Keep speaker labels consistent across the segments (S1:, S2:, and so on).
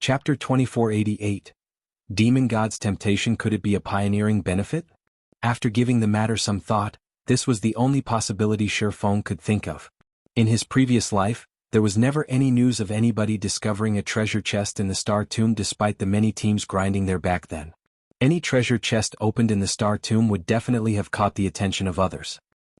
S1: Chapter 2488. Demon God's Temptation. Could it be a pioneering benefit? After giving the matter some thought, this was the only possibility Shifeng could think of. In his previous life, there was never any news of anybody discovering a treasure chest in the Star Tomb despite the many teams grinding their back then. Any treasure chest opened in the Star Tomb would definitely have caught the attention of others.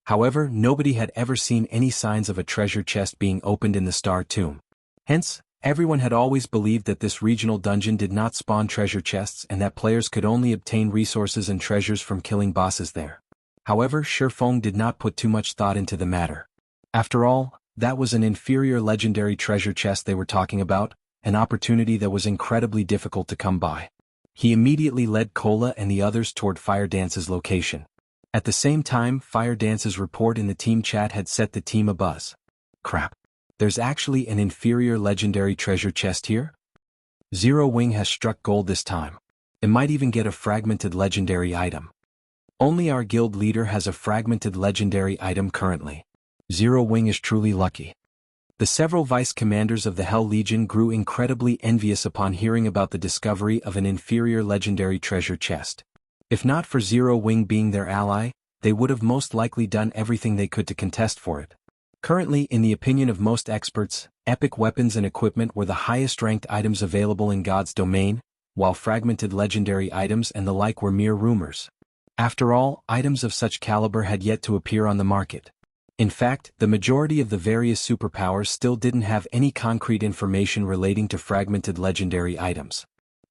S1: However, nobody had ever seen any signs of a treasure chest being opened in the Star Tomb. Hence, everyone had always believed that this regional dungeon did not spawn treasure chests and that players could only obtain resources and treasures from killing bosses there. However, Shifeng did not put too much thought into the matter. After all, that was an inferior legendary treasure chest they were talking about, an opportunity that was incredibly difficult to come by. He immediately led Cola and the others toward Fire Dance's location. At the same time, Fire Dance's report in the team chat had set the team abuzz. Crap. There's actually an inferior legendary treasure chest here? Zero Wing has struck gold this time. It might even get a fragmented legendary item. Only our guild leader has a fragmented legendary item currently. Zero Wing is truly lucky. The several vice commanders of the Hell Legion grew incredibly envious upon hearing about the discovery of an inferior legendary treasure chest. If not for Zero Wing being their ally, they would have most likely done everything they could to contest for it. Currently, in the opinion of most experts, epic weapons and equipment were the highest-ranked items available in God's domain, while fragmented legendary items and the like were mere rumors. After all, items of such caliber had yet to appear on the market. In fact, the majority of the various superpowers still didn't have any concrete information relating to fragmented legendary items.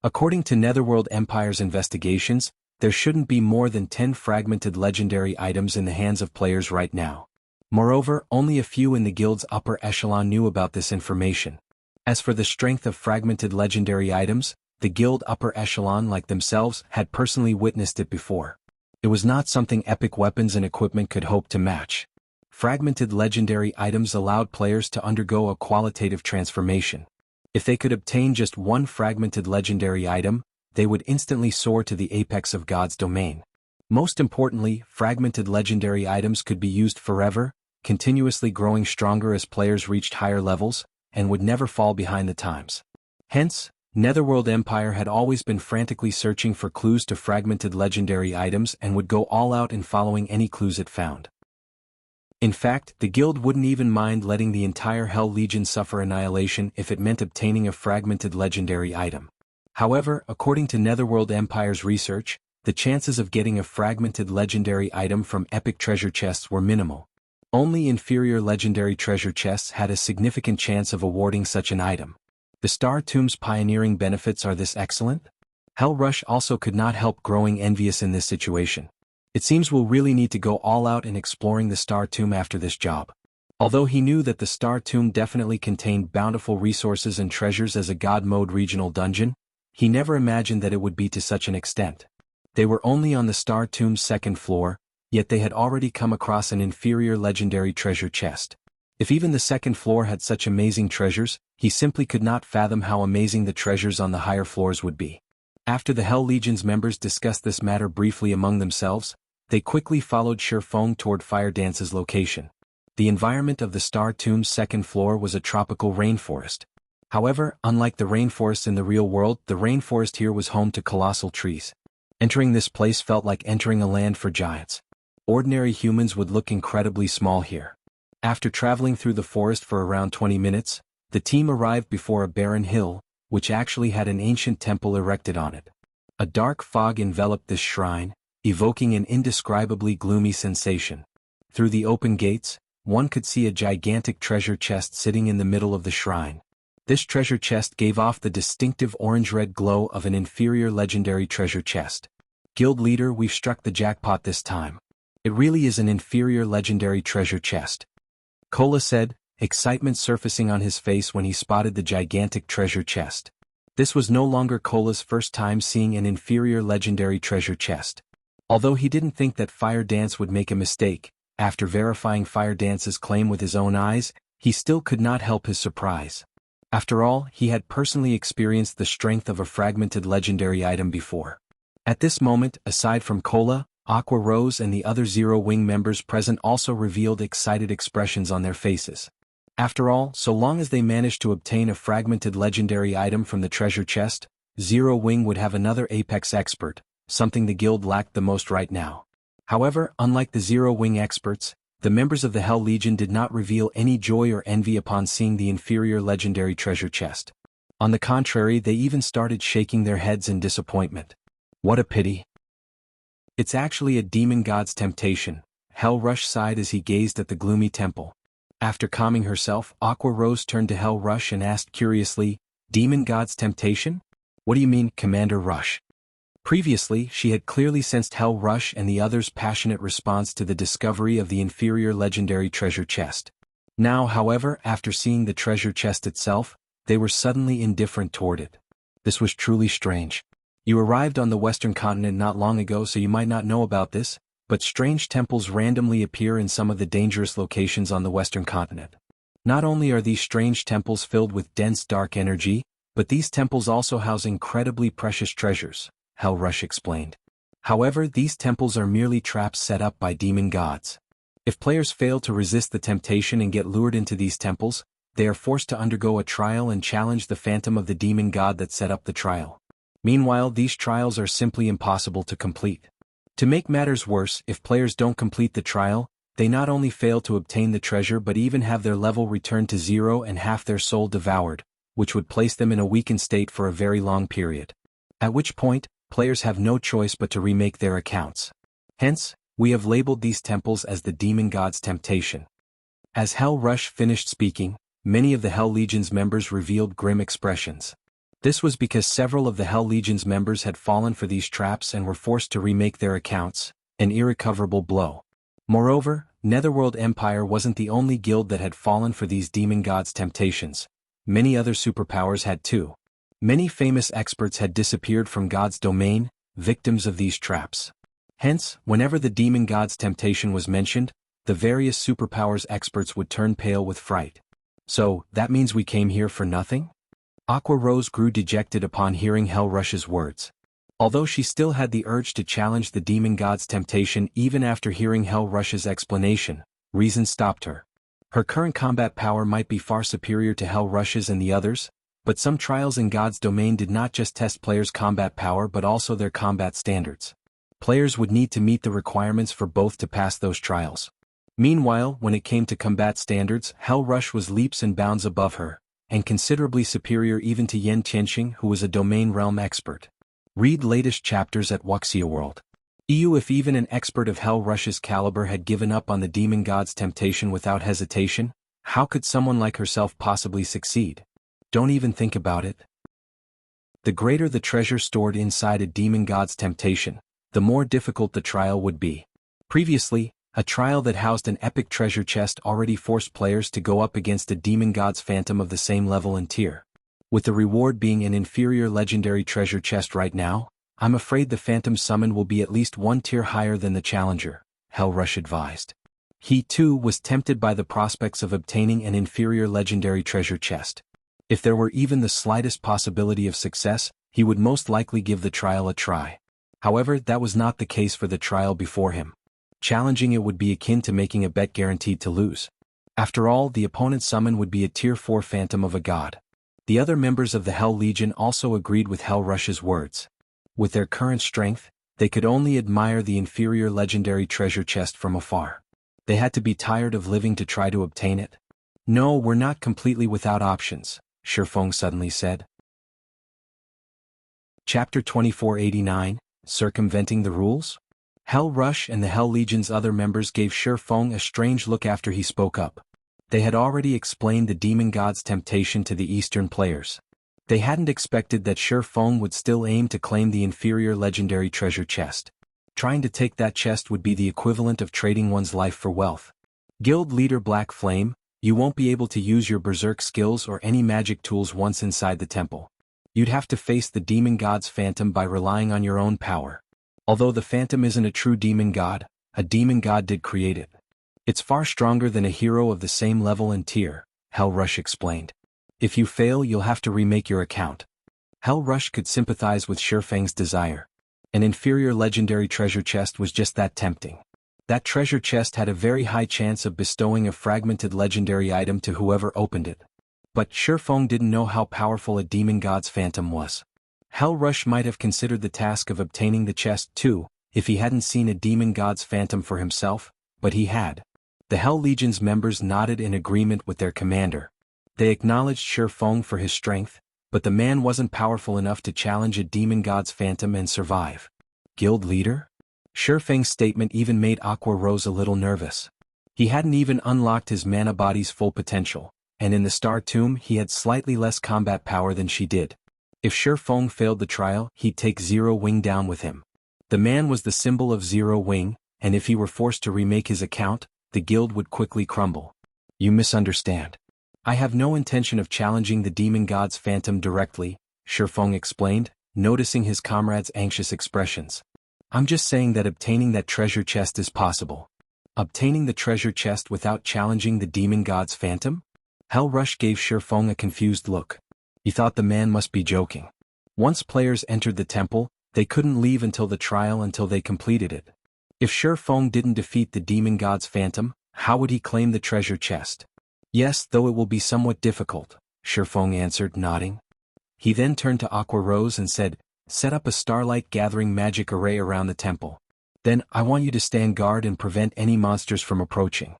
S1: According to Netherworld Empire's investigations, there shouldn't be more than 10 fragmented legendary items in the hands of players right now. Moreover, only a few in the guild's upper echelon knew about this information. As for the strength of fragmented legendary items, the guild upper echelon like themselves had personally witnessed it before. It was not something epic weapons and equipment could hope to match. Fragmented legendary items allowed players to undergo a qualitative transformation. If they could obtain just one fragmented legendary item, they would instantly soar to the apex of God's domain. Most importantly, fragmented legendary items could be used forever, continuously growing stronger as players reached higher levels, and would never fall behind the times. Hence, Netherworld Empire had always been frantically searching for clues to fragmented legendary items and would go all out in following any clues it found. In fact, the guild wouldn't even mind letting the entire Hell Legion suffer annihilation if it meant obtaining a fragmented legendary item. However, according to Netherworld Empire's research, the chances of getting a fragmented legendary item from epic treasure chests were minimal. Only inferior legendary treasure chests had a significant chance of awarding such an item. The Star Tomb's pioneering benefits are this excellent? Hell Rush also could not help growing envious in this situation. It seems we'll really need to go all out in exploring the Star Tomb after this job. Although he knew that the Star Tomb definitely contained bountiful resources and treasures as a God mode regional dungeon, he never imagined that it would be to such an extent. They were only on the Star Tomb's second floor, yet they had already come across an inferior legendary treasure chest. If even the second floor had such amazing treasures, he simply could not fathom how amazing the treasures on the higher floors would be. After the Hell Legion's members discussed this matter briefly among themselves, they quickly followed Shifeng toward Fire Dance's location. The environment of the Star Tomb's second floor was a tropical rainforest. However, unlike the rainforests in the real world, the rainforest here was home to colossal trees. Entering this place felt like entering a land for giants. Ordinary humans would look incredibly small here. After traveling through the forest for around 20 minutes, the team arrived before a barren hill, which actually had an ancient temple erected on it. A dark fog enveloped this shrine, evoking an indescribably gloomy sensation. Through the open gates, one could see a gigantic treasure chest sitting in the middle of the shrine. This treasure chest gave off the distinctive orange-red glow of an inferior legendary treasure chest. Guild leader, we've struck the jackpot this time. It really is an inferior legendary treasure chest. Cola said, excitement surfacing on his face when he spotted the gigantic treasure chest. This was no longer Cola's first time seeing an inferior legendary treasure chest. Although he didn't think that Fire Dance would make a mistake, after verifying Fire Dance's claim with his own eyes, he still could not help his surprise. After all, he had personally experienced the strength of a fragmented legendary item before. At this moment, aside from Cola, Aqua Rose and the other Zero Wing members present also revealed excited expressions on their faces. After all, so long as they managed to obtain a fragmented legendary item from the treasure chest, Zero Wing would have another Apex expert, something the guild lacked the most right now. However, unlike the Zero Wing experts, the members of the Hell Legion did not reveal any joy or envy upon seeing the inferior legendary treasure chest. On the contrary, they even started shaking their heads in disappointment. What a pity. It's actually a demon god's temptation, Hell Rush sighed as he gazed at the gloomy temple. After calming herself, Aqua Rose turned to Hell Rush and asked curiously, Demon god's temptation? What do you mean, Commander Rush? Previously, she had clearly sensed Hell Rush and the others' passionate response to the discovery of the inferior legendary treasure chest. Now, however, after seeing the treasure chest itself, they were suddenly indifferent toward it. This was truly strange. You arrived on the Western continent not long ago, so you might not know about this, but strange temples randomly appear in some of the dangerous locations on the Western continent. Not only are these strange temples filled with dense dark energy, but these temples also house incredibly precious treasures, Hell Rush explained. However, these temples are merely traps set up by demon gods. If players fail to resist the temptation and get lured into these temples, they are forced to undergo a trial and challenge the phantom of the demon god that set up the trial. Meanwhile, these trials are simply impossible to complete. To make matters worse, if players don't complete the trial, they not only fail to obtain the treasure but even have their level returned to 0 and half their soul devoured, which would place them in a weakened state for a very long period. At which point, players have no choice but to remake their accounts. Hence, we have labeled these temples as the demon god's temptation. As Hell Rush finished speaking, many of the Hell Legion's members revealed grim expressions. This was because several of the Hell Legion's members had fallen for these traps and were forced to remake their accounts, an irrecoverable blow. Moreover, Netherworld Empire wasn't the only guild that had fallen for these demon gods' temptations. Many other superpowers had too. Many famous experts had disappeared from God's domain, victims of these traps. Hence, whenever the demon god's temptation was mentioned, the various superpowers experts would turn pale with fright. So, that means we came here for nothing? Aqua Rose grew dejected upon hearing Hell Rush's words. Although she still had the urge to challenge the demon god's temptation even after hearing Hell Rush's explanation, reason stopped her. Her current combat power might be far superior to Hell Rush's and the others, but some trials in God's domain did not just test players' combat power but also their combat standards. Players would need to meet the requirements for both to pass those trials. Meanwhile, when it came to combat standards, Hell Rush was leaps and bounds above her, and considerably superior even to Yen Tianxing, who was a domain realm expert. Read latest chapters at Wuxia World. EU. If even an expert of Hell Rush's caliber had given up on the demon god's temptation without hesitation, how could someone like herself possibly succeed? Don't even think about it. The greater the treasure stored inside a demon god's temptation, the more difficult the trial would be. Previously, a trial that housed an epic treasure chest already forced players to go up against a demon god's phantom of the same level and tier. With the reward being an inferior legendary treasure chest right now, I'm afraid the phantom summoned will be at least one tier higher than the challenger, Hell Rush advised. He too was tempted by the prospects of obtaining an inferior legendary treasure chest. If there were even the slightest possibility of success, he would most likely give the trial a try. However, that was not the case for the trial before him. Challenging it would be akin to making a bet guaranteed to lose. After all, the opponent's summon would be a tier 4 phantom of a god. The other members of the Hell Legion also agreed with Hell Rush's words. With their current strength, they could only admire the inferior legendary treasure chest from afar. They had to be tired of living to try to obtain it. No, we're not completely without options, Shifeng suddenly said. Chapter 2489, Circumventing the Rules? Hell Rush and the Hell Legion's other members gave Shifeng a strange look after he spoke up. They had already explained the demon god's temptation to the Eastern players. They hadn't expected that Shifeng would still aim to claim the inferior legendary treasure chest. Trying to take that chest would be the equivalent of trading one's life for wealth. Guild leader Black Flame, you won't be able to use your berserk skills or any magic tools once inside the temple. You'd have to face the demon god's phantom by relying on your own power. Although the phantom isn't a true demon god, a demon god did create it. It's far stronger than a hero of the same level and tier, Hell Rush explained. If you fail, you'll have to remake your account. Hell Rush could sympathize with Shifeng's desire. An inferior legendary treasure chest was just that tempting. That treasure chest had a very high chance of bestowing a fragmented legendary item to whoever opened it. But Shifeng didn't know how powerful a demon god's phantom was. Hell Rush might have considered the task of obtaining the chest too, if he hadn't seen a demon god's phantom for himself, but he had. The Hell Legion's members nodded in agreement with their commander. They acknowledged Shifeng for his strength, but the man wasn't powerful enough to challenge a demon god's phantom and survive. Guild leader? Shifeng's statement even made Aqua Rose a little nervous. He hadn't even unlocked his mana body's full potential, and in the Star Tomb he had slightly less combat power than she did. If Shifeng failed the trial, he'd take Zero Wing down with him. The man was the symbol of Zero Wing, and if he were forced to remake his account, the guild would quickly crumble. You misunderstand. I have no intention of challenging the demon god's phantom directly, Shifeng explained, noticing his comrade's anxious expressions. I'm just saying that obtaining that treasure chest is possible. Obtaining the treasure chest without challenging the demon god's phantom? Hell Rush gave Shifeng a confused look. He thought the man must be joking. Once players entered the temple, they couldn't leave until the trial until they completed it. If Shifeng didn't defeat the demon god's phantom, how would he claim the treasure chest? Yes, though it will be somewhat difficult, Shifeng answered, nodding. He then turned to Aqua Rose and said, set up a Starlight gathering magic array around the temple. Then, I want you to stand guard and prevent any monsters from approaching.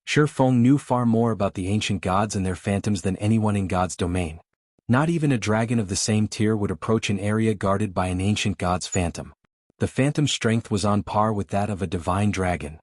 S1: Shifeng knew far more about the ancient gods and their phantoms than anyone in God's domain. Not even a dragon of the same tier would approach an area guarded by an ancient god's phantom. The phantom's strength was on par with that of a divine dragon.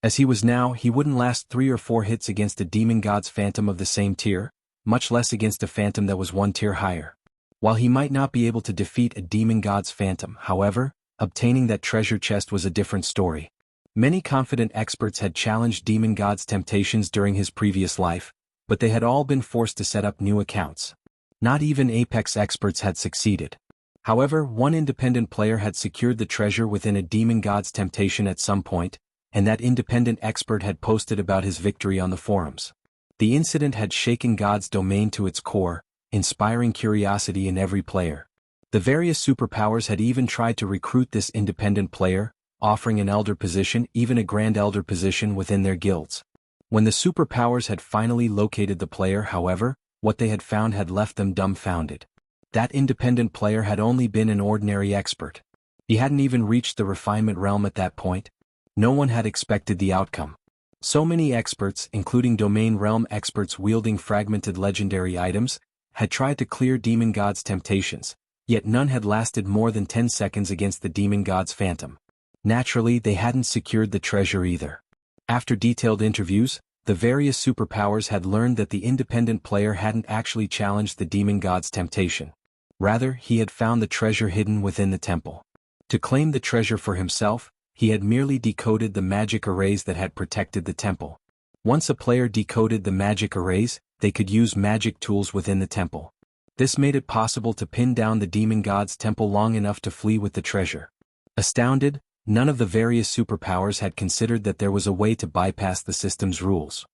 S1: As he was now, he wouldn't last 3 or 4 hits against a demon god's phantom of the same tier, much less against a phantom that was 1 tier higher. While he might not be able to defeat a demon god's phantom, however, obtaining that treasure chest was a different story. Many confident experts had challenged demon god's temptations during his previous life, but they had all been forced to set up new accounts. Not even Apex experts had succeeded. However, one independent player had secured the treasure within a demon god's temptation at some point, and that independent expert had posted about his victory on the forums. The incident had shaken God's domain to its core, inspiring curiosity in every player. The various superpowers had even tried to recruit this independent player, offering an elder position, even a grand elder position within their guilds. When the superpowers had finally located the player, however, what they had found had left them dumbfounded. That independent player had only been an ordinary expert. He hadn't even reached the refinement realm at that point. No one had expected the outcome. So many experts, including domain realm experts wielding fragmented legendary items, had tried to clear demon god's temptations, yet none had lasted more than 10 seconds against the demon god's phantom. Naturally, they hadn't secured the treasure either. After detailed interviews, the various superpowers had learned that the independent player hadn't actually challenged the demon god's temptation. Rather, he had found the treasure hidden within the temple. To claim the treasure for himself, he had merely decoded the magic arrays that had protected the temple. Once a player decoded the magic arrays, they could use magic tools within the temple. This made it possible to pin down the demon god's temple long enough to flee with the treasure. Astounded, none of the various superpowers had considered that there was a way to bypass the system's rules.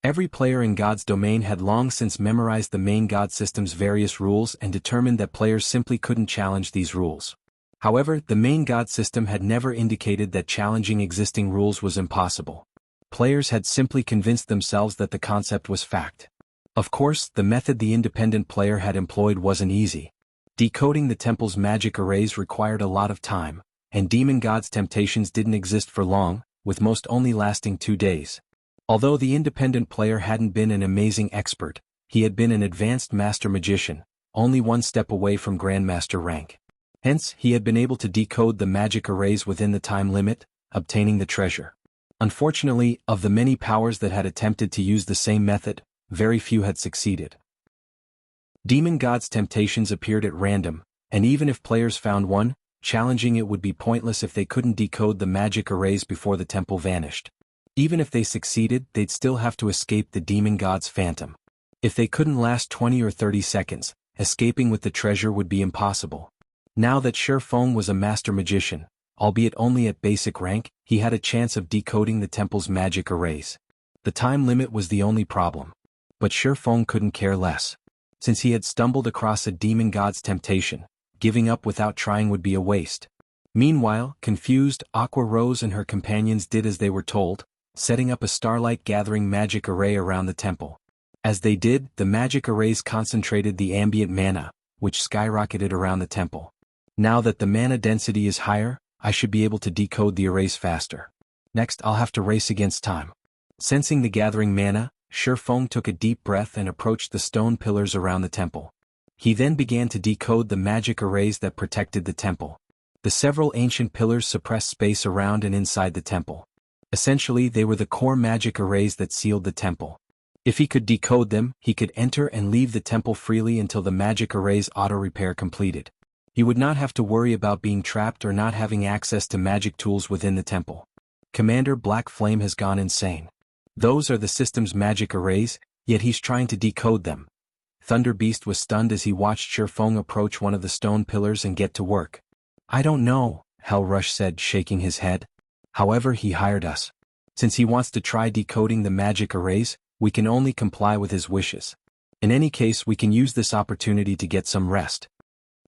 S1: Every player in God's domain had long since memorized the main God system's various rules and determined that players simply couldn't challenge these rules. However, the main God system had never indicated that challenging existing rules was impossible. Players had simply convinced themselves that the concept was fact. Of course, the method the independent player had employed wasn't easy. Decoding the temple's magic arrays required a lot of time, and demon god's temptations didn't exist for long, with most only lasting 2 days. Although the independent player hadn't been an amazing expert, he had been an advanced master magician, only 1 step away from grandmaster rank. Hence, he had been able to decode the magic arrays within the time limit, obtaining the treasure. Unfortunately, of the many powers that had attempted to use the same method, very few had succeeded. Demon god's temptations appeared at random, and even if players found one, challenging it would be pointless if they couldn't decode the magic arrays before the temple vanished. Even if they succeeded, they'd still have to escape the demon god's phantom. If they couldn't last 20 or 30 seconds, escaping with the treasure would be impossible. Now that Shifeng was a master magician, albeit only at basic rank, he had a chance of decoding the temple's magic arrays. The time limit was the only problem. But Shifeng couldn't care less. Since he had stumbled across a demon god's temptation, giving up without trying would be a waste. Meanwhile, confused, Aqua Rose and her companions did as they were told, setting up a Starlight gathering magic array around the temple. As they did, the magic arrays concentrated the ambient mana, which skyrocketed around the temple. Now that the mana density is higher, I should be able to decode the arrays faster. Next, I'll have to race against time. Sensing the gathering mana, Shifeng took a deep breath and approached the stone pillars around the temple. He then began to decode the magic arrays that protected the temple. The several ancient pillars suppressed space around and inside the temple. Essentially, they were the core magic arrays that sealed the temple. If he could decode them, he could enter and leave the temple freely until the magic array's auto-repair completed. He would not have to worry about being trapped or not having access to magic tools within the temple. Commander Black Flame has gone insane. Those are the system's magic arrays, yet he's trying to decode them. Thunder Beast was stunned as he watched Shifeng approach one of the stone pillars and get to work. I don't know, Hell Rush said, shaking his head. However, he hired us. Since he wants to try decoding the magic arrays, we can only comply with his wishes. In any case, we can use this opportunity to get some rest.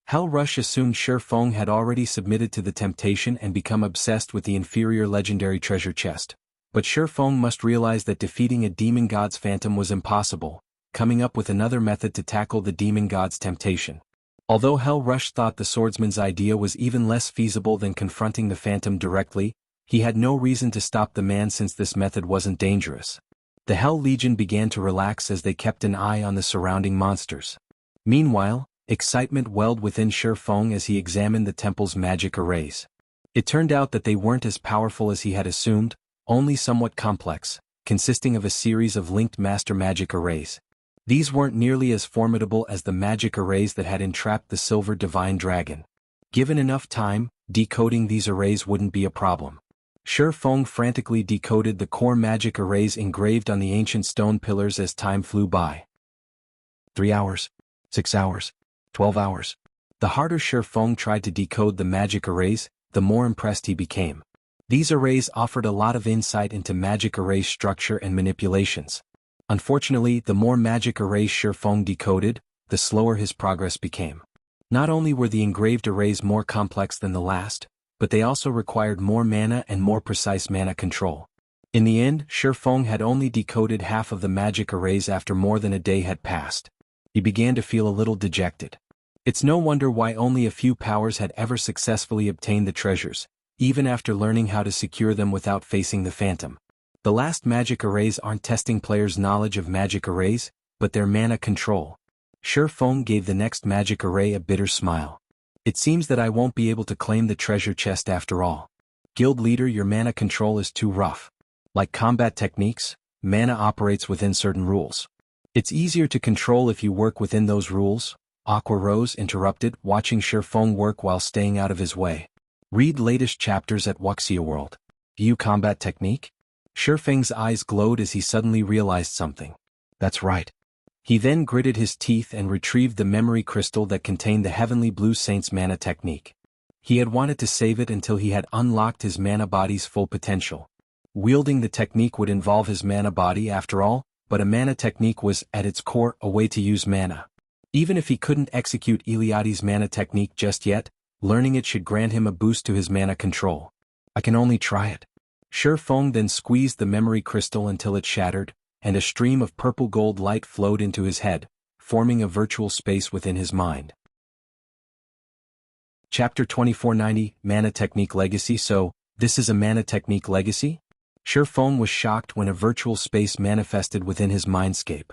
S1: Hell Rush assumed Shifeng had already submitted to the temptation and become obsessed with the inferior legendary treasure chest. But Shifeng must realize that defeating a demon god's phantom was impossible, coming up with another method to tackle the demon god's temptation. Although Hell Rush thought the swordsman's idea was even less feasible than confronting the phantom directly, he had no reason to stop the man since this method wasn't dangerous. The Hell Legion began to relax as they kept an eye on the surrounding monsters. Meanwhile, excitement welled within Shifeng as he examined the temple's magic arrays. It turned out that they weren't as powerful as he had assumed, only somewhat complex, consisting of a series of linked master magic arrays. These weren't nearly as formidable as the magic arrays that had entrapped the Silver Divine Dragon. Given enough time, decoding these arrays wouldn't be a problem. Shifeng frantically decoded the core magic arrays engraved on the ancient stone pillars as time flew by. 3 hours, 6 hours, 12 hours. The harder Shifeng tried to decode the magic arrays, the more impressed he became. These arrays offered a lot of insight into magic array structure and manipulations. Unfortunately, the more magic arrays Shifeng decoded, the slower his progress became. Not only were the engraved arrays more complex than the last, but they also required more mana and more precise mana control. In the end, Shifeng had only decoded half of the magic arrays after more than a day had passed. He began to feel a little dejected. It's no wonder why only a few powers had ever successfully obtained the treasures, even after learning how to secure them without facing the phantom. The last magic arrays aren't testing players' knowledge of magic arrays, but their mana control. Shifeng gave the next magic array a bitter smile. It seems that I won't be able to claim the treasure chest after all. Guild leader, your mana control is too rough. Like combat techniques, mana operates within certain rules. It's easier to control if you work within those rules, Aqua Rose interrupted, watching Shifeng work while staying out of his way. Read latest chapters at Wuxia World. View combat technique? Shifeng's eyes glowed as he suddenly realized something. That's right. He then gritted his teeth and retrieved the memory crystal that contained the Heavenly Blue Saint's mana technique. He had wanted to save it until he had unlocked his mana body's full potential. Wielding the technique would involve his mana body after all, but a mana technique was, at its core, a way to use mana. Even if he couldn't execute Iliadi's mana technique just yet, learning it should grant him a boost to his mana control. I can only try it. Shifeng then squeezed the memory crystal until it shattered, and a stream of purple-gold light flowed into his head, forming a virtual space within his mind. Chapter 2490, Mana Technique Legacy. So, this is a mana technique legacy? Shifeng was shocked when a virtual space manifested within his mindscape.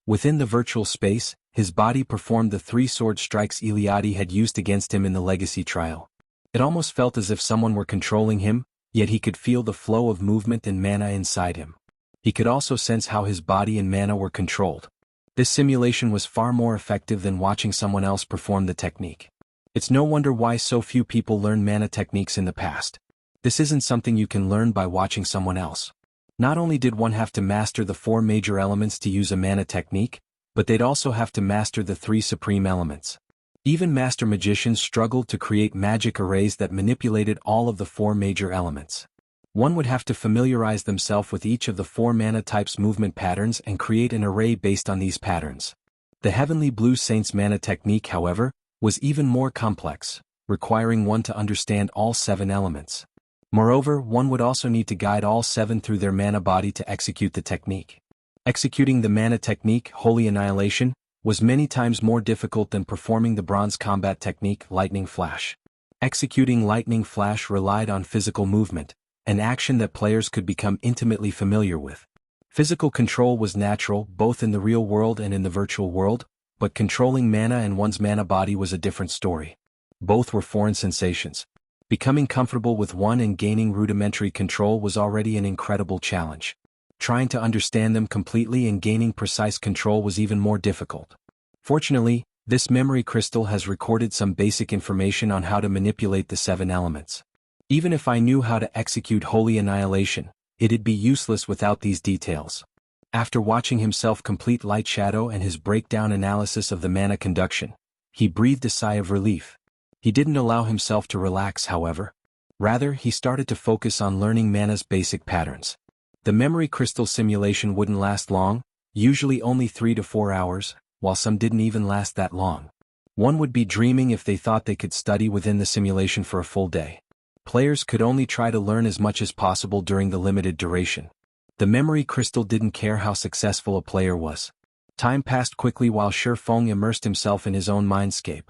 S1: Within the virtual space, his body performed the 3 sword strikes Iliadi had used against him in the legacy trial. It almost felt as if someone were controlling him, yet he could feel the flow of movement and mana inside him. He could also sense how his body and mana were controlled. This simulation was far more effective than watching someone else perform the technique. It's no wonder why so few people learn mana techniques in the past. This isn't something you can learn by watching someone else. Not only did one have to master the 4 major elements to use a mana technique, but they'd also have to master the 3 supreme elements. Even master magicians struggled to create magic arrays that manipulated all of the 4 major elements. One would have to familiarize themselves with each of the 4 mana types' movement patterns and create an array based on these patterns. The Heavenly Blue Saint's mana technique, however, was even more complex. requiring one to understand all 7 elements. Moreover, one would also need to guide all 7 through their mana body to execute the technique. Executing the mana technique, Holy Annihilation, was many times more difficult than performing the bronze combat technique, Lightning Flash. Executing Lightning Flash relied on physical movement, an action that players could become intimately familiar with. Physical control was natural both in the real world and in the virtual world, but controlling mana and one's mana body was a different story. Both were foreign sensations. Becoming comfortable with one and gaining rudimentary control was already an incredible challenge. Trying to understand them completely and gaining precise control was even more difficult. Fortunately, this memory crystal has recorded some basic information on how to manipulate the 7 elements. Even if I knew how to execute Holy Annihilation, it'd be useless without these details. After watching himself complete Lightshadow and his breakdown analysis of the mana conduction, he breathed a sigh of relief. He didn't allow himself to relax, however. Rather, he started to focus on learning mana's basic patterns. The memory crystal simulation wouldn't last long, usually only 3 to 4 hours, while some didn't even last that long. One would be dreaming if they thought they could study within the simulation for a full day. Players could only try to learn as much as possible during the limited duration. The memory crystal didn't care how successful a player was. Time passed quickly while Shifeng immersed himself in his own mindscape.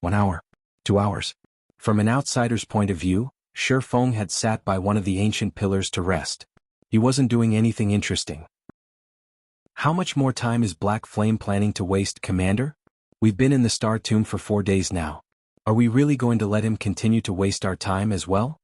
S1: 1 hour. 2 hours. From an outsider's point of view, Shifeng had sat by one of the ancient pillars to rest. He wasn't doing anything interesting. How much more time is Black Flame planning to waste, Commander? We've been in the Star Tomb for 4 days now. Are we really going to let him continue to waste our time as well?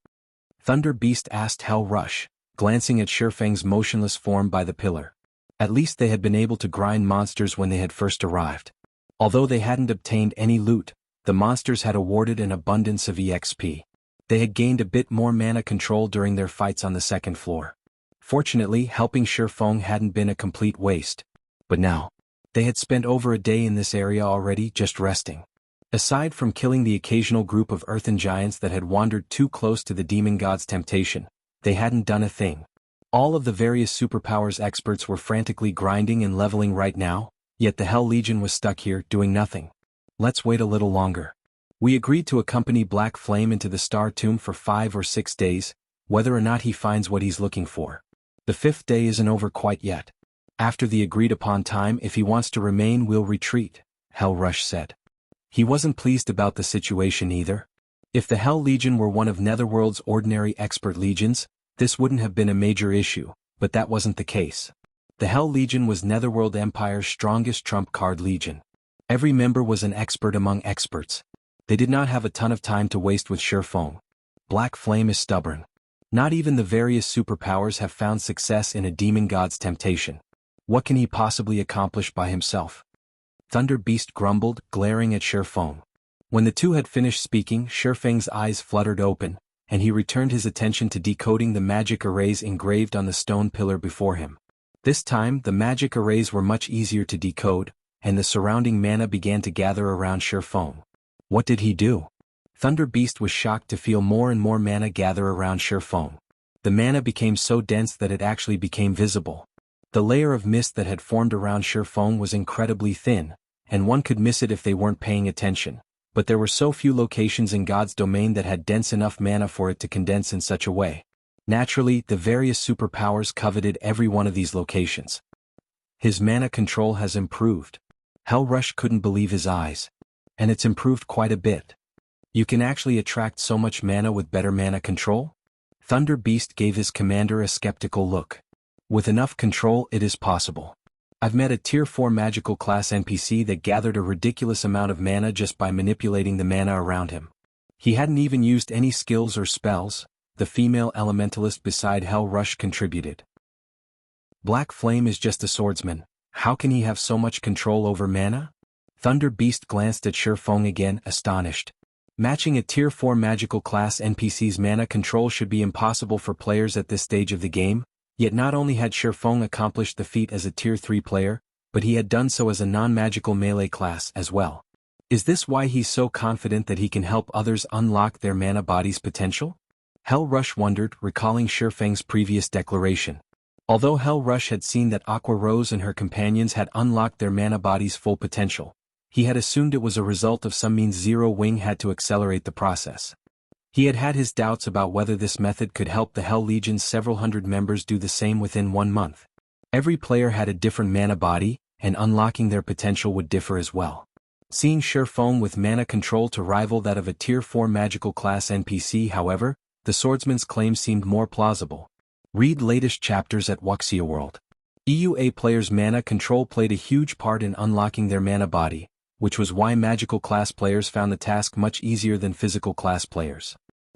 S1: Thunder Beast asked Hell Rush, glancing at Shifeng's motionless form by the pillar. At least they had been able to grind monsters when they had first arrived. Although they hadn't obtained any loot, the monsters had awarded an abundance of EXP. They had gained a bit more mana control during their fights on the 2nd floor. Fortunately, helping Shifeng hadn't been a complete waste. But now, they had spent over a day in this area already just resting. Aside from killing the occasional group of earthen giants that had wandered too close to the demon god's temptation, they hadn't done a thing. All of the various superpowers experts were frantically grinding and leveling right now, yet the Hell Legion was stuck here doing nothing. Let's wait a little longer. We agreed to accompany Black Flame into the Star Tomb for 5 or 6 days, whether or not he finds what he's looking for. The 5th day isn't over quite yet. After the agreed-upon time, if he wants to remain, we'll retreat, Hell Rush said. He wasn't pleased about the situation either. If the Hell Legion were one of Netherworld's ordinary expert legions, this wouldn't have been a major issue, but that wasn't the case. The Hell Legion was Netherworld Empire's strongest trump card legion. Every member was an expert among experts. They did not have a ton of time to waste with Shifeng. Black Flame is stubborn. Not even the various superpowers have found success in a demon god's temptation. What can he possibly accomplish by himself? Thunder Beast grumbled, glaring at Shifeng. When the two had finished speaking, Shifeng's eyes fluttered open, and he returned his attention to decoding the magic arrays engraved on the stone pillar before him. This time, the magic arrays were much easier to decode, and the surrounding mana began to gather around Shifeng. What did he do? Thunder Beast was shocked to feel more and more mana gather around Shifeng. The mana became so dense that it actually became visible. The layer of mist that had formed around Shifeng was incredibly thin, and one could miss it if they weren't paying attention, but there were so few locations in God's domain that had dense enough mana for it to condense in such a way. Naturally, the various superpowers coveted every one of these locations. His mana control has improved. Hell Rush couldn't believe his eyes. And it's improved quite a bit. You can actually attract so much mana with better mana control? Thunder Beast gave his commander a skeptical look. With enough control, it is possible. I've met a Tier 4 magical class NPC that gathered a ridiculous amount of mana just by manipulating the mana around him. He hadn't even used any skills or spells, the female elementalist beside Hell Rush contributed. Black Flame is just a swordsman. How can he have so much control over mana? Thunder Beast glanced at Shifeng again, astonished. Matching a Tier 4 magical class NPC's mana control should be impossible for players at this stage of the game, yet not only had Shifeng accomplished the feat as a Tier 3 player, but he had done so as a non-magical melee class as well. Is this why he's so confident that he can help others unlock their mana body's potential? Hell Rush wondered, recalling Shifeng's previous declaration. Although Hell Rush had seen that Aqua Rose and her companions had unlocked their mana body's full potential, He had assumed it was a result of some means Zero Wing had to accelerate the process. He had had his doubts about whether this method could help the Hell Legion's several hundred members do the same within 1 month. Every player had a different mana body, and unlocking their potential would differ as well. Seeing Sherfong with mana control to rival that of a Tier 4 magical class NPC, however, the swordsman's claim seemed more plausible. Read latest chapters at Wuxia World. EUA players' mana control played a huge part in unlocking their mana body, which was why magical class players found the task much easier than physical class players.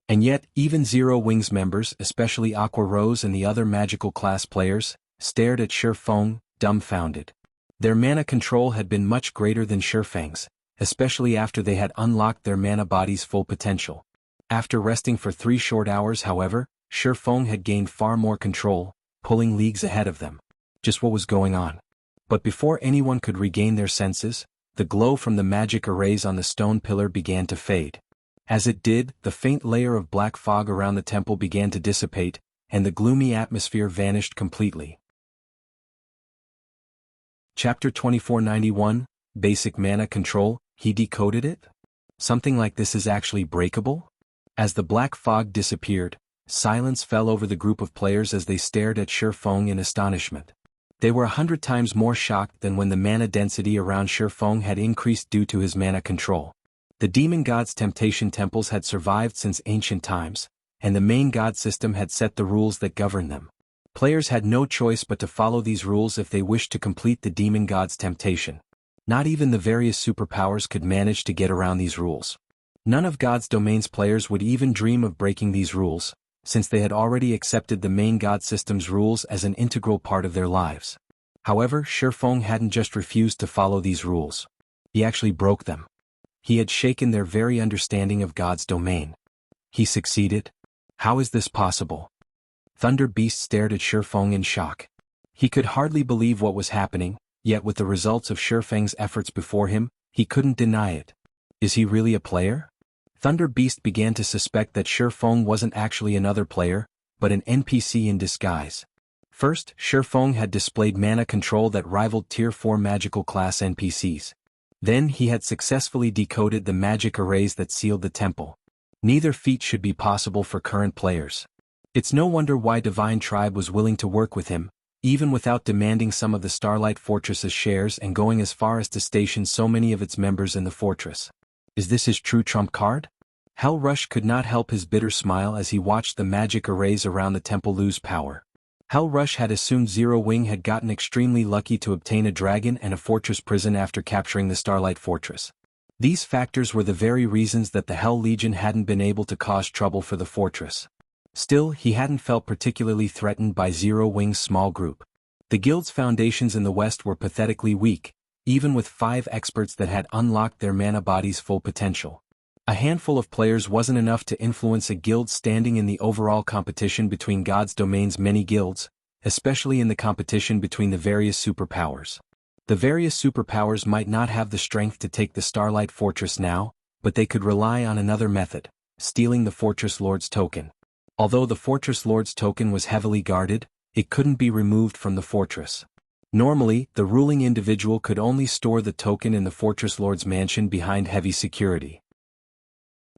S1: And yet, even Zero Wings members, especially Aqua Rose and the other magical class players, stared at Sherfong, dumbfounded. Their mana control had been much greater than Sherfang's, especially after they had unlocked their mana body's full potential. After resting for 3 short hours, however, Sherfong had gained far more control, pulling leagues ahead of them. Just what was going on? But before anyone could regain their senses, the glow from the magic arrays on the stone pillar began to fade. As it did, the faint layer of black fog around the temple began to dissipate, and the gloomy atmosphere vanished completely. Chapter 2491, Basic Mana Control, he decoded it? Something like this is actually breakable? As the black fog disappeared, silence fell over the group of players as they stared at Sherfong in astonishment. They were 100 times more shocked than when the mana density around Sherfong had increased due to his mana control. The demon god's temptation temples had survived since ancient times, and the main god system had set the rules that govern them. Players had no choice but to follow these rules if they wished to complete the demon god's temptation. Not even the various superpowers could manage to get around these rules. None of God's domain's players would even dream of breaking these rules, since they had already accepted the main god system's rules as an integral part of their lives. However, Sherfong hadn't just refused to follow these rules. He actually broke them. He had shaken their very understanding of God's domain. He succeeded? How is this possible? Thunder Beast stared at Sherfong in shock. He could hardly believe what was happening, yet with the results of Sherfang's efforts before him, he couldn't deny it. Is he really a player? Thunder Beast began to suspect that Sherfong wasn't actually another player, but an NPC in disguise. First, Sherfong had displayed mana control that rivaled Tier 4 magical class NPCs. Then he had successfully decoded the magic arrays that sealed the temple. Neither feat should be possible for current players. It's no wonder why Divine Tribe was willing to work with him, even without demanding some of the Starlight Fortress's shares and going as far as to station so many of its members in the fortress. Is this his true trump card? Hell Rush could not help his bitter smile as he watched the magic arrays around the temple lose power. Hell Rush had assumed Zero Wing had gotten extremely lucky to obtain a dragon and a fortress prison after capturing the Starlight Fortress. These factors were the very reasons that the Hell Legion hadn't been able to cause trouble for the fortress. Still, he hadn't felt particularly threatened by Zero Wing's small group. The guild's foundations in the west were pathetically weak, even with 5 experts that had unlocked their mana body's full potential. A handful of players wasn't enough to influence a guild standing in the overall competition between God's domain's many guilds, especially in the competition between the various superpowers. The various superpowers might not have the strength to take the Starlight Fortress now, but they could rely on another method, stealing the Fortress Lord's token. Although the Fortress Lord's token was heavily guarded, it couldn't be removed from the fortress. Normally, the ruling individual could only store the token in the Fortress Lord's mansion behind heavy security.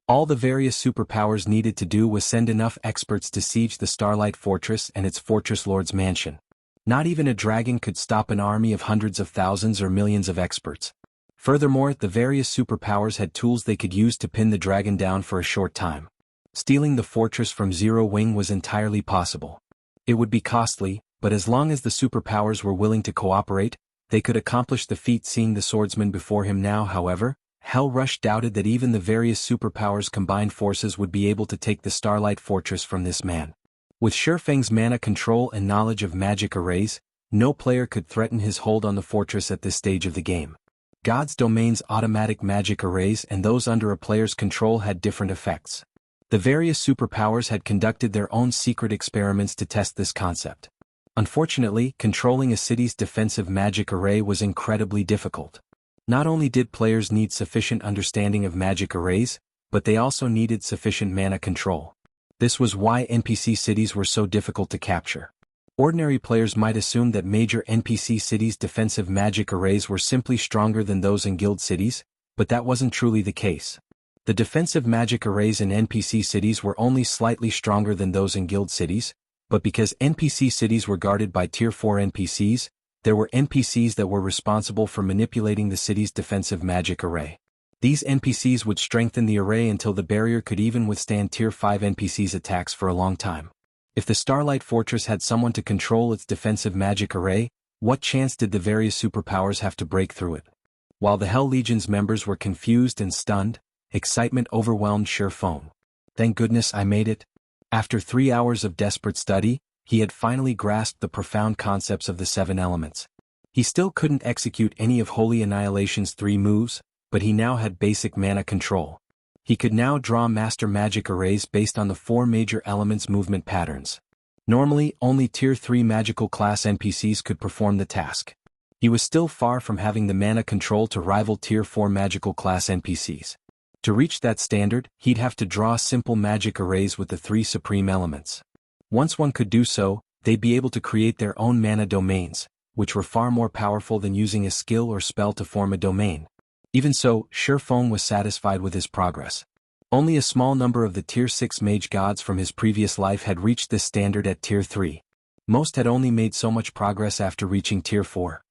S1: All the various superpowers needed to do was send enough experts to siege the Starlight Fortress and its Fortress Lord's mansion. Not even a dragon could stop an army of hundreds of thousands or millions of experts. Furthermore, the various superpowers had tools they could use to pin the dragon down for a short time. Stealing the fortress from Zero Wing was entirely possible. It would be costly, but as long as the superpowers were willing to cooperate, they could accomplish the feat. Seeing the swordsman before him now, however, Hell Rush doubted that even the various superpowers' combined forces would be able to take the Starlight Fortress from this man. With Sherfang's mana control and knowledge of magic arrays, no player could threaten his hold on the fortress at this stage of the game. God's domain's automatic magic arrays and those under a player's control had different effects. The various superpowers had conducted their own secret experiments to test this concept. Unfortunately, controlling a city's defensive magic array was incredibly difficult. Not only did players need sufficient understanding of magic arrays, but they also needed sufficient mana control. This was why NPC cities were so difficult to capture. Ordinary players might assume that major NPC cities' defensive magic arrays were simply stronger than those in guild cities, but that wasn't truly the case. The defensive magic arrays in NPC cities were only slightly stronger than those in guild cities, but because NPC cities were guarded by Tier 4 NPCs, there were NPCs that were responsible for manipulating the city's defensive magic array. These NPCs would strengthen the array until the barrier could even withstand Tier 5 NPCs' attacks for a long time. If the Starlight Fortress had someone to control its defensive magic array, what chance did the various superpowers have to break through it? While the Hell Legion's members were confused and stunned, excitement overwhelmed Sherfone. Thank goodness I made it. After 3 hours of desperate study, he had finally grasped the profound concepts of the 7 elements. He still couldn't execute any of Holy Annihilation's 3 moves, but he now had basic mana control. He could now draw master magic arrays based on the 4 major elements' movement patterns. Normally, only Tier 3 magical class NPCs could perform the task. He was still far from having the mana control to rival Tier 4 magical class NPCs. To reach that standard, he'd have to draw simple magic arrays with the 3 supreme elements. Once one could do so, they'd be able to create their own mana domains, which were far more powerful than using a skill or spell to form a domain. Even so, Sherfone was satisfied with his progress. Only a small number of the Tier 6 mage gods from his previous life had reached this standard at Tier 3. Most had only made so much progress after reaching Tier 4.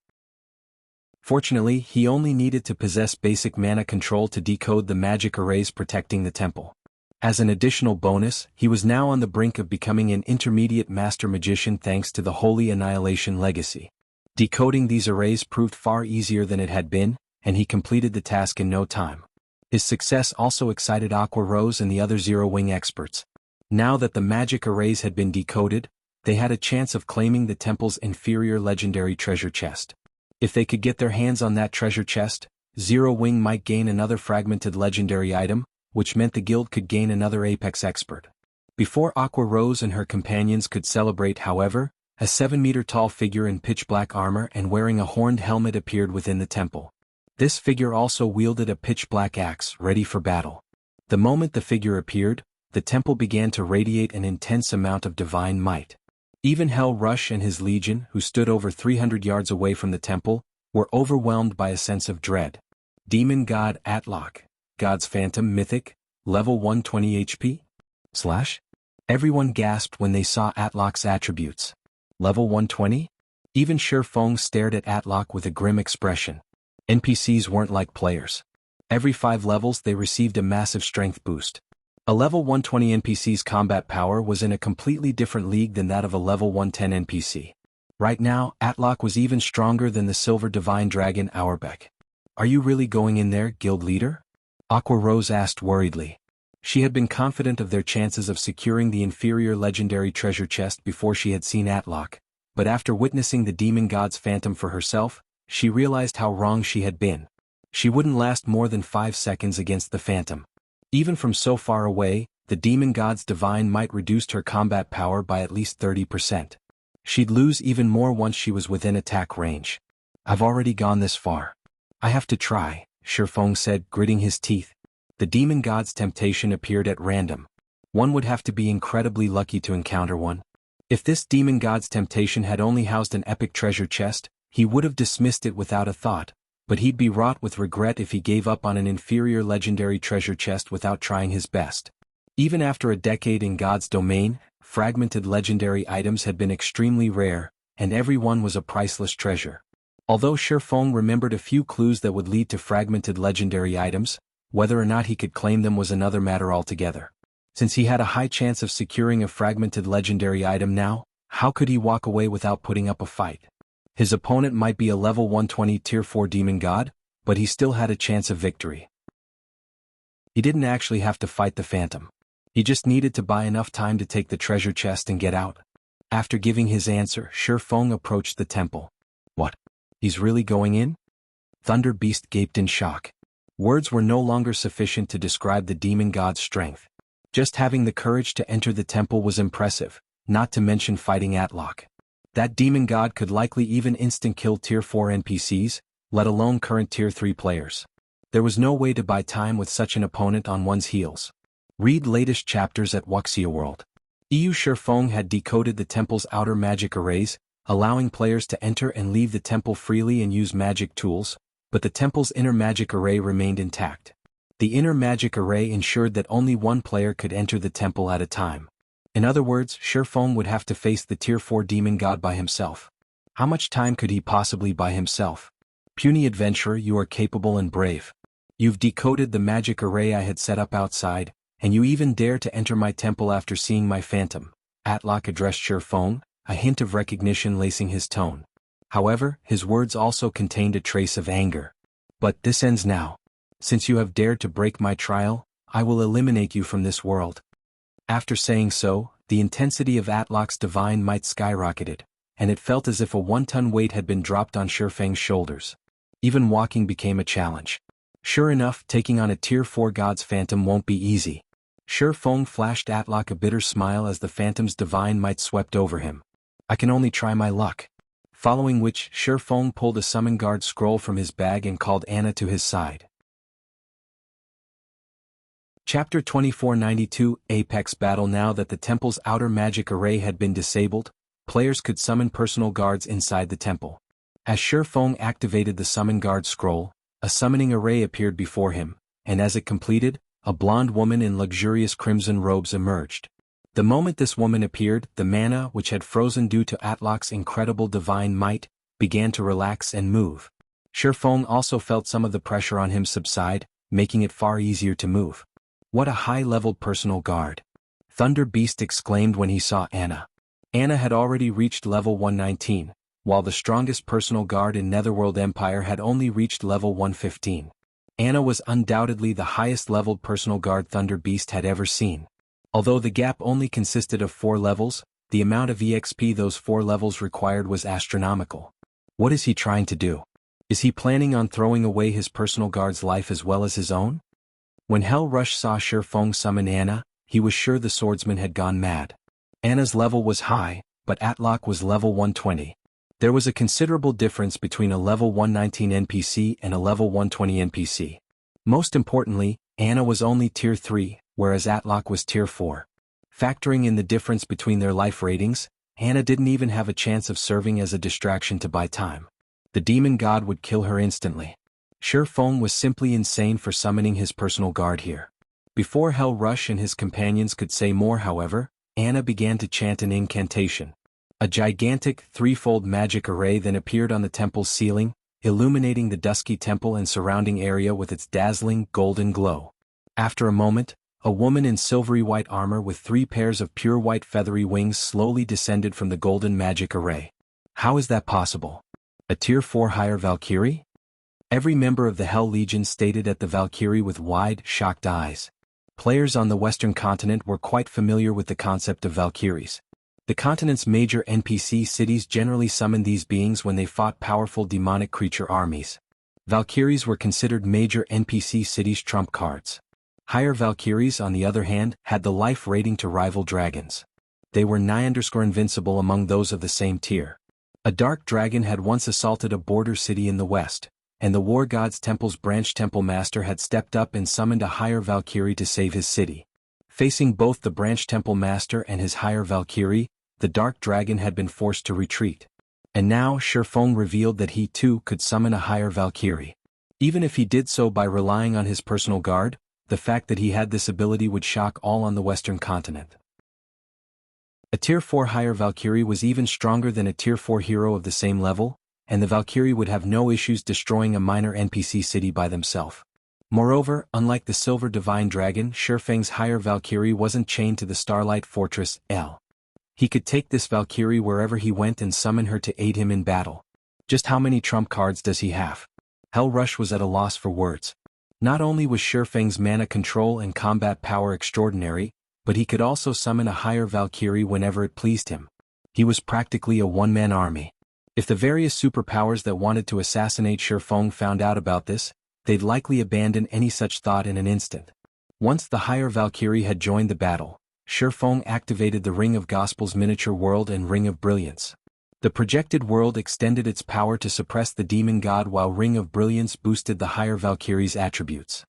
S1: Fortunately, he only needed to possess basic mana control to decode the magic arrays protecting the temple. As an additional bonus, he was now on the brink of becoming an intermediate master magician thanks to the Holy Annihilation legacy. Decoding these arrays proved far easier than it had been, and he completed the task in no time. His success also excited Aqua Rose and the other Zero-Wing experts. Now that the magic arrays had been decoded, they had a chance of claiming the temple's inferior legendary treasure chest. If they could get their hands on that treasure chest, Zero-Wing might gain another fragmented legendary item, which meant the guild could gain another apex expert. Before Aqua Rose and her companions could celebrate, however, a 7-meter-tall figure in pitch-black armor and wearing a horned helmet appeared within the temple. This figure also wielded a pitch-black axe, ready for battle. The moment the figure appeared, the temple began to radiate an intense amount of divine might. Even Hell Rush and his legion, who stood over 300 yards away from the temple, were overwhelmed by a sense of dread. Demon God Atlok, God's Phantom Mythic, level 120 HP? Everyone gasped when they saw Atlok's attributes. Level 120? Even Sherfone stared at Atlok with a grim expression. NPCs weren't like players. Every 5 levels they received a massive strength boost. A level 120 NPC's combat power was in a completely different league than that of a level 110 NPC. Right now, Atlok was even stronger than the Silver Divine Dragon Auerbeck. Are you really going in there, guild leader? Aqua Rose asked worriedly. She had been confident of their chances of securing the inferior legendary treasure chest before she had seen Atlok, but after witnessing the demon god's phantom for herself, she realized how wrong she had been. She wouldn't last more than 5 seconds against the phantom. Even from so far away, the demon god's divine might reduced her combat power by at least 30%. She'd lose even more once she was within attack range. I've already gone this far. I have to try, Sherfone said, gritting his teeth. The demon god's temptation appeared at random. One would have to be incredibly lucky to encounter one. If this demon god's temptation had only housed an epic treasure chest, he would have dismissed it without a thought, but he'd be wrought with regret if he gave up on an inferior legendary treasure chest without trying his best. Even after a decade in God's domain, fragmented legendary items had been extremely rare, and every one was a priceless treasure. Although Sherfone remembered a few clues that would lead to fragmented legendary items, whether or not he could claim them was another matter altogether. Since he had a high chance of securing a fragmented legendary item now, how could he walk away without putting up a fight? His opponent might be a level 120 Tier 4 demon god, but he still had a chance of victory. He didn't actually have to fight the phantom. He just needed to buy enough time to take the treasure chest and get out. After giving his answer, Sherfone approached the temple. What? He's really going in? Thunder Beast gaped in shock. Words were no longer sufficient to describe the demon god's strength. Just having the courage to enter the temple was impressive, not to mention fighting Atlok. That demon god could likely even instant-kill Tier 4 NPCs, let alone current Tier 3 players. There was no way to buy time with such an opponent on one's heels. Read latest chapters at Wuxia World. Yu Shifeng had decoded the temple's outer magic arrays, allowing players to enter and leave the temple freely and use magic tools, but the temple's inner magic array remained intact. The inner magic array ensured that only one player could enter the temple at a time. In other words, Shifeng would have to face the Tier 4 demon god by himself. How much time could he possibly by himself? Puny adventurer, you are capable and brave. You've decoded the magic array I had set up outside, and you even dare to enter my temple after seeing my phantom. Atlok addressed Shifeng, a hint of recognition lacing his tone. However, his words also contained a trace of anger. But this ends now. Since you have dared to break my trial, I will eliminate you from this world. After saying so, the intensity of Atlok's divine might skyrocketed, and it felt as if a 1-ton weight had been dropped on Shifeng's shoulders. Even walking became a challenge. Sure enough, taking on a Tier 4 god's phantom won't be easy. Shifeng flashed Atlok a bitter smile as the phantom's divine might swept over him. I can only try my luck. Following which, Shifeng pulled a summon guard scroll from his bag and called Anna to his side. Chapter 2492 Apex Battle. Now that the temple's outer magic array had been disabled, players could summon personal guards inside the temple. As Shifeng activated the summon guard scroll, a summoning array appeared before him, and as it completed, a blonde woman in luxurious crimson robes emerged. The moment this woman appeared, the mana, which had frozen due to Atlok's incredible divine might, began to relax and move. Shifeng also felt some of the pressure on him subside, making it far easier to move. What a high-leveled personal guard! Thunder Beast exclaimed when he saw Anna. Anna had already reached level 119, while the strongest personal guard in Netherworld Empire had only reached level 115. Anna was undoubtedly the highest-leveled personal guard Thunder Beast had ever seen. Although the gap only consisted of 4 levels, the amount of EXP those 4 levels required was astronomical. What is he trying to do? Is he planning on throwing away his personal guard's life as well as his own? When Hell Rush saw Shifeng summon Anna, he was sure the swordsman had gone mad. Anna's level was high, but Atlok was level 120. There was a considerable difference between a level 119 NPC and a level 120 NPC. Most importantly, Anna was only Tier 3, whereas Atlok was Tier 4. Factoring in the difference between their life ratings, Anna didn't even have a chance of serving as a distraction to buy time. The demon god would kill her instantly. Shifeng was simply insane for summoning his personal guard here. Before Hell Rush and his companions could say more, however, Anna began to chant an incantation. A gigantic, threefold magic array then appeared on the temple's ceiling, illuminating the dusky temple and surrounding area with its dazzling, golden glow. After a moment, a woman in silvery white armor with 3 pairs of pure white feathery wings slowly descended from the golden magic array. How is that possible? A Tier 4 higher Valkyrie? Every member of the Hell Legion stared at the Valkyrie with wide, shocked eyes. Players on the Western continent were quite familiar with the concept of Valkyries. The continent's major NPC cities generally summoned these beings when they fought powerful demonic creature armies. Valkyries were considered major NPC cities' trump cards. Higher Valkyries, on the other hand, had the life rating to rival dragons. They were nigh-invincible among those of the same tier. A dark dragon had once assaulted a border city in the west, and the War God's Temple's branch temple master had stepped up and summoned a higher Valkyrie to save his city. Facing both the branch temple master and his higher Valkyrie, the dark dragon had been forced to retreat. And now Shifeng revealed that he too could summon a higher Valkyrie. Even if he did so by relying on his personal guard, the fact that he had this ability would shock all on the Western continent. A Tier 4 higher Valkyrie was even stronger than a Tier 4 hero of the same level, and the Valkyrie would have no issues destroying a minor NPC city by themselves. Moreover, unlike the Silver Divine Dragon, Shifeng's higher Valkyrie wasn't chained to the Starlight Fortress, L. He could take this Valkyrie wherever he went and summon her to aid him in battle. Just how many trump cards does he have? Hell Rush was at a loss for words. Not only was Shifeng's mana control and combat power extraordinary, but he could also summon a higher Valkyrie whenever it pleased him. He was practically a one-man army. If the various superpowers that wanted to assassinate Shifeng found out about this, they'd likely abandon any such thought in an instant. Once the higher Valkyrie had joined the battle, Shifeng activated the Ring of Gospel's miniature world and Ring of Brilliance. The projected world extended its power to suppress the demon god, while Ring of Brilliance boosted the higher Valkyrie's attributes.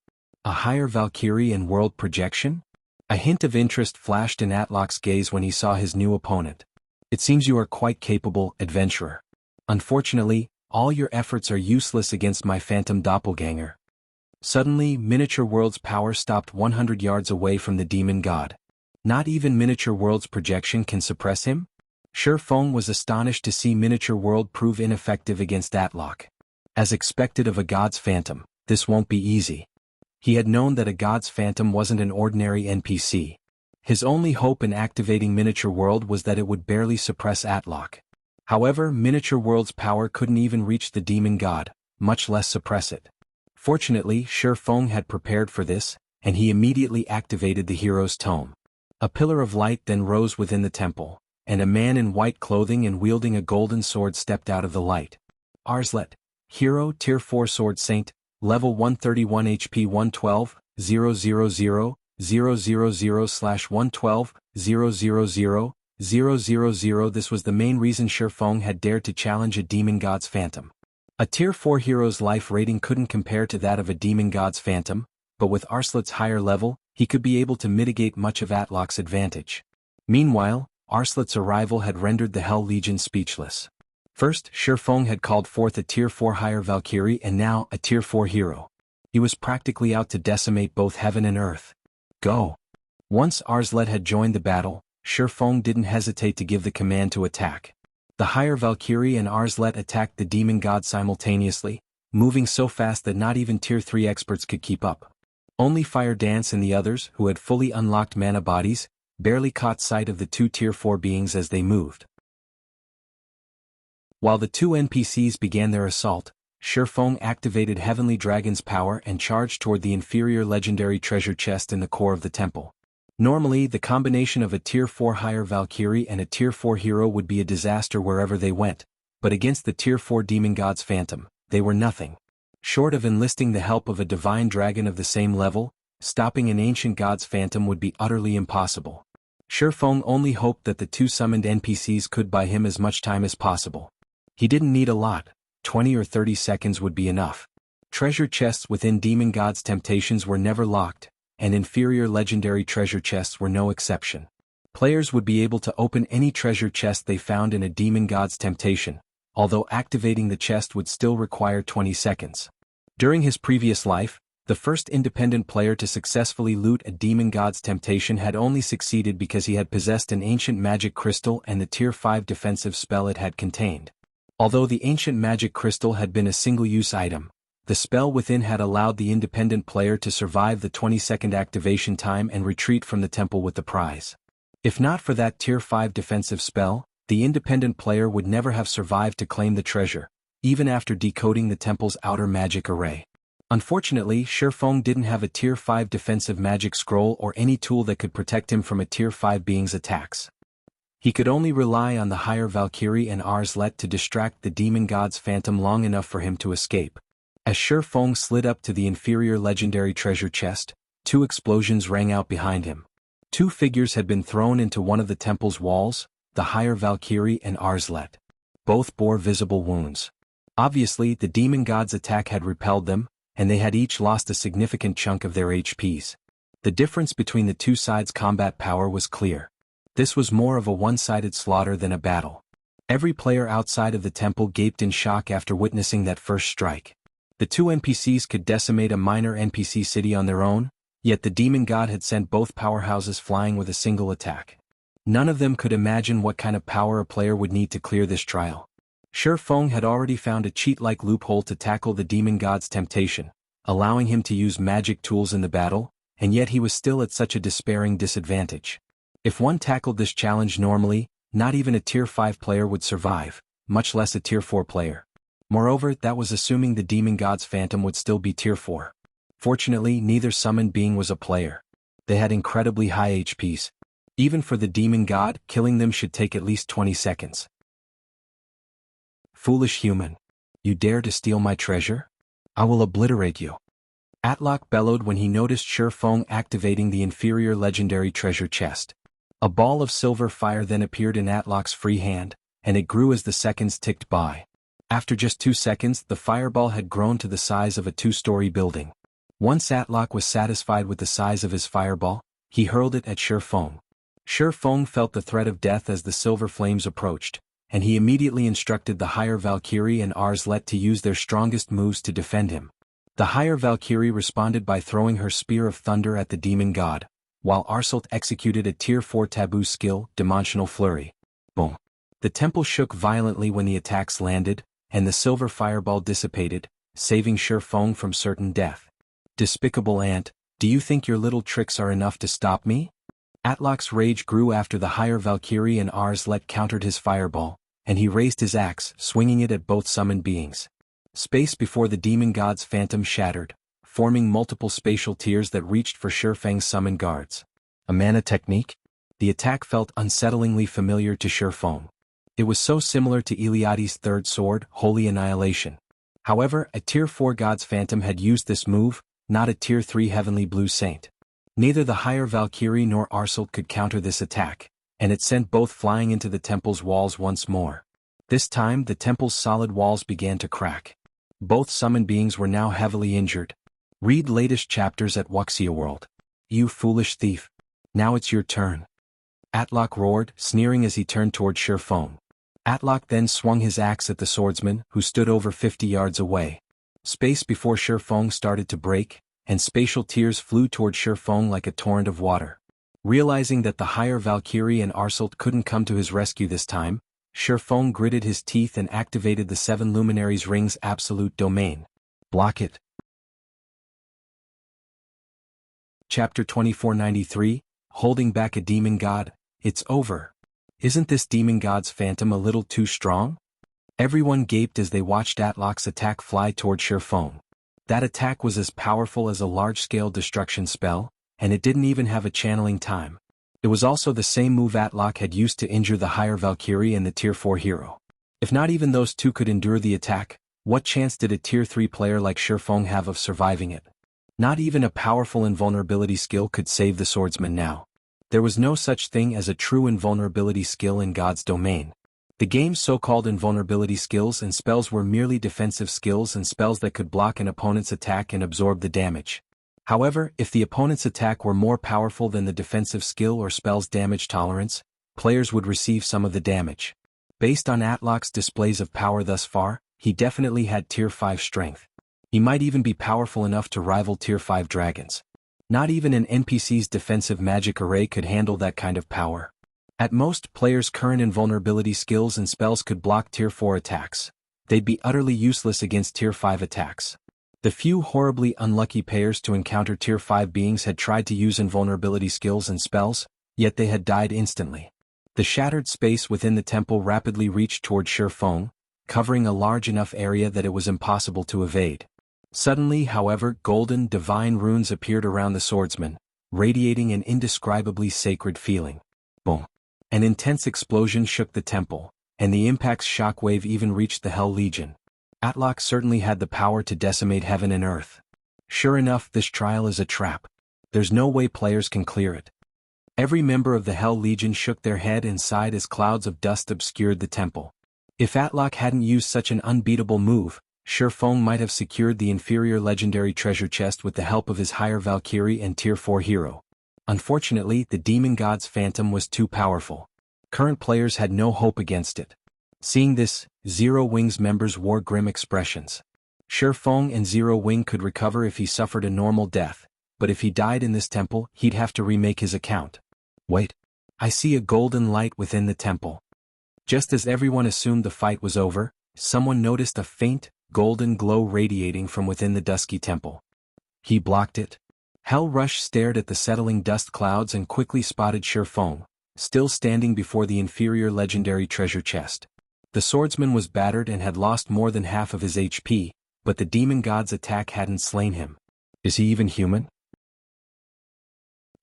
S1: A higher Valkyrie and world projection? A hint of interest flashed in Atlock's gaze when he saw his new opponent. It seems you are quite capable, adventurer. Unfortunately, all your efforts are useless against my phantom doppelganger. Suddenly, Miniature World's power stopped 100 yards away from the demon god. Not even Miniature World's projection can suppress him? Shi Feng was astonished to see Miniature World prove ineffective against Atlock. As expected of a god's phantom, this won't be easy. He had known that a god's phantom wasn't an ordinary NPC. His only hope in activating Miniature World was that it would barely suppress Atlock. However, Miniature World's power couldn't even reach the demon god, much less suppress it. Fortunately, Shi Feng had prepared for this, and he immediately activated the hero's tome. A pillar of light then rose within the temple, and a man in white clothing and wielding a golden sword stepped out of the light. Arslet, Hero Tier 4 Sword Saint, Level 131 HP 112, 000, 000/112, 000, 000. This was the main reason Shi Feng had dared to challenge a demon god's phantom. A Tier 4 hero's life rating couldn't compare to that of a demon god's phantom, but with Arslet's higher level, he could be able to mitigate much of Atlock's advantage. Meanwhile, Arslet's arrival had rendered the Hell Legion speechless. First, Shi Feng had called forth a Tier 4 higher Valkyrie and now a Tier 4 hero. He was practically out to decimate both heaven and earth. Go! Once Arslet had joined the battle, Shi Feng didn't hesitate to give the command to attack. The higher Valkyrie and Arslet attacked the demon god simultaneously, moving so fast that not even Tier 3 experts could keep up. Only Fire Dance and the others, who had fully unlocked mana bodies, barely caught sight of the two Tier 4 beings as they moved. While the two NPCs began their assault, Shi Feng activated Heavenly Dragon's power and charged toward the inferior legendary treasure chest in the core of the temple. Normally, the combination of a Tier 4 higher Valkyrie and a Tier 4 hero would be a disaster wherever they went, but against the Tier 4 demon god's phantom, they were nothing. Short of enlisting the help of a divine dragon of the same level, stopping an ancient god's phantom would be utterly impossible. Shi Feng only hoped that the two summoned NPCs could buy him as much time as possible. He didn't need a lot, 20 or 30 seconds would be enough. Treasure chests within Demon God's Temptations were never locked, and inferior legendary treasure chests were no exception. Players would be able to open any treasure chest they found in a Demon God's Temptation, although activating the chest would still require 20 seconds. During his previous life, the first independent player to successfully loot a Demon God's Temptation had only succeeded because he had possessed an ancient magic crystal and the Tier 5 defensive spell it had contained. Although the ancient magic crystal had been a single-use item, the spell within had allowed the independent player to survive the 20-second activation time and retreat from the temple with the prize. If not for that Tier 5 defensive spell, the independent player would never have survived to claim the treasure, even after decoding the temple's outer magic array. Unfortunately, Shi Feng didn't have a Tier 5 defensive magic scroll or any tool that could protect him from a Tier 5 being's attacks. He could only rely on the higher Valkyrie and Arslet to distract the demon god's phantom long enough for him to escape. As Shi Feng slid up to the inferior legendary treasure chest, two explosions rang out behind him. Two figures had been thrown into one of the temple's walls, the higher Valkyrie and Arslet. Both bore visible wounds. Obviously, the demon god's attack had repelled them, and they had each lost a significant chunk of their HPs. The difference between the two sides' combat power was clear. This was more of a one-sided slaughter than a battle. Every player outside of the temple gaped in shock after witnessing that first strike. The two NPCs could decimate a minor NPC city on their own, yet the demon god had sent both powerhouses flying with a single attack. None of them could imagine what kind of power a player would need to clear this trial. Shi Feng had already found a cheat-like loophole to tackle the demon god's temptation, allowing him to use magic tools in the battle, and yet he was still at such a despairing disadvantage. If one tackled this challenge normally, not even a Tier 5 player would survive, much less a Tier 4 player. Moreover, that was assuming the demon god's phantom would still be Tier 4. Fortunately, neither summoned being was a player. They had incredibly high HPs. Even for the demon god, killing them should take at least 20 seconds. Foolish human. You dare to steal my treasure? I will obliterate you. Atlock bellowed when he noticed Shi Feng activating the inferior legendary treasure chest. A ball of silver fire then appeared in Atlock's free hand, and it grew as the seconds ticked by. After just 2 seconds, the fireball had grown to the size of a 2-story building. Once Atlock was satisfied with the size of his fireball, He hurled it at Shifeng. Shifeng felt the threat of death as the silver flames approached, and he immediately instructed the higher Valkyrie and Arslet to use their strongest moves to defend him. The higher Valkyrie responded by throwing her Spear of Thunder at the demon god, while Arslet executed a Tier 4 taboo skill, Dimensional Flurry. Boom! The temple shook violently when the attacks landed, and the silver fireball dissipated, saving Shifeng from certain death. Despicable ant, do you think your little tricks are enough to stop me? Atlok's rage grew after the higher Valkyrie and Arslet countered his fireball, and he raised his axe, swinging it at both summoned beings. Space before the demon god's phantom shattered, forming multiple spatial tiers that reached for Shifeng's summoned guards. A mana technique? The attack felt unsettlingly familiar to Shifeng. It was so similar to Iliadi's third sword, Holy Annihilation. However, a Tier 4 god's phantom had used this move, not a Tier 3 heavenly blue saint. Neither the higher Valkyrie nor Arslet could counter this attack, and it sent both flying into the temple's walls once more. This time the temple's solid walls began to crack. Both summoned beings were now heavily injured. Read latest chapters at Wuxia World. You foolish thief. Now it's your turn. Atlok roared, sneering as he turned toward Shifeng. Atlok then swung his axe at the swordsman, who stood over 50 yards away. Space before Shifeng started to break, and spatial tiers flew toward Shifeng like a torrent of water. Realizing that the higher Valkyrie and Arslet couldn't come to his rescue this time, Shifeng gritted his teeth and activated the Seven Luminaries Ring's absolute domain. Block it. Chapter 2493, Holding Back a Demon God, It's Over. Isn't this demon god's phantom a little too strong? Everyone gaped as they watched Atlok's attack fly toward Shifeng. That attack was as powerful as a large-scale destruction spell, and it didn't even have a channeling time. It was also the same move Atlok had used to injure the higher Valkyrie and the Tier 4 hero. If not even those two could endure the attack, what chance did a Tier 3 player like Shifeng have of surviving it? Not even a powerful invulnerability skill could save the swordsman now. There was no such thing as a true invulnerability skill in God's domain. The game's so-called invulnerability skills and spells were merely defensive skills and spells that could block an opponent's attack and absorb the damage. However, if the opponent's attack were more powerful than the defensive skill or spell's damage tolerance, players would receive some of the damage. Based on Atlok's displays of power thus far, he definitely had Tier 5 strength. He might even be powerful enough to rival Tier 5 dragons. Not even an NPC's defensive magic array could handle that kind of power. At most, players' current invulnerability skills and spells could block Tier 4 attacks. They'd be utterly useless against Tier 5 attacks. The few horribly unlucky players to encounter Tier 5 beings had tried to use invulnerability skills and spells, yet they had died instantly. The shattered space within the temple rapidly reached toward Shifeng, covering a large enough area that it was impossible to evade. Suddenly, however, golden, divine runes appeared around the swordsman, radiating an indescribably sacred feeling. Boom! An intense explosion shook the temple, and the impact's shockwave even reached the Hell Legion. Atlok certainly had the power to decimate heaven and earth. Sure enough, this trial is a trap. There's no way players can clear it. Every member of the Hell Legion shook their head and sighed as clouds of dust obscured the temple. If Atlok hadn't used such an unbeatable move, Shifeng might have secured the inferior legendary treasure chest with the help of his higher Valkyrie and Tier 4 hero. Unfortunately, the demon god's phantom was too powerful. Current players had no hope against it. Seeing this, Zero Wing's members wore grim expressions. Shifeng and Zero Wing could recover if he suffered a normal death, but if he died in this temple, he'd have to remake his account. Wait. I see a golden light within the temple. Just as everyone assumed the fight was over, someone noticed a faint, golden glow radiating from within the dusky temple. He blocked it. Hell Rush stared at the settling dust clouds and quickly spotted Shifeng, still standing before the inferior legendary treasure chest. The swordsman was battered and had lost more than half of his HP, but the demon god's attack hadn't slain him. Is he even human?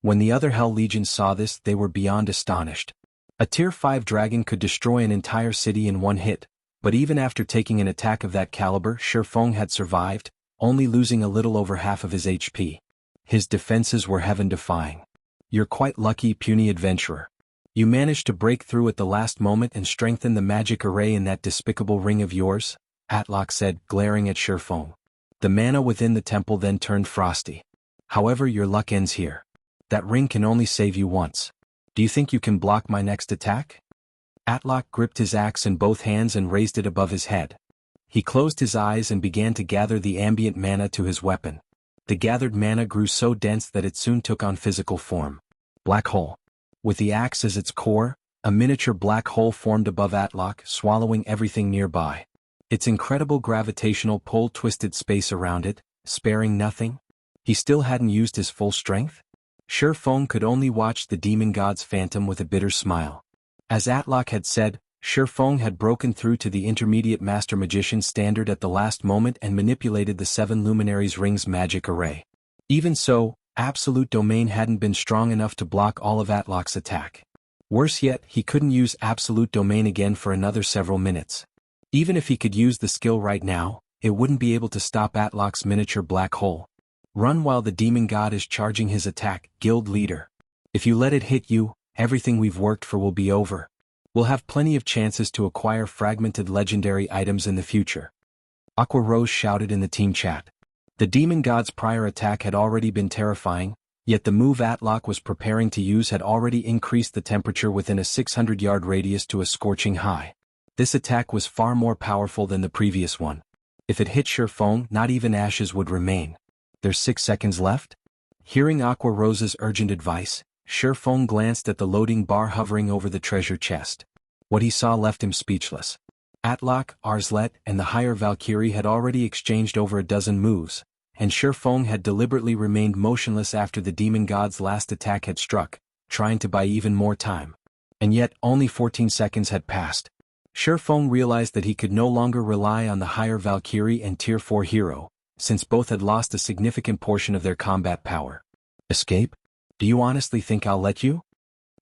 S1: When the other Hell Legions saw this, they were beyond astonished. A Tier 5 dragon could destroy an entire city in one hit, but even after taking an attack of that caliber, Shifeng had survived, only losing a little over half of his HP. His defenses were heaven-defying. You're quite lucky, puny adventurer. You managed to break through at the last moment and strengthen the magic array in that despicable ring of yours, Atlok said, glaring at Shifeng. The mana within the temple then turned frosty. However, your luck ends here. That ring can only save you once. Do you think you can block my next attack? Atlok gripped his axe in both hands and raised it above his head. He closed his eyes and began to gather the ambient mana to his weapon. The gathered mana grew so dense that it soon took on physical form. Black hole. With the axe as its core, a miniature black hole formed above Atlok, swallowing everything nearby. Its incredible gravitational pull twisted space around it, sparing nothing. He still hadn't used his full strength? Sure Feng could only watch the demon god's phantom with a bitter smile. As Atlok had said, Sure Feng had broken through to the intermediate master magician standard at the last moment and manipulated the 7 luminaries ring's magic array. Even so, absolute domain hadn't been strong enough to block all of Atlok's attack. Worse yet, he couldn't use absolute domain again for another several minutes. Even if he could use the skill right now, it wouldn't be able to stop Atlok's miniature black hole. Run while the demon god is charging his attack, guild leader. If you let it hit you, everything we've worked for will be over. We'll have plenty of chances to acquire fragmented legendary items in the future. Aqua Rose shouted in the team chat. The demon god's prior attack had already been terrifying, yet the move Atlok was preparing to use had already increased the temperature within a 600-yard radius to a scorching high. This attack was far more powerful than the previous one. If it hit Sure Feng, not even ashes would remain. There's 6 seconds left? Hearing Aqua Rose's urgent advice, Sure Feng glanced at the loading bar hovering over the treasure chest. What he saw left him speechless. Atlok, Arslet, and the higher Valkyrie had already exchanged over a dozen moves, and Sure Feng had deliberately remained motionless after the demon god's last attack had struck, trying to buy even more time. And yet, only 14 seconds had passed. Sure Feng realized that he could no longer rely on the higher Valkyrie and Tier 4 hero, since both had lost a significant portion of their combat power. Escape? Do you honestly think I'll let you?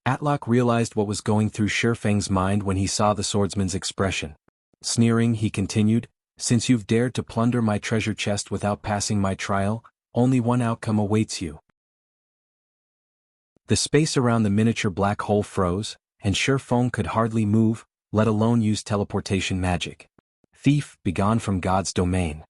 S1: Atlok realized what was going through Sure Feng's mind when he saw the swordsman's expression. Sneering, he continued, since you've dared to plunder my treasure chest without passing my trial, only one outcome awaits you. The space around the miniature black hole froze, and Sure Feng could hardly move, let alone use teleportation magic. Thief, begone from God's domain.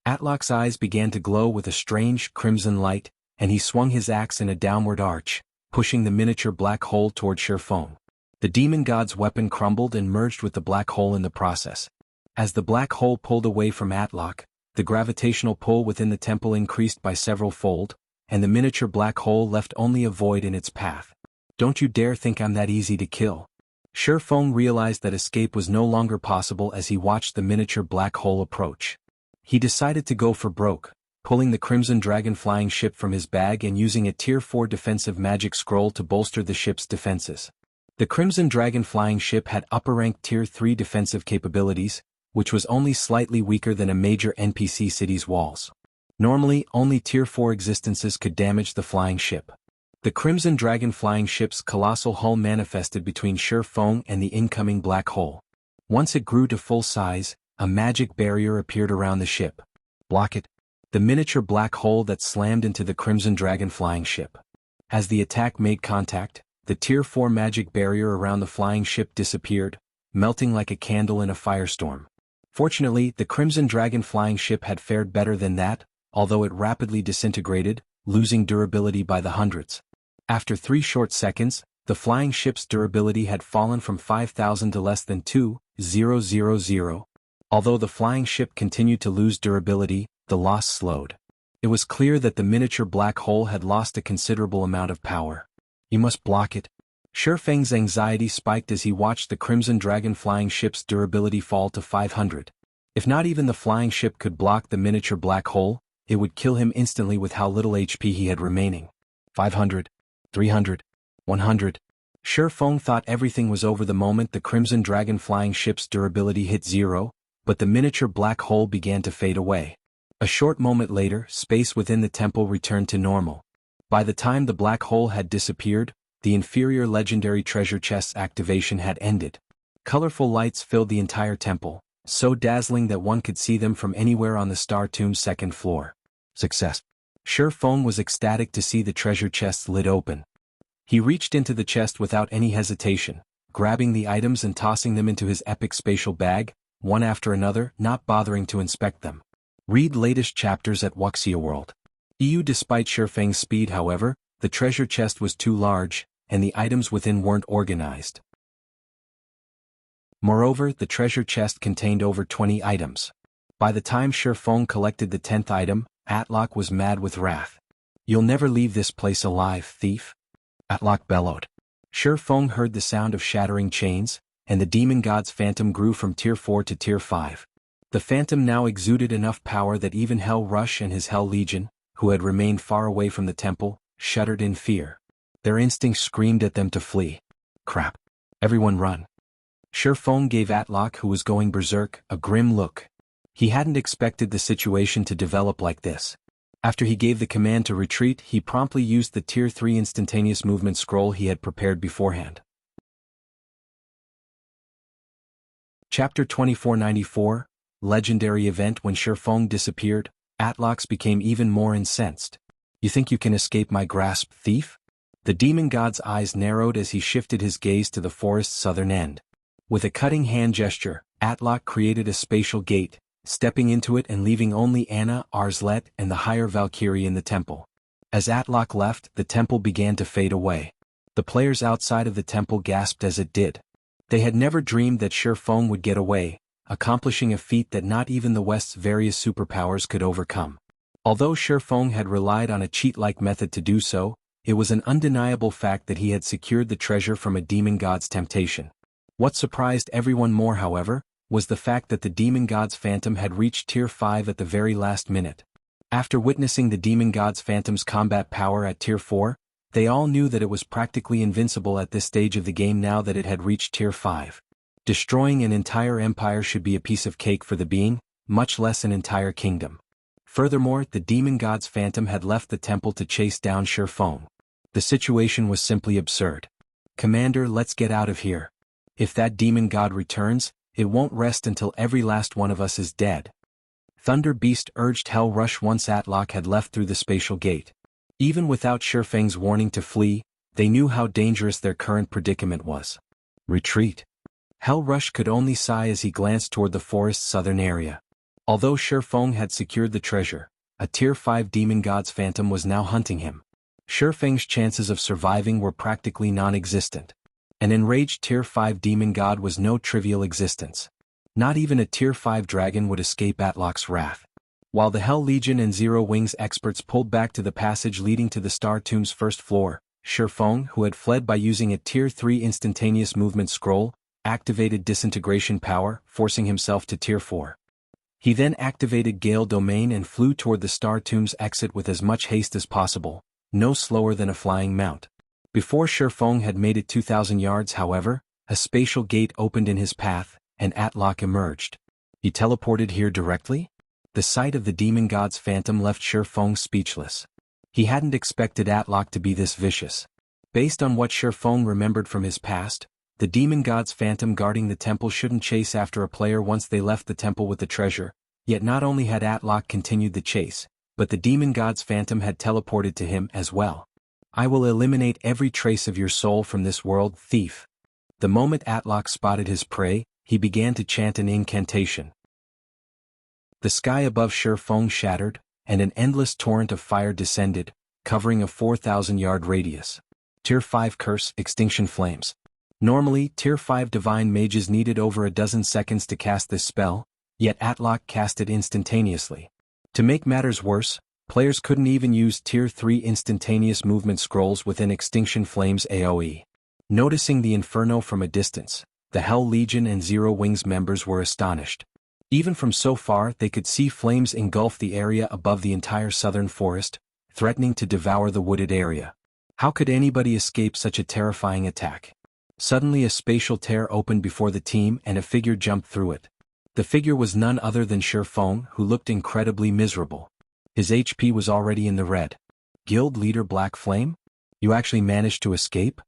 S1: Atlok's eyes began to glow with a strange, crimson light, and he swung his axe in a downward arch, pushing the miniature black hole toward Sure Feng. The demon god's weapon crumbled and merged with the black hole in the process. As the black hole pulled away from Atlok, the gravitational pull within the temple increased by several fold, and the miniature black hole left only a void in its path. Don't you dare think I'm that easy to kill. Sure Feng realized that escape was no longer possible as he watched the miniature black hole approach. He decided to go for broke, pulling the Crimson Dragon flying ship from his bag and using a Tier 4 defensive magic scroll to bolster the ship's defenses. The Crimson Dragon flying ship had upper-ranked Tier 3 defensive capabilities, which was only slightly weaker than a major NPC city's walls. Normally, only Tier 4 existences could damage the flying ship. The Crimson Dragon flying ship's colossal hull manifested between Sure Feng and the incoming black hole. Once it grew to full size, a magic barrier appeared around the ship. Block it. The miniature black hole that slammed into the Crimson Dragon flying ship. As the attack made contact, the Tier 4 magic barrier around the flying ship disappeared, melting like a candle in a firestorm. Fortunately, the Crimson Dragon flying ship had fared better than that, although it rapidly disintegrated, losing durability by the hundreds. After 3 short seconds, the flying ship's durability had fallen from 5,000 to less than 2,000. Although the flying ship continued to lose durability, the loss slowed. It was clear that the miniature black hole had lost a considerable amount of power. You must block it. Sure Feng's anxiety spiked as he watched the Crimson Dragon flying ship's durability fall to 500. If not even the flying ship could block the miniature black hole, it would kill him instantly with how little HP he had remaining. 500, 300, 100. Sure Feng thought everything was over the moment the Crimson Dragon flying ship's durability hit 0, but the miniature black hole began to fade away. A short moment later, space within the temple returned to normal. By the time the black hole had disappeared, the inferior legendary treasure chest's activation had ended. Colorful lights filled the entire temple, so dazzling that one could see them from anywhere on the Star Tomb's 2nd floor. Success. Sure Feng was ecstatic to see the treasure chest's lid open. He reached into the chest without any hesitation, grabbing the items and tossing them into his epic spatial bag, one after another, not bothering to inspect them. Read latest chapters at Wuxia World. EU. Despite Sure Feng's speed, however, the treasure chest was too large, and the items within weren't organized. Moreover, the treasure chest contained over 20 items. By the time Shifeng collected the 10th item, Atlok was mad with wrath. "You'll never leave this place alive, thief!" Atlok bellowed. Shifeng heard the sound of shattering chains, and the demon god's phantom grew from tier 4 to tier 5. The phantom now exuded enough power that even Hell Rush and his Hell Legion, who had remained far away from the temple, shuddered in fear. Their instincts screamed at them to flee. "Crap. Everyone run." Shifeng gave Atlok, who was going berserk, a grim look. He hadn't expected the situation to develop like this. After he gave the command to retreat, he promptly used the tier 3 instantaneous movement scroll he had prepared beforehand. Chapter 2494, Legendary Event. When Shifeng disappeared, Atlox became even more incensed. "You think you can escape my grasp, thief?" The demon god's eyes narrowed as he shifted his gaze to the forest's southern end. With a cutting hand gesture, Atlok created a spatial gate, stepping into it and leaving only Anna, Arslet, and the higher Valkyrie in the temple. As Atlok left, the temple began to fade away. The players outside of the temple gasped as it did. They had never dreamed that Shifeng would get away, accomplishing a feat that not even the West's various superpowers could overcome. Although Shifeng had relied on a cheat-like method to do so, it was an undeniable fact that he had secured the treasure from a demon god's temptation. What surprised everyone more, however, was the fact that the demon god's phantom had reached tier 5 at the very last minute. After witnessing the demon god's phantom's combat power at tier 4, they all knew that it was practically invincible at this stage of the game now that it had reached tier 5. Destroying an entire empire should be a piece of cake for the being, much less an entire kingdom. Furthermore, the demon god's phantom had left the temple to chase down Shifeng. The situation was simply absurd. "Commander, let's get out of here. If that demon god returns, it won't rest until every last one of us is dead." Thunder Beast urged Hell Rush once Atlok had left through the spatial gate. Even without Shifeng's warning to flee, they knew how dangerous their current predicament was. "Retreat." Hell Rush could only sigh as he glanced toward the forest's southern area. Although Shifeng had secured the treasure, a tier 5 demon god's phantom was now hunting him. Shifeng's chances of surviving were practically non-existent. An enraged tier 5 demon god was no trivial existence. Not even a tier 5 dragon would escape Atlok's wrath. While the Hell Legion and Zero Wings experts pulled back to the passage leading to the Star Tomb's first floor, Shifeng, who had fled by using a tier 3 instantaneous movement scroll, activated disintegration power, forcing himself to tier 4. He then activated Gale Domain and flew toward the Star Tomb's exit with as much haste as possible, no slower than a flying mount. Before Shifeng had made it 2,000 yards, however, a spatial gate opened in his path, and Atlok emerged. He teleported here directly? The sight of the demon god's phantom left Shifeng speechless. He hadn't expected Atlok to be this vicious. Based on what Shifeng remembered from his past, the demon god's phantom guarding the temple shouldn't chase after a player once they left the temple with the treasure, yet not only had Atlok continued the chase, but the demon god's phantom had teleported to him as well. "I will eliminate every trace of your soul from this world, thief." The moment Atlok spotted his prey, he began to chant an incantation. The sky above Shifeng shattered, and an endless torrent of fire descended, covering a 4,000-yard radius. Tier 5 Curse, Extinction Flames. Normally, Tier 5 Divine Mages needed over a dozen seconds to cast this spell, yet Atlok cast it instantaneously. To make matters worse, players couldn't even use Tier 3 instantaneous movement scrolls within Extinction Flames AoE. Noticing the inferno from a distance, the Hell Legion and Zero Wings members were astonished. Even from so far, they could see flames engulf the area above the entire southern forest, threatening to devour the wooded area. How could anybody escape such a terrifying attack? Suddenly a spatial tear opened before the team and a figure jumped through it. The figure was none other than Shifeng, who looked incredibly miserable. His HP was already in the red. "Guild Leader Black Flame? You actually managed to escape?"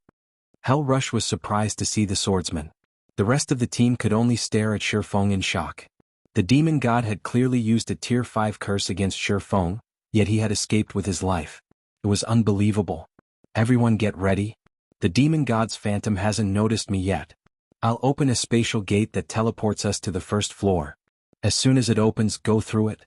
S1: Hell Rush was surprised to see the swordsman. The rest of the team could only stare at Shifeng in shock. The demon god had clearly used a tier 5 curse against Shifeng, yet he had escaped with his life. It was unbelievable. "Everyone get ready. The demon god's phantom hasn't noticed me yet. I'll open a spatial gate that teleports us to the first floor. As soon as it opens, go through it."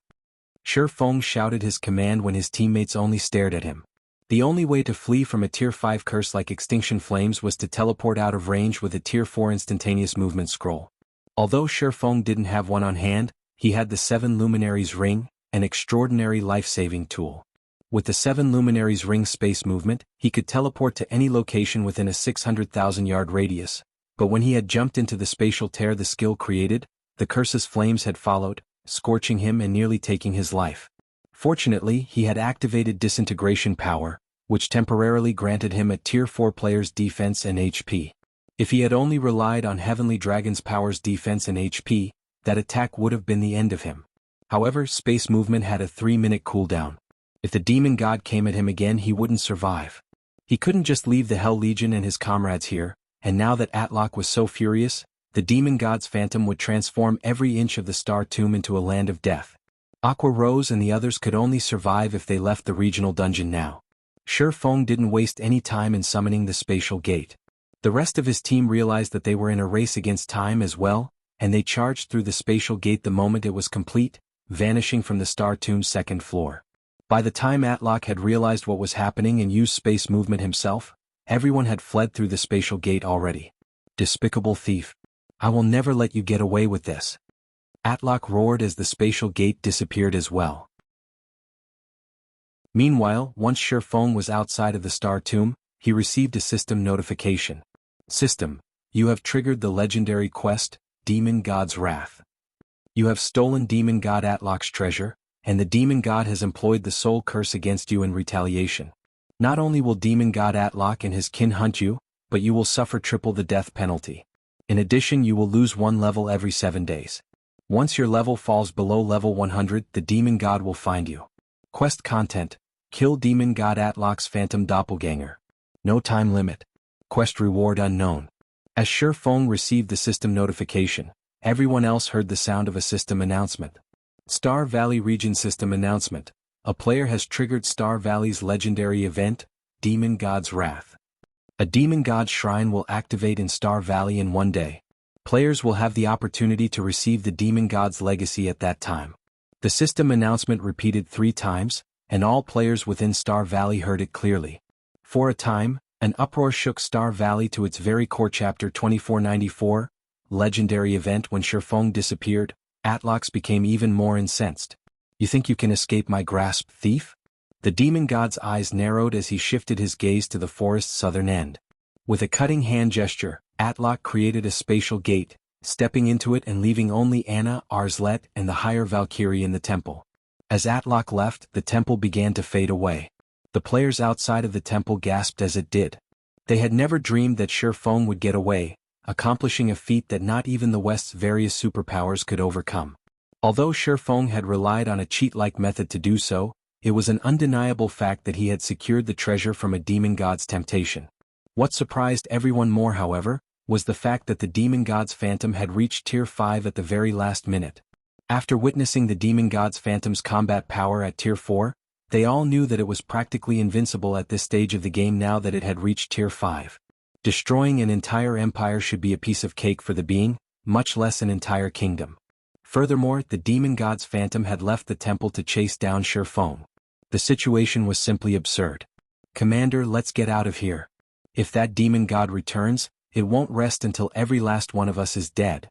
S1: Shifeng shouted his command when his teammates only stared at him. The only way to flee from a Tier 5 curse like Extinction Flames was to teleport out of range with a Tier 4 instantaneous movement scroll. Although Shifeng didn't have one on hand, he had the 7 Luminaries Ring, an extraordinary life-saving tool. With the 7 Luminaries Ring space movement, he could teleport to any location within a 600,000-yard radius, but when he had jumped into the spatial tear the skill created, the curse's flames had followed, scorching him and nearly taking his life. Fortunately, he had activated disintegration power, which temporarily granted him a Tier 4 player's defense and HP. If he had only relied on Heavenly Dragon's power's defense and HP, that attack would have been the end of him. However, space movement had a 3-minute cooldown. If the demon god came at him again he wouldn't survive. He couldn't just leave the Hell Legion and his comrades here, and now that Atlok was so furious, the demon god's phantom would transform every inch of the Star Tomb into a land of death. Aqua Rose and the others could only survive if they left the regional dungeon now. Shifeng didn't waste any time in summoning the spatial gate. The rest of his team realized that they were in a race against time as well, and they charged through the spatial gate the moment it was complete, vanishing from the Star Tomb's second floor. By the time Atlok had realized what was happening and used space movement himself, everyone had fled through the spatial gate already. Despicable thief. I will never let you get away with this. Atlok roared as the spatial gate disappeared as well. Meanwhile, once Shifeng was outside of the Star Tomb, he received a system notification. System, you have triggered the legendary quest, Demon God's Wrath. You have stolen Demon God Atlok's treasure, and the Demon God has employed the soul curse against you in retaliation. Not only will Demon God Atlok and his kin hunt you, but you will suffer triple the death penalty. In addition, you will lose 1 level every 7 days. Once your level falls below level 100, the Demon God will find you. Quest content, kill Demon God Atlok's phantom doppelganger. No time limit. Quest reward unknown. As Shifeng received the system notification, everyone else heard the sound of a system announcement. Star Valley Region System Announcement. A player has triggered Star Valley's legendary event, Demon God's Wrath. A Demon God Shrine will activate in Star Valley in 1 day. Players will have the opportunity to receive the Demon God's legacy at that time. The system announcement repeated 3 times, and all players within Star Valley heard it clearly. For a time, an uproar shook Star Valley to its very core. Chapter 2494, Legendary Event. When Shifeng disappeared, Atlok became even more incensed. You think you can escape my grasp, thief? The demon god's eyes narrowed as he shifted his gaze to the forest's southern end. With a cutting hand gesture, Atlok created a spatial gate, stepping into it and leaving only Anna, Arslet, and the higher Valkyrie in the temple. As Atlok left, the temple began to fade away. The players outside of the temple gasped as it did. They had never dreamed that Shifeng would get away, accomplishing a feat that not even the West's various superpowers could overcome. Although Shifeng had relied on a cheat-like method to do so, it was an undeniable fact that he had secured the treasure from a demon god's temptation. What surprised everyone more, however, was the fact that the demon god's phantom had reached Tier 5 at the very last minute. After witnessing the demon god's phantom's combat power at Tier 4, they all knew that it was practically invincible at this stage of the game now that it had reached Tier 5. Destroying an entire empire should be a piece of cake for the being, much less an entire kingdom. Furthermore, the demon god's phantom had left the temple to chase down Shifeng. The situation was simply absurd. Commander, let's get out of here. If that demon god returns, it won't rest until every last one of us is dead.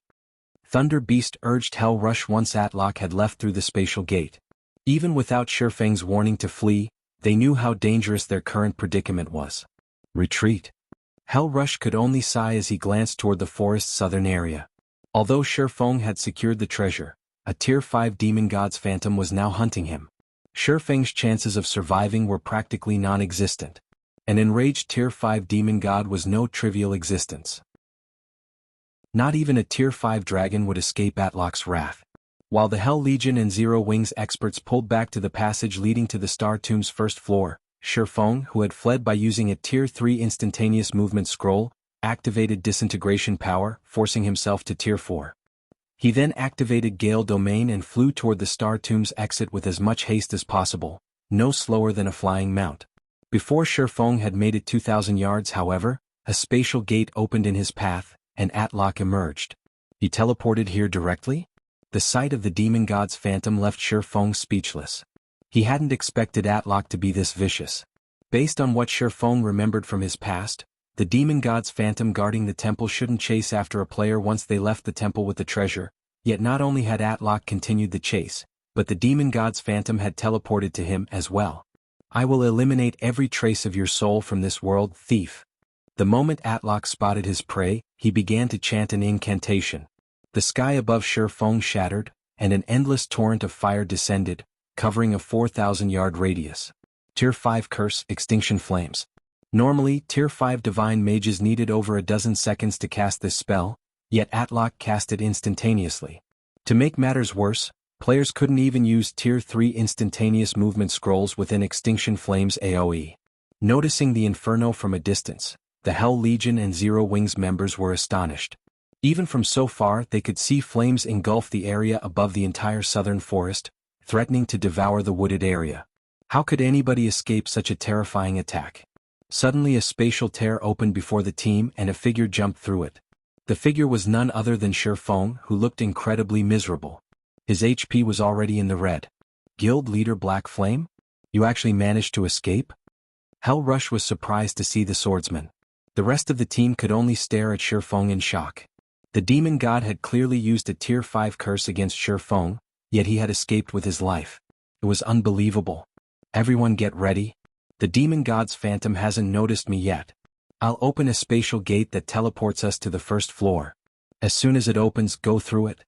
S1: Thunder Beast urged Hell Rush once Atlok had left through the spatial gate. Even without Shifeng's warning to flee, they knew how dangerous their current predicament was. Retreat. Hell Rush could only sigh as he glanced toward the forest's southern area. Although Shifeng had secured the treasure, a Tier 5 demon god's phantom was now hunting him. Shifeng's chances of surviving were practically non-existent. An enraged Tier 5 demon god was no trivial existence. Not even a Tier 5 dragon would escape Atlok's wrath. While the Hell Legion and Zero Wings experts pulled back to the passage leading to the Star Tomb's first floor, Shifeng, who had fled by using a Tier 3 instantaneous movement scroll, activated disintegration power, forcing himself to Tier 4. He then activated Gale Domain and flew toward the Star Tomb's exit with as much haste as possible, no slower than a flying mount. Before Shifeng had made it 2,000 yards, however, a spatial gate opened in his path, and Atlok emerged. He teleported here directly? The sight of the demon god's phantom left Shifeng speechless. He hadn't expected Atlok to be this vicious. Based on what Shifeng remembered from his past, the demon god's phantom guarding the temple shouldn't chase after a player once they left the temple with the treasure, yet not only had Atlok continued the chase, but the demon god's phantom had teleported to him as well. I will eliminate every trace of your soul from this world, thief. The moment Atlok spotted his prey, he began to chant an incantation. The sky above Shifeng shattered, and an endless torrent of fire descended, covering a 4,000-yard radius. Tier 5 Curse, Extinction Flames. Normally, Tier 5 Divine Mages needed over a dozen seconds to cast this spell, yet Atlok cast it instantaneously. To make matters worse, players couldn't even use Tier 3 instantaneous movement scrolls within Extinction Flames AoE. Noticing the inferno from a distance, the Hell Legion and Zero Wings members were astonished. Even from so far they could see flames engulf the area above the entire southern forest, threatening to devour the wooded area. How could anybody escape such a terrifying attack? Suddenly a spatial tear opened before the team and a figure jumped through it. The figure was none other than Shifeng, who looked incredibly miserable. His HP was already in the red. Guild leader Black Flame? You actually managed to escape? Hell Rush was surprised to see the swordsman. The rest of the team could only stare at Shifeng in shock. The demon god had clearly used a Tier 5 curse against Shifeng, yet he had escaped with his life. It was unbelievable. Everyone get ready. The demon god's phantom hasn't noticed me yet. I'll open a spatial gate that teleports us to the first floor. As soon as it opens, go through it.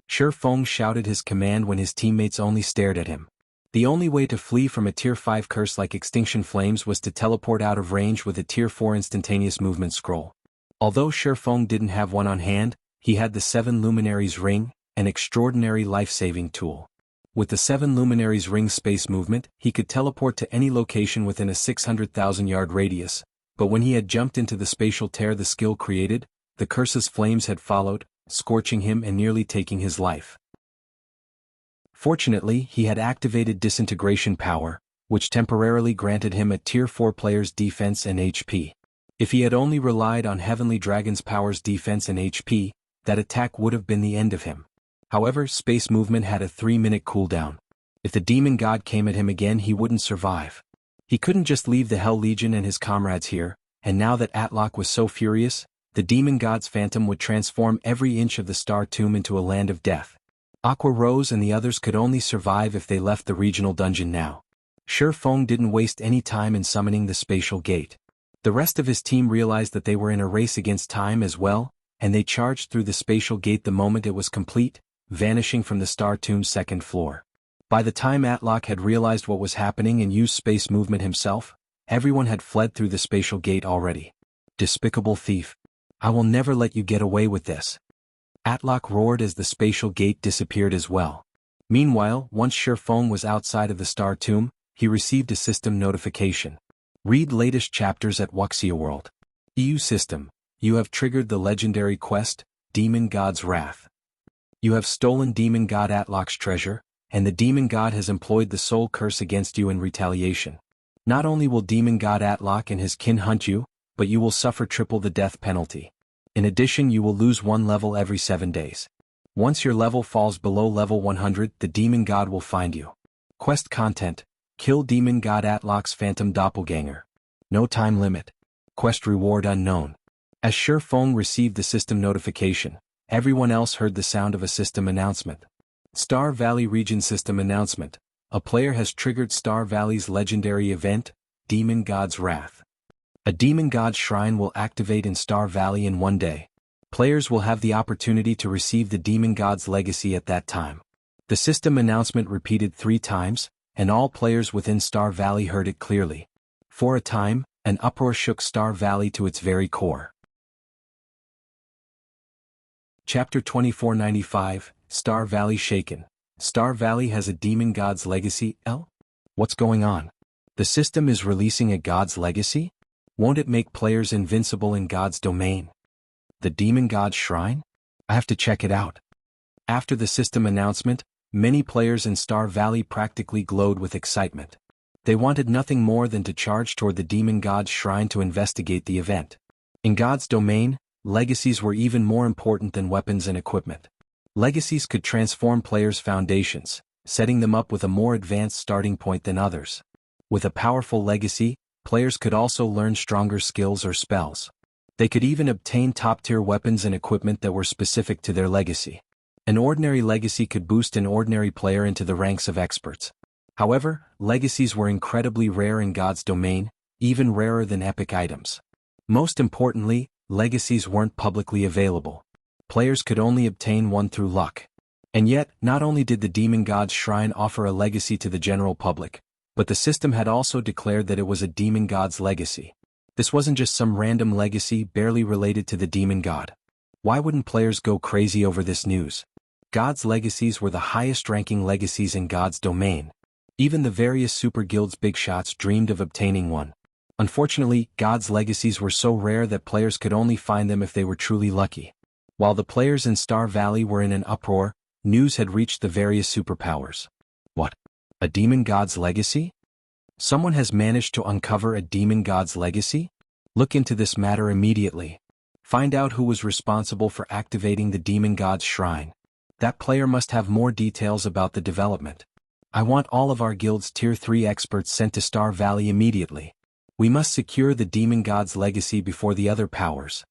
S1: Shifeng shouted his command when his teammates only stared at him. The only way to flee from a Tier 5 curse like Extinction Flames was to teleport out of range with a Tier 4 instantaneous movement scroll. Although Shifeng didn't have one on hand, he had the 7 Luminaries Ring, an extraordinary life-saving tool. With the 7 Luminaries Ring space movement, he could teleport to any location within a 600,000-yard radius, but when he had jumped into the spatial tear the skill created, the curse's flames had followed, scorching him and nearly taking his life. Fortunately, he had activated Disintegration Power, which temporarily granted him a Tier 4 player's defense and HP. If he had only relied on Heavenly Dragon's Power's defense and HP, that attack would have been the end of him. However, space movement had a 3-minute cooldown. If the demon god came at him again, he wouldn't survive. He couldn't just leave the Hell Legion and his comrades here, and now that Atlok was so furious, the demon god's phantom would transform every inch of the Star Tomb into a land of death. Aqua Rose and the others could only survive if they left the regional dungeon now. Shifeng didn't waste any time in summoning the spatial gate. The rest of his team realized that they were in a race against time as well, and they charged through the spatial gate the moment it was complete, vanishing from the Star Tomb's second floor. By the time Atlok had realized what was happening and used space movement himself, everyone had fled through the spatial gate already. Despicable thief. I will never let you get away with this. Atlok roared as the spatial gate disappeared as well. Meanwhile, once Shifeng was outside of the Star Tomb, he received a system notification. Read latest chapters at Wuxia World. EU System. You have triggered the legendary quest, Demon God's Wrath. You have stolen Demon God Atlok's treasure, and the Demon God has employed the soul curse against you in retaliation. Not only will Demon God Atlok and his kin hunt you, but you will suffer triple the death penalty. In addition, you will lose 1 level every 7 days. Once your level falls below level 100, the Demon God will find you. Quest content. Kill Demon God Atlok's phantom doppelganger. No time limit. Quest reward unknown. As Shifeng received the system notification, everyone else heard the sound of a system announcement. Star Valley Region System Announcement. A player has triggered Star Valley's legendary event, Demon God's Wrath. A Demon God Shrine will activate in Star Valley in 1 day. Players will have the opportunity to receive the Demon God's legacy at that time. The system announcement repeated 3 times, and all players within Star Valley heard it clearly. For a time, an uproar shook Star Valley to its very core. Chapter 2495, Star Valley Shaken. Star Valley has a Demon God's legacy, L? What's going on? The system is releasing a God's legacy? Won't it make players invincible in God's domain? The Demon God's Shrine? I have to check it out. After the system announcement, many players in Star Valley practically glowed with excitement. They wanted nothing more than to charge toward the Demon God's Shrine to investigate the event. In God's domain, legacies were even more important than weapons and equipment. Legacies could transform players' foundations, setting them up with a more advanced starting point than others. With a powerful legacy, players could also learn stronger skills or spells. They could even obtain top-tier weapons and equipment that were specific to their legacy. An ordinary legacy could boost an ordinary player into the ranks of experts. However, legacies were incredibly rare in God's domain, even rarer than epic items. Most importantly, legacies weren't publicly available. Players could only obtain one through luck. And yet, not only did the Demon God's Shrine offer a legacy to the general public, but the system had also declared that it was a Demon God's legacy. This wasn't just some random legacy barely related to the Demon God. Why wouldn't players go crazy over this news? God's legacies were the highest-ranking legacies in God's domain. Even the various super guilds big shots dreamed of obtaining one. Unfortunately, God's legacies were so rare that players could only find them if they were truly lucky. While the players in Star Valley were in an uproar, news had reached the various superpowers. What? A Demon God's legacy? Someone has managed to uncover a Demon God's legacy? Look into this matter immediately. Find out who was responsible for activating the Demon God's Shrine. That player must have more details about the development. I want all of our guild's Tier 3 experts sent to Star Valley immediately. We must secure the Demon God's legacy before the other powers.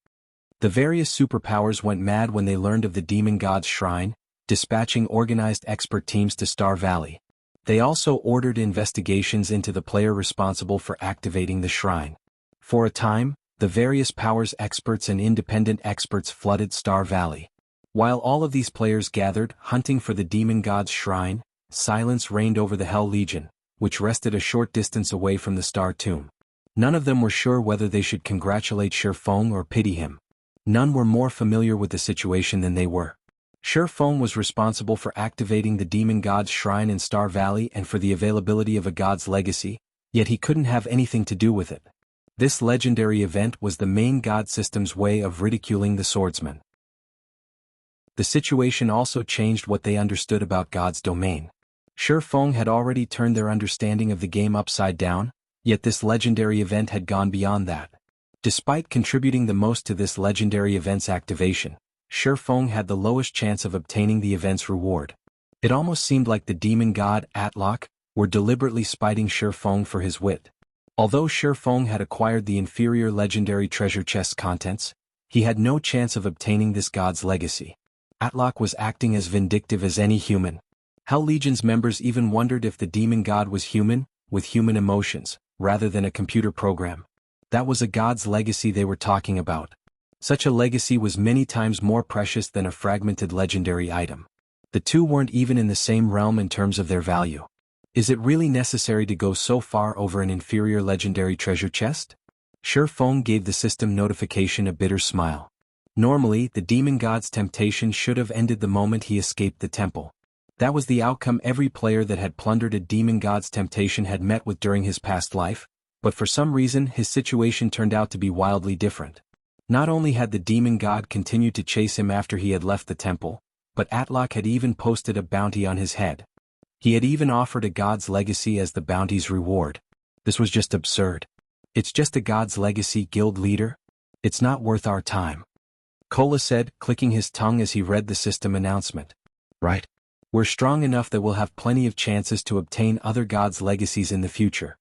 S1: The various superpowers went mad when they learned of the Demon God's Shrine, dispatching organized expert teams to Star Valley. They also ordered investigations into the player responsible for activating the shrine. For a time, the various powers experts and independent experts flooded Star Valley. While all of these players gathered, hunting for the Demon God's Shrine, silence reigned over the Hell Legion, which rested a short distance away from the Star Tomb. None of them were sure whether they should congratulate Shi Feng or pity him. None were more familiar with the situation than they were. Shi Feng was responsible for activating the Demon God's Shrine in Star Valley and for the availability of a God's legacy, yet he couldn't have anything to do with it. This legendary event was the main God system's way of ridiculing the swordsman. The situation also changed what they understood about God's domain. Shi Feng had already turned their understanding of the game upside down, yet this legendary event had gone beyond that. Despite contributing the most to this legendary event's activation, Shi Feng had the lowest chance of obtaining the event's reward. It almost seemed like the demon god, Atlok, were deliberately spiting Shi Feng for his wit. Although Shi Feng had acquired the inferior legendary treasure chest's contents, he had no chance of obtaining this god's legacy. Atlok was acting as vindictive as any human. Hell Legion's members even wondered if the demon god was human, with human emotions, rather than a computer program. That was a god's legacy they were talking about. Such a legacy was many times more precious than a fragmented legendary item. The two weren't even in the same realm in terms of their value. Is it really necessary to go so far over an inferior legendary treasure chest? Shi Feng gave the system notification a bitter smile. Normally, the demon god's temptation should have ended the moment he escaped the temple. That was the outcome every player that had plundered a demon god's temptation had met with during his past life, but for some reason his situation turned out to be wildly different. Not only had the demon god continued to chase him after he had left the temple, but Atlok had even posted a bounty on his head. He had even offered a god's legacy as the bounty's reward. This was just absurd. It's just a god's legacy, guild leader. It's not worth our time. Kola said, clicking his tongue as he read the system announcement. Right. We're strong enough that we'll have plenty of chances to obtain other gods' legacies in the future.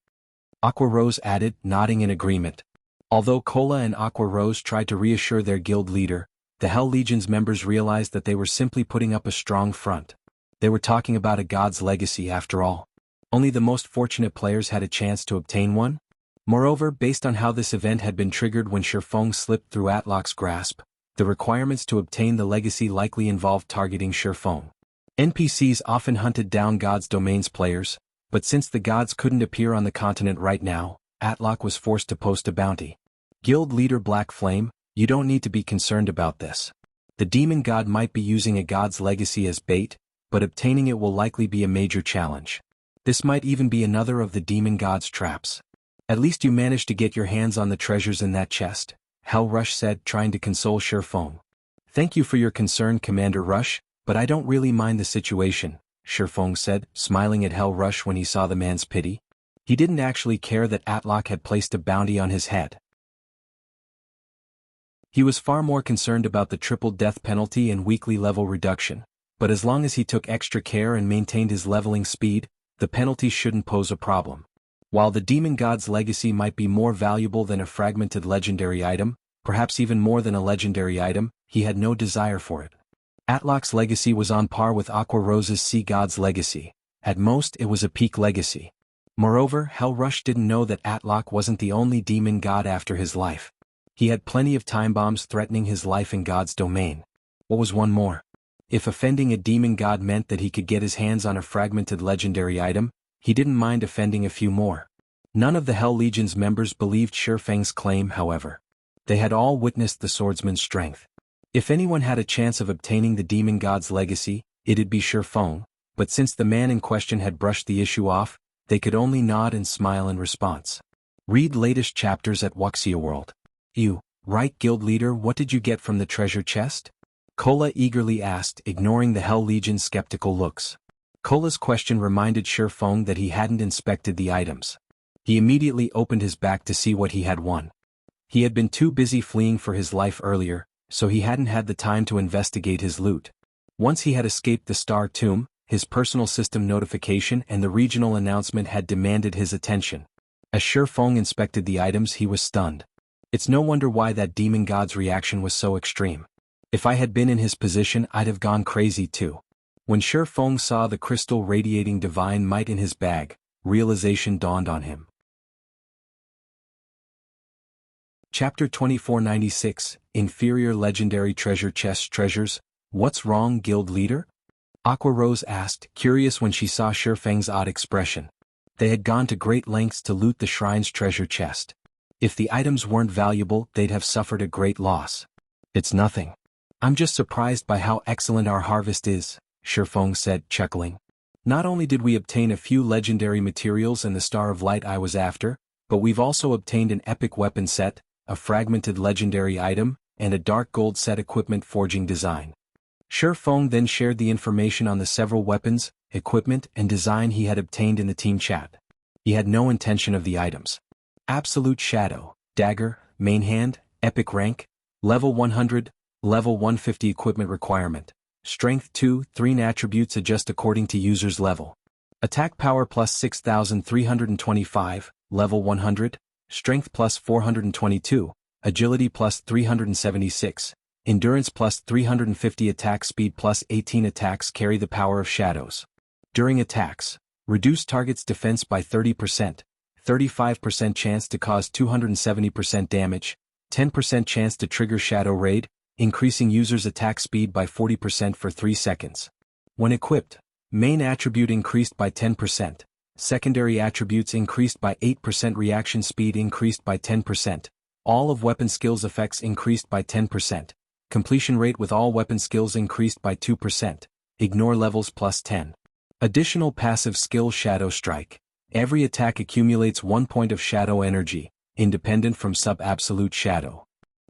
S1: Aqua Rose added, nodding in agreement. Although Kola and Aqua Rose tried to reassure their guild leader, the Hell Legion's members realized that they were simply putting up a strong front. They were talking about a god's legacy after all. Only the most fortunate players had a chance to obtain one. Moreover, based on how this event had been triggered when Shi Feng slipped through Atlok's grasp, the requirements to obtain the legacy likely involved targeting Shi Feng. NPCs often hunted down God's Domain's players, but since the gods couldn't appear on the continent right now, Atlok was forced to post a bounty. Guild leader Black Flame, you don't need to be concerned about this. The demon god might be using a god's legacy as bait, but obtaining it will likely be a major challenge. This might even be another of the demon god's traps. At least you managed to get your hands on the treasures in that chest, Hell Rush said, trying to console Shi Feng. Thank you for your concern, Commander Rush, but I don't really mind the situation, Shi Feng said, smiling at Hell Rush when he saw the man's pity. He didn't actually care that Atlok had placed a bounty on his head. He was far more concerned about the triple death penalty and weekly level reduction, but as long as he took extra care and maintained his leveling speed, the penalty shouldn't pose a problem. While the demon god's legacy might be more valuable than a fragmented legendary item, perhaps even more than a legendary item, he had no desire for it. Atlok's legacy was on par with Aqua Rose's sea god's legacy. At most it was a peak legacy. Moreover, Hellrush didn't know that Atlok wasn't the only demon god after his life. He had plenty of time bombs threatening his life in God's domain. What was one more? If offending a demon god meant that he could get his hands on a fragmented legendary item, he didn't mind offending a few more. None of the Hell Legion's members believed Shifeng's claim, however. They had all witnessed the swordsman's strength. If anyone had a chance of obtaining the demon god's legacy, it'd be Shifeng, but since the man in question had brushed the issue off, they could only nod and smile in response. Read latest chapters at Wuxia World. You, right, guild leader, what did you get from the treasure chest? Kola eagerly asked, ignoring the Hell Legion's skeptical looks. Kola's question reminded Shifeng that he hadn't inspected the items. He immediately opened his back to see what he had won. He had been too busy fleeing for his life earlier, so he hadn't had the time to investigate his loot. Once he had escaped the Star Tomb, his personal system notification and the regional announcement had demanded his attention. As Shifeng inspected the items, he was stunned. It's no wonder why that demon god's reaction was so extreme. If I had been in his position, I'd have gone crazy too. When Shifeng saw the crystal radiating divine might in his bag, realization dawned on him. Chapter 2496, Inferior Legendary Treasure Chest Treasures. What's wrong, guild leader? Aqua Rose asked, curious when she saw Shifeng's odd expression. They had gone to great lengths to loot the shrine's treasure chest. If the items weren't valuable, they'd have suffered a great loss. It's nothing. I'm just surprised by how excellent our harvest is, Shifeng said, chuckling. Not only did we obtain a few legendary materials and the Star of Light I was after, but we've also obtained an epic weapon set, a fragmented legendary item, and a dark gold set equipment forging design. Shifeng then shared the information on the several weapons, equipment, and design he had obtained in the team chat. He had no intention of the items. Absolute Shadow, Dagger, Main Hand, Epic Rank, Level 100, Level 150 Equipment Requirement. Strength 2, 3 attributes adjust according to user's level. Attack Power plus 6,325, Level 100, Strength plus 422, Agility plus 376, Endurance plus 350, Attack Speed plus 18. Attacks carry the power of shadows. During attacks, reduce target's defense by 30%, 35% chance to cause 270% damage, 10% chance to trigger Shadow Raid, increasing user's attack speed by 40% for 3 seconds. When equipped, main attribute increased by 10%, secondary attributes increased by 8%, reaction speed increased by 10%, all of weapon skills effects increased by 10%, completion rate with all weapon skills increased by 2%, ignore levels plus 10. Additional passive skill Shadow Strike. Every attack accumulates 1 point of shadow energy, independent from sub-absolute shadow.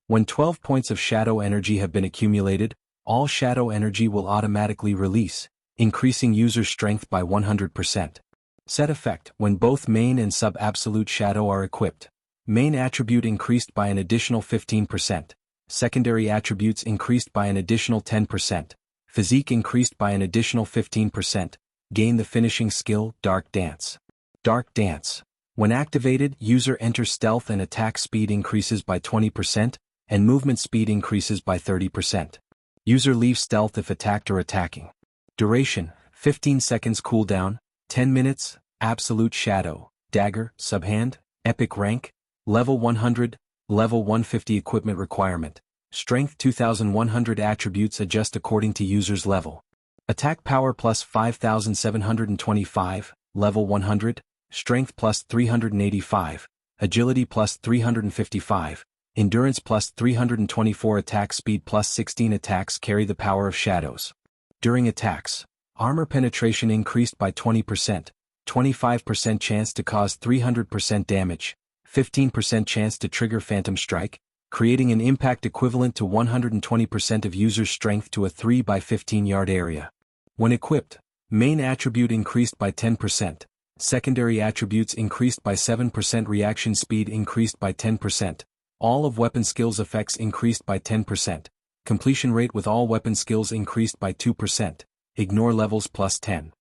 S1: When 12 points of shadow energy have been accumulated, all shadow energy will automatically release, increasing user's strength by 100%. Set effect: when both main and sub-absolute shadow are equipped. Main attribute increased by an additional 15%, secondary attributes increased by an additional 10%, physique increased by an additional 15%, gain the finishing skill, Dark Dance. Dark Dance. When activated, user enters stealth and attack speed increases by 20%, and movement speed increases by 30%. User leaves stealth if attacked or attacking. Duration: 15 seconds. Cooldown: 10 minutes. Absolute Shadow, Dagger, Subhand, Epic Rank, Level 100, Level 150 Equipment Requirement. Strength 2100. Attributes adjust according to user's level. Attack Power plus 5725, Level 100, Strength plus 385, Agility plus 355, Endurance plus 324. Attack Speed plus 16. Attacks carry the power of shadows. During attacks, armor penetration increased by 20%, 25% chance to cause 300% damage, 15% chance to trigger Phantom Strike, creating an impact equivalent to 120% of user's strength to a 3 by 15 yard area. When equipped, main attribute increased by 10%, secondary attributes increased by 7%, reaction speed increased by 10%, all of weapon skills effects increased by 10%, completion rate with all weapon skills increased by 2%, ignore levels plus 10.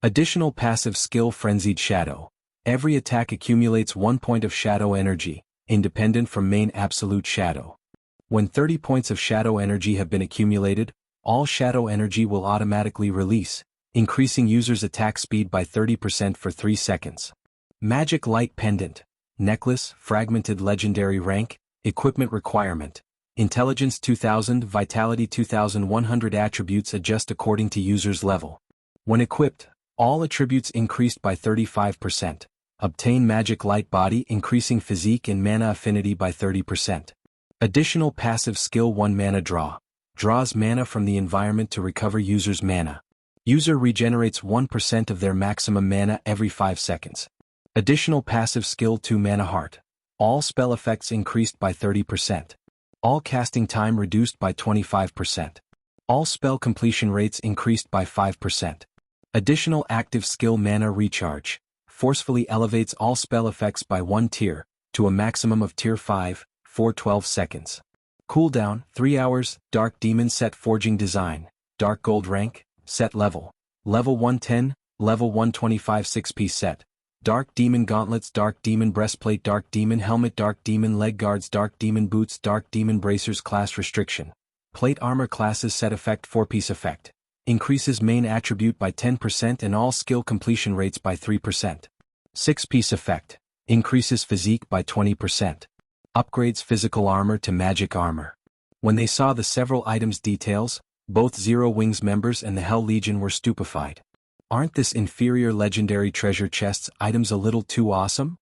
S1: Additional passive skill Frenzied Shadow. Every attack accumulates 1 point of shadow energy, independent from main absolute shadow. When 30 points of shadow energy have been accumulated, all shadow energy will automatically release, increasing user's attack speed by 30% for 3 seconds. Magic Light Pendant. Necklace, fragmented legendary rank, equipment requirement. Intelligence 2000, Vitality 2100 attributes adjust according to user's level. When equipped, all attributes increased by 35%. Obtain Magic Light Body increasing physique and mana affinity by 30%. Additional passive skill 1 Mana Draw. Draws mana from the environment to recover user's mana. User regenerates 1% of their maximum mana every 5 seconds. Additional passive skill 2 Mana Heart. All spell effects increased by 30%. All casting time reduced by 25%. All spell completion rates increased by 5%. Additional active skill Mana Recharge. Forcefully elevates all spell effects by 1 tier, to a maximum of tier 5, for 12 seconds. Cooldown, 3 hours, Dark Demon Set Forging Design, Dark Gold Rank, Set Level. Level 110, Level 125 6-piece set. Dark Demon Gauntlets, Dark Demon Breastplate, Dark Demon Helmet, Dark Demon Leg Guards, Dark Demon Boots, Dark Demon Bracers. Class Restriction. Plate Armor Classes Set Effect 4-piece effect. Increases main attribute by 10% and all skill completion rates by 3%. 6-piece effect. Increases physique by 20%. Upgrades physical armor to magic armor. When they saw the several items details, both Zero Wings members and the Hell Legion were stupefied. Aren't this inferior legendary treasure chests items a little too awesome?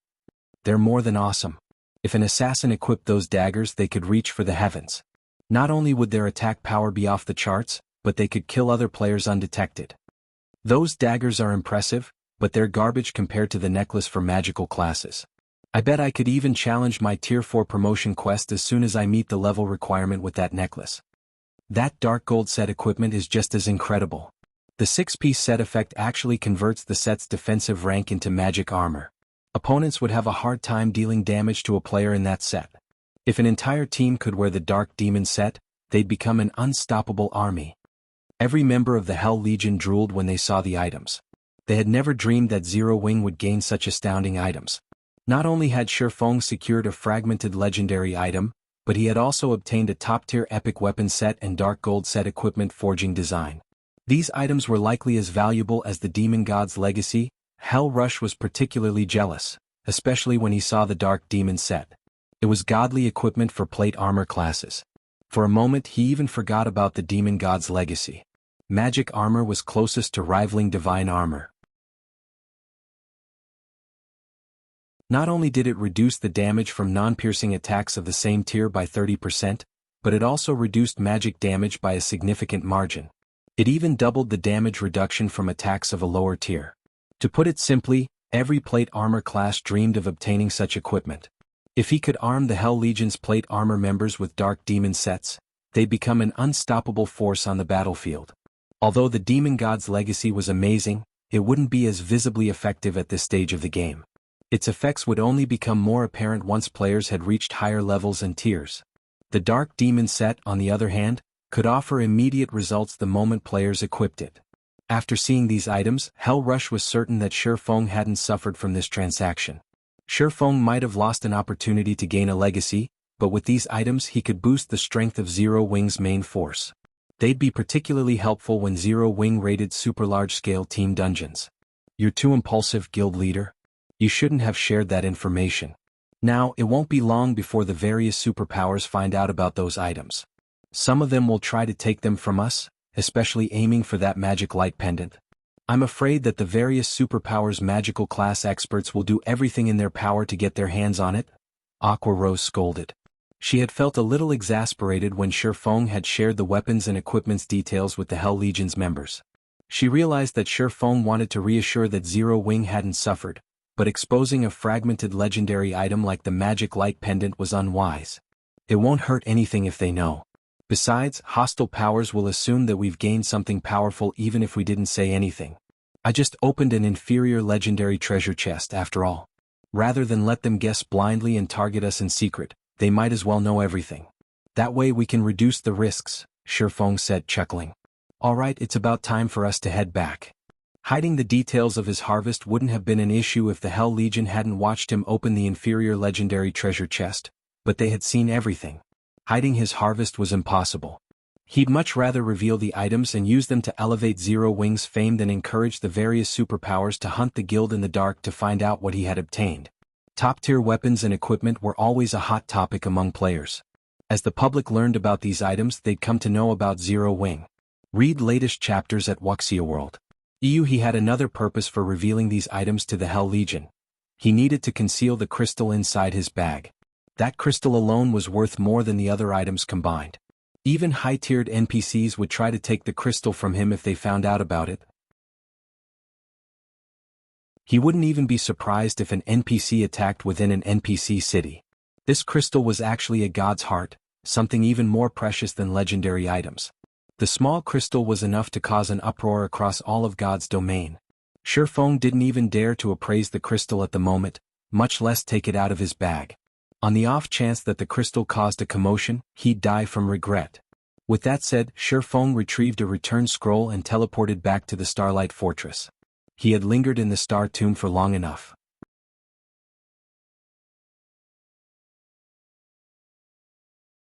S1: They're more than awesome. If an assassin equipped those daggers, they could reach for the heavens. Not only would their attack power be off the charts, but they could kill other players undetected. Those daggers are impressive, but they're garbage compared to the necklace for magical classes. I bet I could even challenge my tier 4 promotion quest as soon as I meet the level requirement with that necklace. That dark gold set equipment is just as incredible. The 6-piece set effect actually converts the set's defensive rank into magic armor. Opponents would have a hard time dealing damage to a player in that set. If an entire team could wear the Dark Demon set, they'd become an unstoppable army. Every member of the Hell Legion drooled when they saw the items. They had never dreamed that Zero Wing would gain such astounding items. Not only had Shifeng secured a fragmented legendary item, but he had also obtained a top-tier epic weapon set and dark gold set equipment forging design. These items were likely as valuable as the Demon God's legacy. Hell Rush was particularly jealous, especially when he saw the Dark Demon set. It was godly equipment for plate armor classes. For a moment he even forgot about the Demon God's legacy. Magic armor was closest to rivaling divine armor. Not only did it reduce the damage from non-piercing attacks of the same tier by 30%, but it also reduced magic damage by a significant margin. It even doubled the damage reduction from attacks of a lower tier. To put it simply, every plate armor class dreamed of obtaining such equipment. If he could arm the Hell Legion's plate armor members with Dark Demon sets, they'd become an unstoppable force on the battlefield. Although the Demon God's legacy was amazing, it wouldn't be as visibly effective at this stage of the game. Its effects would only become more apparent once players had reached higher levels and tiers. The Dark Demon set, on the other hand, could offer immediate results the moment players equipped it. After seeing these items, Hell Rush was certain that Shifeng hadn't suffered from this transaction. Shifeng might have lost an opportunity to gain a legacy, but with these items he could boost the strength of Zero Wing's main force. They'd be particularly helpful when Zero Wing raided super large-scale team dungeons. You're too impulsive, guild leader. You shouldn't have shared that information. Now, it won't be long before the various superpowers find out about those items. Some of them will try to take them from us, especially aiming for that magic light pendant. I'm afraid that the various superpowers' magical class experts will do everything in their power to get their hands on it. Aqua Rose scolded. She had felt a little exasperated when Shifeng had shared the weapons and equipment's details with the Hell Legion's members. She realized that Shifeng wanted to reassure that Zero Wing hadn't suffered, but exposing a fragmented legendary item like the magic light pendant was unwise. It won't hurt anything if they know. Besides, hostile powers will assume that we've gained something powerful even if we didn't say anything. I just opened an inferior legendary treasure chest after all. Rather than let them guess blindly and target us in secret, they might as well know everything. That way we can reduce the risks, Shifeng said, chuckling. Alright, it's about time for us to head back. Hiding the details of his harvest wouldn't have been an issue if the Hell Legion hadn't watched him open the inferior legendary treasure chest, but they had seen everything. Hiding his harvest was impossible. He'd much rather reveal the items and use them to elevate Zero Wing's fame than encourage the various superpowers to hunt the guild in the dark to find out what he had obtained. Top-tier weapons and equipment were always a hot topic among players. As the public learned about these items, they'd come to know about Zero Wing. Read latest chapters at Wuxia World. He had another purpose for revealing these items to the Hell Legion. He needed to conceal the crystal inside his bag. That crystal alone was worth more than the other items combined. Even high-tiered NPCs would try to take the crystal from him if they found out about it. He wouldn't even be surprised if an NPC attacked within an NPC city. This crystal was actually a god's heart, something even more precious than legendary items. The small crystal was enough to cause an uproar across all of God's domain. Shifeng didn't even dare to appraise the crystal at the moment, much less take it out of his bag. On the off chance that the crystal caused a commotion, he'd die from regret. With that said, Shifeng retrieved a return scroll and teleported back to the Starlight Fortress. He had lingered in the Star Tomb for long enough.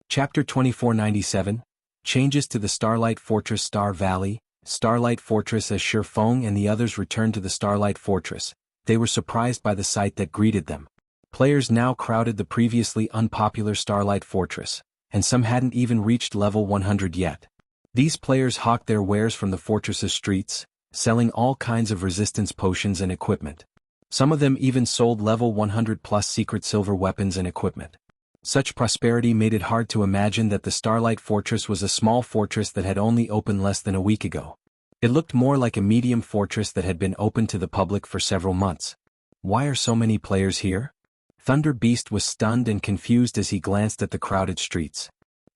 S1: Chapter 2497, Changes to the Starlight Fortress. Star Valley, Starlight Fortress. As Shifeng and the others returned to the Starlight Fortress, they were surprised by the sight that greeted them. Players now crowded the previously unpopular Starlight Fortress, and some hadn't even reached level 100 yet. These players hawked their wares from the fortress's streets, selling all kinds of resistance potions and equipment. Some of them even sold level 100 plus secret silver weapons and equipment. Such prosperity made it hard to imagine that the Starlight Fortress was a small fortress that had only opened less than a week ago. It looked more like a medium fortress that had been open to the public for several months. Why are so many players here? Thunder Beast was stunned and confused as he glanced at the crowded streets.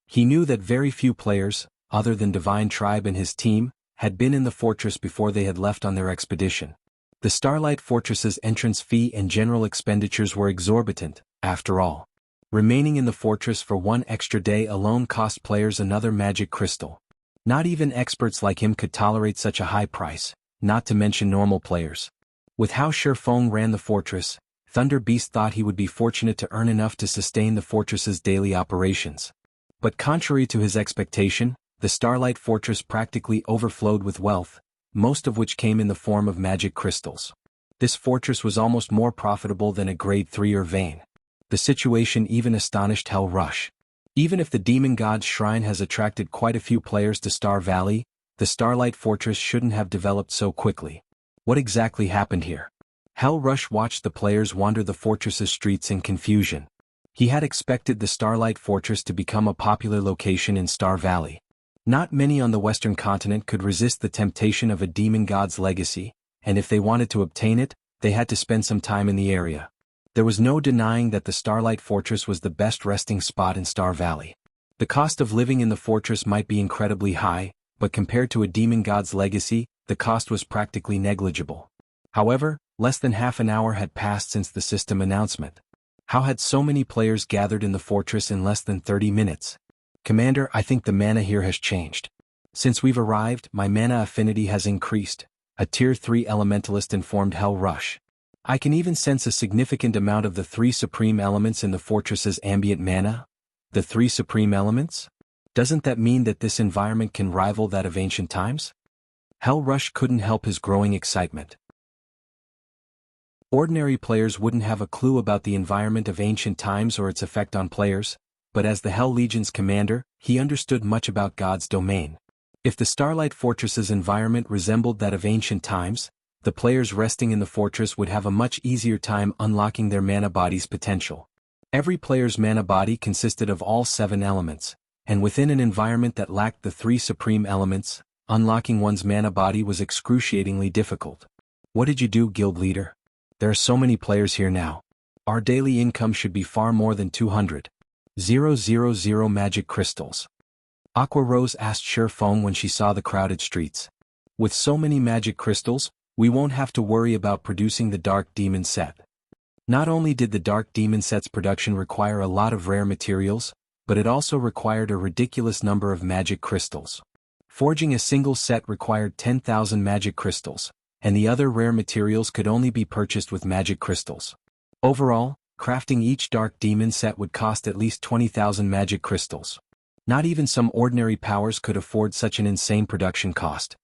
S1: He knew that very few players, other than Divine Tribe and his team, had been in the fortress before they had left on their expedition. The Starlight Fortress's entrance fee and general expenditures were exorbitant, after all. Remaining in the fortress for one extra day alone cost players another magic crystal. Not even experts like him could tolerate such a high price, not to mention normal players. With how Shifeng ran the fortress, Thunder Beast thought he would be fortunate to earn enough to sustain the fortress's daily operations. But contrary to his expectation, the Starlight Fortress practically overflowed with wealth, most of which came in the form of magic crystals. This fortress was almost more profitable than a grade 3 or vein. The situation even astonished Hell Rush. Even if the Demon God's Shrine has attracted quite a few players to Star Valley, the Starlight Fortress shouldn't have developed so quickly. What exactly happened here? Hell Rush watched the players wander the fortress's streets in confusion. He had expected the Starlight Fortress to become a popular location in Star Valley. Not many on the Western continent could resist the temptation of a Demon God's legacy, and if they wanted to obtain it, they had to spend some time in the area. There was no denying that the Starlight Fortress was the best resting spot in Star Valley. The cost of living in the fortress might be incredibly high, but compared to a Demon God's legacy, the cost was practically negligible. However, less than half an hour had passed since the system announcement. How had so many players gathered in the fortress in less than 30 minutes? Commander, I think the mana here has changed. Since we've arrived, my mana affinity has increased, a Tier 3 Elementalist informed Hell Rush. I can even sense a significant amount of the 3 supreme elements in the fortress's ambient mana. The 3 supreme elements? Doesn't that mean that this environment can rival that of ancient times? Hell Rush couldn't help his growing excitement. Ordinary players wouldn't have a clue about the environment of ancient times or its effect on players, but as the Hell Legion's commander, he understood much about God's domain. If the Starlight Fortress's environment resembled that of ancient times, the players resting in the fortress would have a much easier time unlocking their mana body's potential. Every player's mana body consisted of all 7 elements, and within an environment that lacked the 3 supreme elements, unlocking one's mana body was excruciatingly difficult. What did you do, guild leader? There are so many players here now. Our daily income should be far more than 200,000 magic crystals. Aqua Rose asked Shifeng when she saw the crowded streets. With so many magic crystals, we won't have to worry about producing the Dark Demon set. Not only did the Dark Demon set's production require a lot of rare materials, but it also required a ridiculous number of magic crystals. Forging a single set required 10,000 magic crystals, and the other rare materials could only be purchased with magic crystals. Overall, crafting each dark demon set would cost at least 20,000 magic crystals. Not even some ordinary powers could afford such an insane production cost.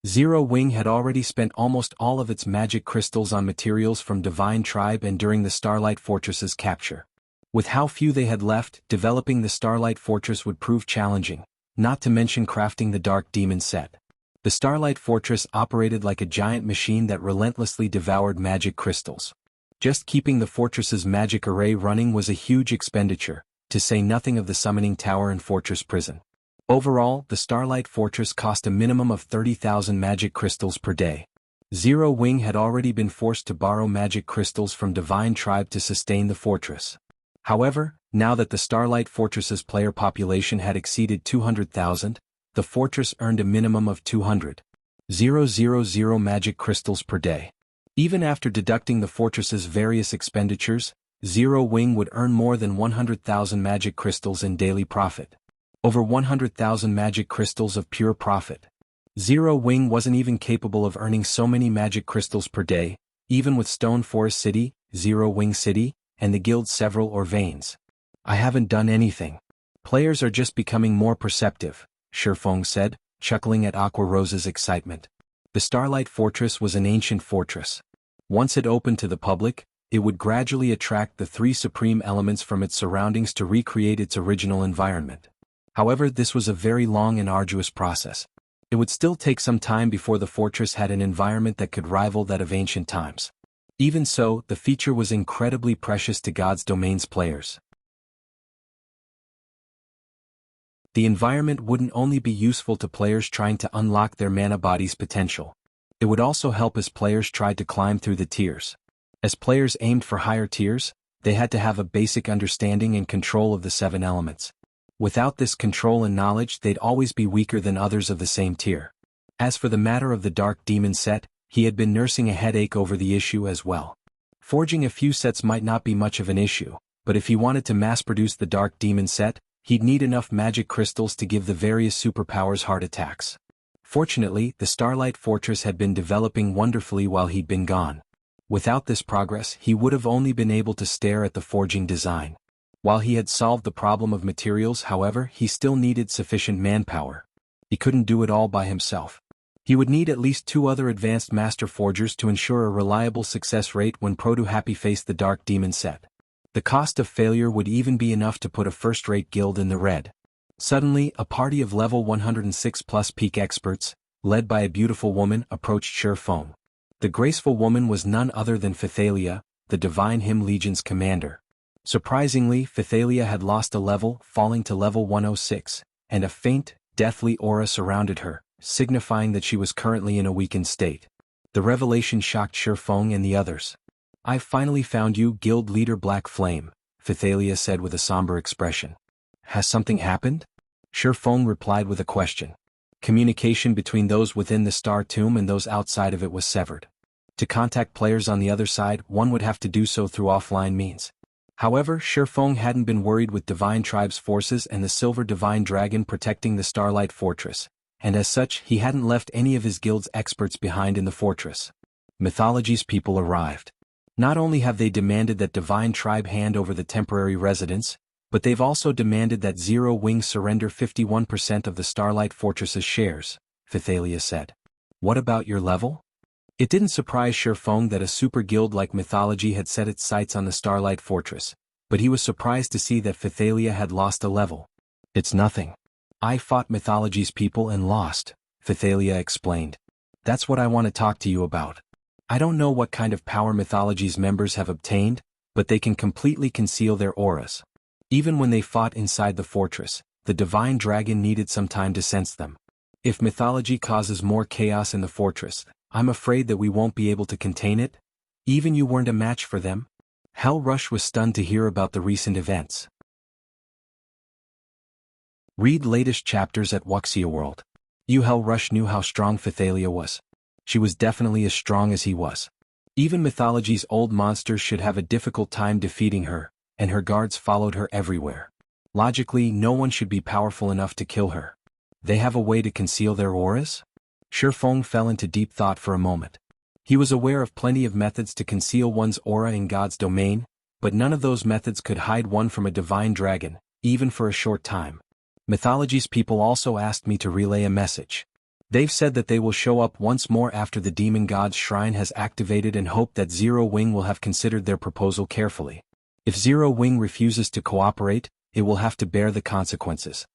S1: Zero Wing had already spent almost all of its magic crystals on materials from Divine Tribe and during the Starlight Fortress's capture. With how few they had left, developing the Starlight Fortress would prove challenging, not to mention crafting the Dark Demon set. The Starlight Fortress operated like a giant machine that relentlessly devoured magic crystals. Just keeping the fortress's magic array running was a huge expenditure, to say nothing of the summoning tower and fortress prison. Overall, the Starlight Fortress cost a minimum of 30,000 magic crystals per day. Zero Wing had already been forced to borrow magic crystals from Divine Tribe to sustain the fortress. However, now that the Starlight Fortress's player population had exceeded 200,000, the fortress earned a minimum of 200,000 magic crystals per day. Even after deducting the fortress's various expenditures, Zero Wing would earn more than 100,000 magic crystals in daily profit. Over 100,000 magic crystals of pure profit. Zero Wing wasn't even capable of earning so many magic crystals per day, even with Stone Forest City, Zero Wing City, and the guild's several or veins. I haven't done anything. Players are just becoming more perceptive, Shifeng said, chuckling at Aqua Rose's excitement. The Starlight Fortress was an ancient fortress. Once it opened to the public, it would gradually attract the three supreme elements from its surroundings to recreate its original environment. However, this was a very long and arduous process. It would still take some time before the fortress had an environment that could rival that of ancient times. Even so, the feature was incredibly precious to God's Domain's players. The environment wouldn't only be useful to players trying to unlock their mana body's potential. It would also help as players tried to climb through the tiers. As players aimed for higher tiers, they had to have a basic understanding and control of the 7 elements. Without this control and knowledge, they'd always be weaker than others of the same tier. As for the matter of the Dark Demon set, he had been nursing a headache over the issue as well. Forging a few sets might not be much of an issue, but if he wanted to mass-produce the Dark Demon set, he'd need enough magic crystals to give the various superpowers heart attacks. Fortunately, the Starlight Fortress had been developing wonderfully while he'd been gone. Without this progress, he would have only been able to stare at the forging design. While he had solved the problem of materials, however, he still needed sufficient manpower. He couldn't do it all by himself. He would need at least 2 other advanced master forgers to ensure a reliable success rate when Happy faced the Dark Demon set. The cost of failure would even be enough to put a first-rate guild in the red. Suddenly, a party of level 106 plus peak experts, led by a beautiful woman, approached Shifeng. The graceful woman was none other than Phythalia, the Divine Hymn Legion's commander. Surprisingly, Phythalia had lost a level, falling to level 106, and a faint, deathly aura surrounded her, signifying that she was currently in a weakened state. The revelation shocked Shifeng and the others. "I've finally found you, Guild Leader Black Flame," Phythalia said with a somber expression. "Has something happened?" Shifeng replied with a question. Communication between those within the Star Tomb and those outside of it was severed. To contact players on the other side, one would have to do so through offline means. However, Shifeng hadn't been worried with Divine Tribe's forces and the Silver Divine Dragon protecting the Starlight Fortress, and as such, he hadn't left any of his guild's experts behind in the fortress. Mythology's people arrived. Not only have they demanded that Divine Tribe hand over the temporary residence, but they've also demanded that Zero Wing surrender 51% of the Starlight Fortress's shares, Phythalia said. "What about your level?" It didn't surprise Shifeng that a super guild like Mythology had set its sights on the Starlight Fortress, but he was surprised to see that Phythalia had lost a level. "It's nothing. I fought Mythology's people and lost," Phythalia explained. "That's what I want to talk to you about. I don't know what kind of power Mythology's members have obtained, but they can completely conceal their auras. Even when they fought inside the fortress, the Divine Dragon needed some time to sense them. If Mythology causes more chaos in the fortress, I'm afraid that we won't be able to contain it. Even you weren't a match for them." Hell Rush was stunned to hear about the recent events. Read latest chapters at Wuxia World. Hell Rush knew how strong Phythalia was. She was definitely as strong as he was. Even Mythology's old monsters should have a difficult time defeating her, and her guards followed her everywhere. Logically, no one should be powerful enough to kill her. They have a way to conceal their auras? Shifeng fell into deep thought for a moment. He was aware of plenty of methods to conceal one's aura in God's domain, but none of those methods could hide one from a divine dragon, even for a short time. Mythology's people also asked me to relay a message. They've said that they will show up once more after the demon god's shrine has activated and hope that Zero Wing will have considered their proposal carefully. If Zero Wing refuses to cooperate, it will have to bear the consequences.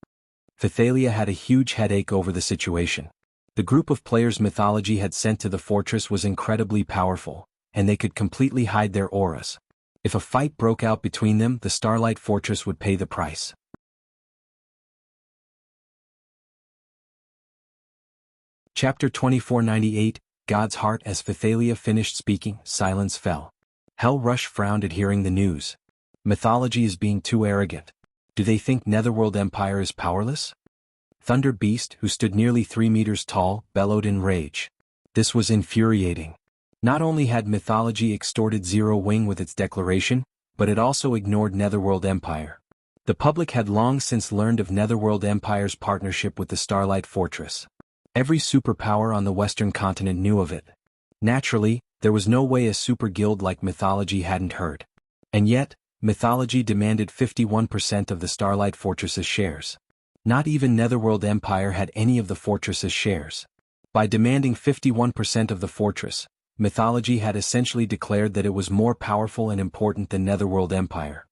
S1: Phythalia had a huge headache over the situation. The group of players Mythology had sent to the fortress was incredibly powerful, and they could completely hide their auras. If a fight broke out between them, the Starlight Fortress would pay the price. Chapter 2498, God's Heart. As Phythalia finished speaking, silence fell. Hell Rush frowned at hearing the news. Mythology is being too arrogant. Do they think Netherworld Empire is powerless? Thunder Beast, who stood nearly 3 meters tall, bellowed in rage. This was infuriating. Not only had Mythology extorted Zero Wing with its declaration, but it also ignored Netherworld Empire. The public had long since learned of Netherworld Empire's partnership with the Starlight Fortress. Every superpower on the Western continent knew of it. Naturally, there was no way a super guild like Mythology hadn't heard. And yet, Mythology demanded 51% of the Starlight Fortress's shares. Not even Netherworld Empire had any of the fortress's shares. By demanding 51% of the fortress, Mythology had essentially declared that it was more powerful and important than Netherworld Empire.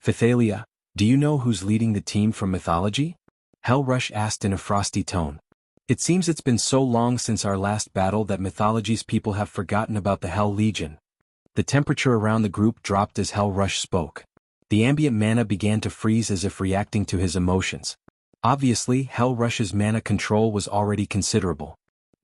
S1: Phythalia, do you know who's leading the team from Mythology? Hellrush asked in a frosty tone. It seems it's been so long since our last battle that Mythology's people have forgotten about the Hell Legion. The temperature around the group dropped as Hellrush spoke. The ambient mana began to freeze as if reacting to his emotions. Obviously, Hellrush's mana control was already considerable.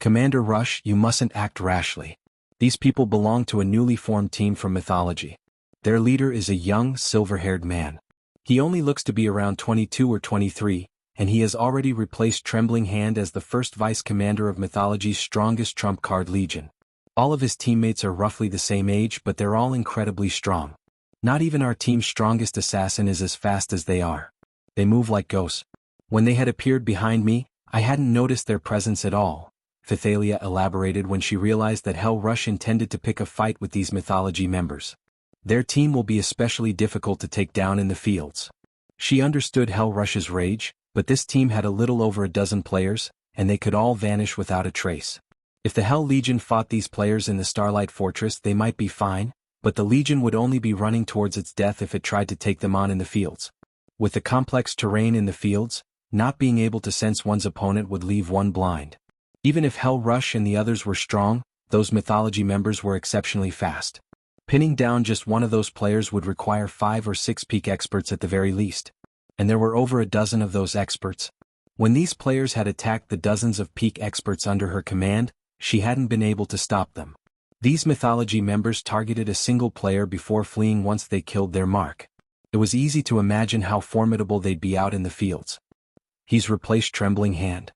S1: Commander Rush, you mustn't act rashly. These people belong to a newly formed team from Mythology. Their leader is a young, silver-haired man. He only looks to be around 22 or 23, and he has already replaced Trembling Hand as the first vice-commander of Mythology's strongest trump card legion. All of his teammates are roughly the same age, but they're all incredibly strong. Not even our team's strongest assassin is as fast as they are. They move like ghosts. When they had appeared behind me, I hadn't noticed their presence at all, Phythalia elaborated when she realized that Hell Rush intended to pick a fight with these Mythology members. Their team will be especially difficult to take down in the fields. She understood Hell Rush's rage, but this team had a little over a dozen players, and they could all vanish without a trace. If the Hell Legion fought these players in the Starlight Fortress, they might be fine, but the Legion would only be running towards its death if it tried to take them on in the fields. With the complex terrain in the fields, not being able to sense one's opponent would leave one blind. Even if Hell Rush and the others were strong, those Mythology members were exceptionally fast. Pinning down just one of those players would require 5 or 6 peak experts at the very least. And there were over a dozen of those experts. When these players had attacked the dozens of peak experts under her command, she hadn't been able to stop them. These Mythology members targeted a single player before fleeing once they killed their mark. It was easy to imagine how formidable they'd be out in the fields. He's replaced Trembling Hand.